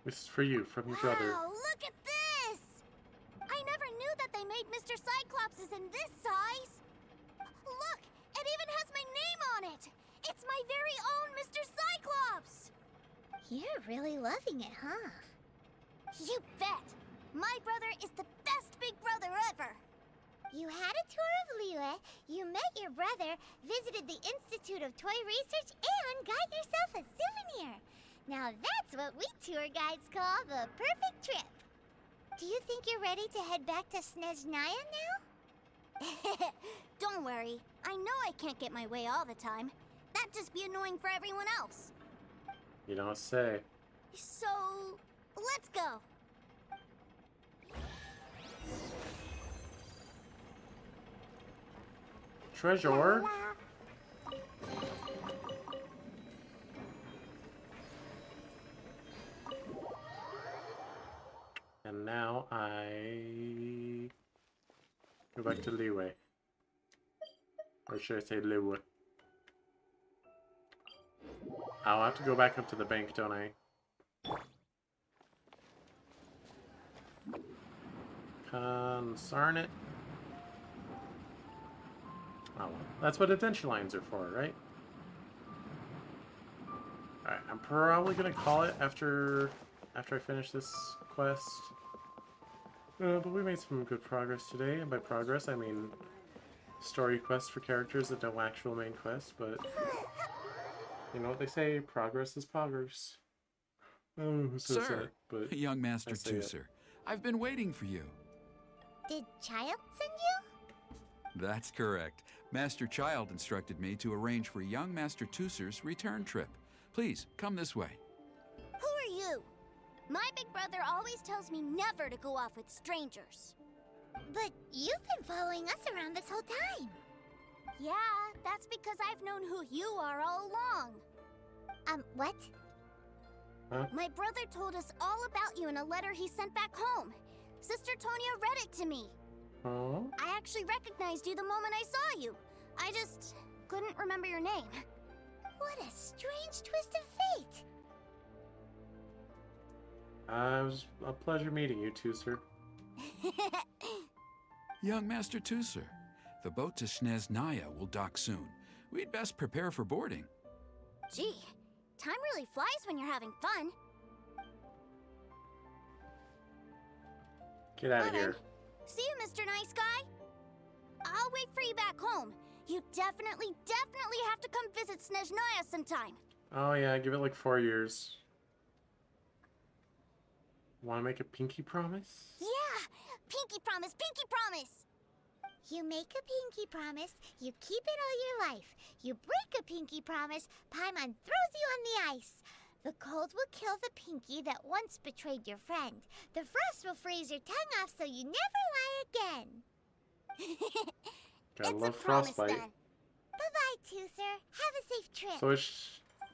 This is for you, from your brother. Wow, look at this! I never knew that they made Mr. Cyclops's in this size. Look, it even has my name on it. It's my very own Mr. Cyclops. You're really loving it, huh? You bet. My brother is the best big brother ever. You had a tour of Liyue, you met your brother, visited the Institute of Toy Research, and got yourself a souvenir. Now that's what we tour guides call the perfect trip. Do you think you're ready to head back to Snezhnaya now? Don't worry. I know I can't get my way all the time. That'd just be annoying for everyone else. You don't say. So, let's go. Treasure? And now I go back to Liyue. Or should I say Liyue? I'll have to go back up to the bank, don't I? Concern it. Oh, well. That's what adventure lines are for, right? Alright, I'm probably gonna call it after I finish this quest. But we made some good progress today, and by progress I mean story quests for characters that don't actual main quests, but you know what they say, progress is progress. Oh, who says Sir, that? But young Master I say it. Tooser, I've been waiting for you. Did Child send you? That's correct. Master Child instructed me to arrange for young Master Tooser's return trip. Please, come this way. Who are you? My big brother always tells me never to go off with strangers. But you've been following us around this whole time. Yeah, that's because I've known who you are all along. What? Huh? My brother told us all about you in a letter he sent back home. Sister Tonya read it to me. Oh? I actually recognized you the moment I saw you. I just couldn't remember your name. What a strange twist of fate. It was a pleasure meeting you two, sir. Young Master Tooser, the boat to Snezhnaya will dock soon. We'd best prepare for boarding. Gee, time really flies when you're having fun. Get out of here. See you, Mr. Nice Guy. I'll wait for you back home. You definitely have to come visit Snezhnaya sometime. Oh yeah, give it like 4 years. Want to make a pinky promise? Yeah! Pinky promise, pinky promise! You make a pinky promise, you keep it all your life. You break a pinky promise, Paimon throws you on the ice. The cold will kill the pinky that once betrayed your friend. The frost will freeze your tongue off so you never lie again. Gotta love frostbite. Bye-bye, Tooser. Have a safe trip. So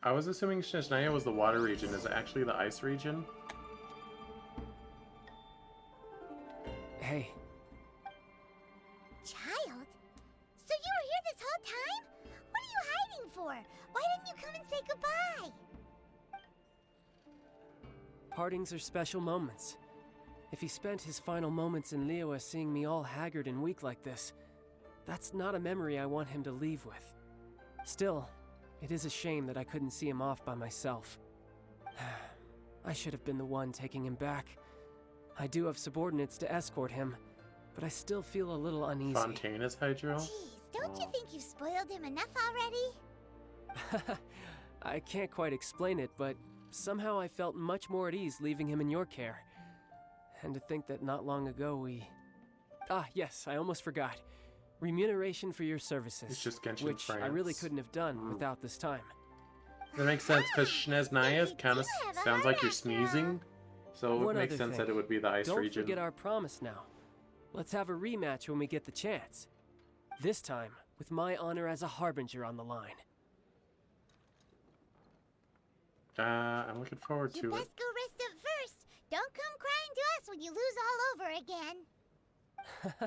I was assuming Snezhnaya was the water region. Is it actually the ice region? Hey. Child? So you were here this whole time? What are you hiding for? Why didn't you come and say goodbye? partings are special moments. If he spent his final moments in Liyue seeing me all haggard and weak like this, that's not a memory I want him to leave with. Still, it is a shame that I couldn't see him off by myself. I should have been the one taking him back. I do have subordinates to escort him, but I still feel a little uneasy. Fontaine is Hydro? Jeez, don't you think you've spoiled him enough already? I can't quite explain it, but somehow I felt much more at ease leaving him in your care. And to think that not long ago we... Ah, yes, I almost forgot. Remuneration for your services. It's just Genshin which France. I really couldn't have done without this time. That makes sense, because Shneznaya kind of sounds like you're sneezing. So it One makes other sense thing. that it would be the ice Don't region. forget our promise now. Let's have a rematch when we get the chance. This time, with my honor as a harbinger on the line. I'm looking forward You to it. best go rest up first. Don't come crying to us when you lose all over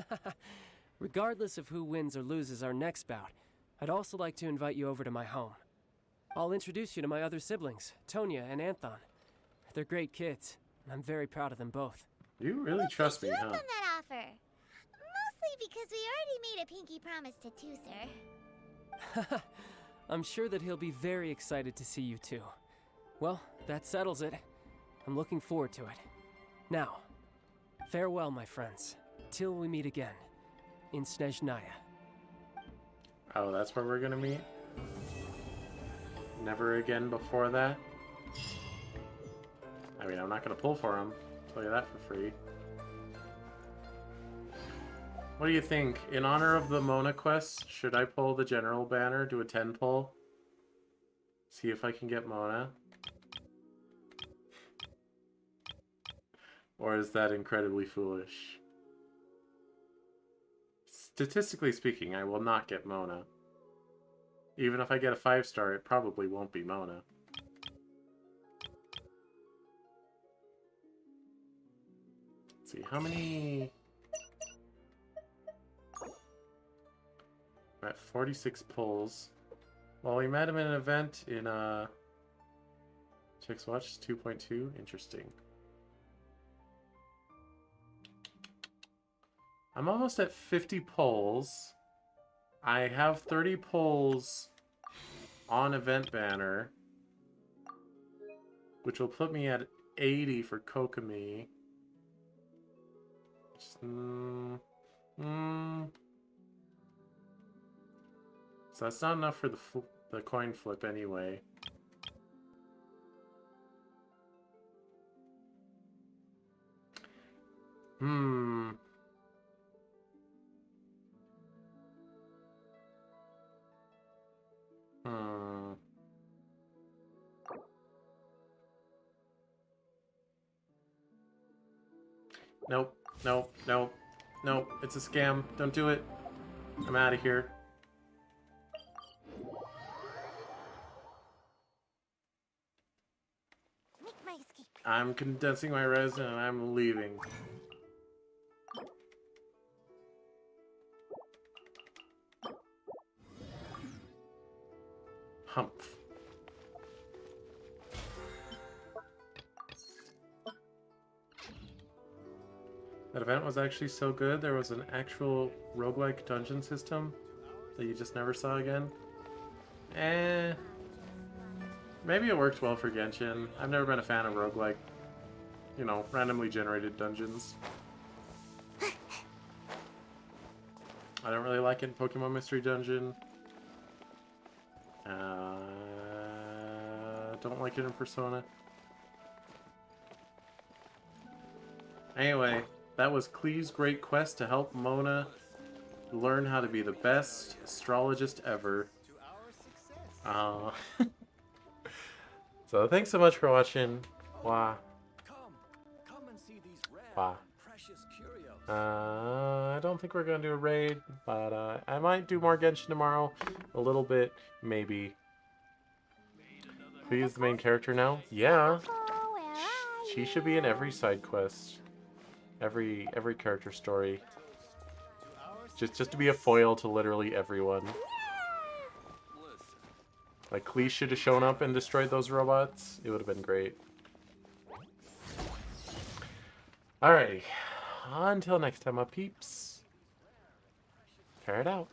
again. Regardless of who wins or loses our next bout, I'd also like to invite you over to my home. I'll introduce you to my other siblings, Tonya and Anthon. They're great kids, and I'm very proud of them both. You really trust me, You huh? up on that offer. Mostly because we already made a pinky promise to Tooser. I'm sure that he'll be very excited to see you too. Well, that settles it. I'm looking forward to it. Now, farewell, my friends, till we meet again, in Snezhnaya. Oh, that's where we're gonna meet? Never again before that? I mean, I'm not gonna pull for him. I'll tell you that for free. What do you think? In honor of the Mona quest, should I pull the general banner, do a 10 pull? See if I can get Mona? Or is that incredibly foolish? Statistically speaking, I will not get Mona. Even if I get a 5-star, it probably won't be Mona. Let's see, how many... We're at 46 pulls. Well, we met him in an event in, Chicks Watch 2.2. Interesting. I'm almost at 50 pulls. I have 30 pulls on event banner, which will put me at 80 for Kokomi. So that's not enough for the coin flip anyway. Nope, nope, nope, nope. It's a scam. Don't do it. I'm out of here. I'm condensing my resin and I'm leaving. Humph. That event was actually so good, there was an actual roguelike dungeon system that you just never saw again. Maybe it worked well for Genshin. I've never been a fan of roguelike, you know, randomly generated dungeons. I don't really like it in Pokemon Mystery Dungeon. Don't like it in Persona. Anyway, that was Klee's great quest to help Mona learn how to be the best astrologist ever. So thanks so much for watching. Wow. Wow. I don't think we're gonna do a raid, but I might do more Genshin tomorrow. A little bit, maybe. Klee is the main character now? Yeah. She should be in every side quest. Every character story. Just to be a foil to literally everyone. Like, Klee should have shown up and destroyed those robots. It would have been great. Alrighty. Until next time, my peeps. Carry it out.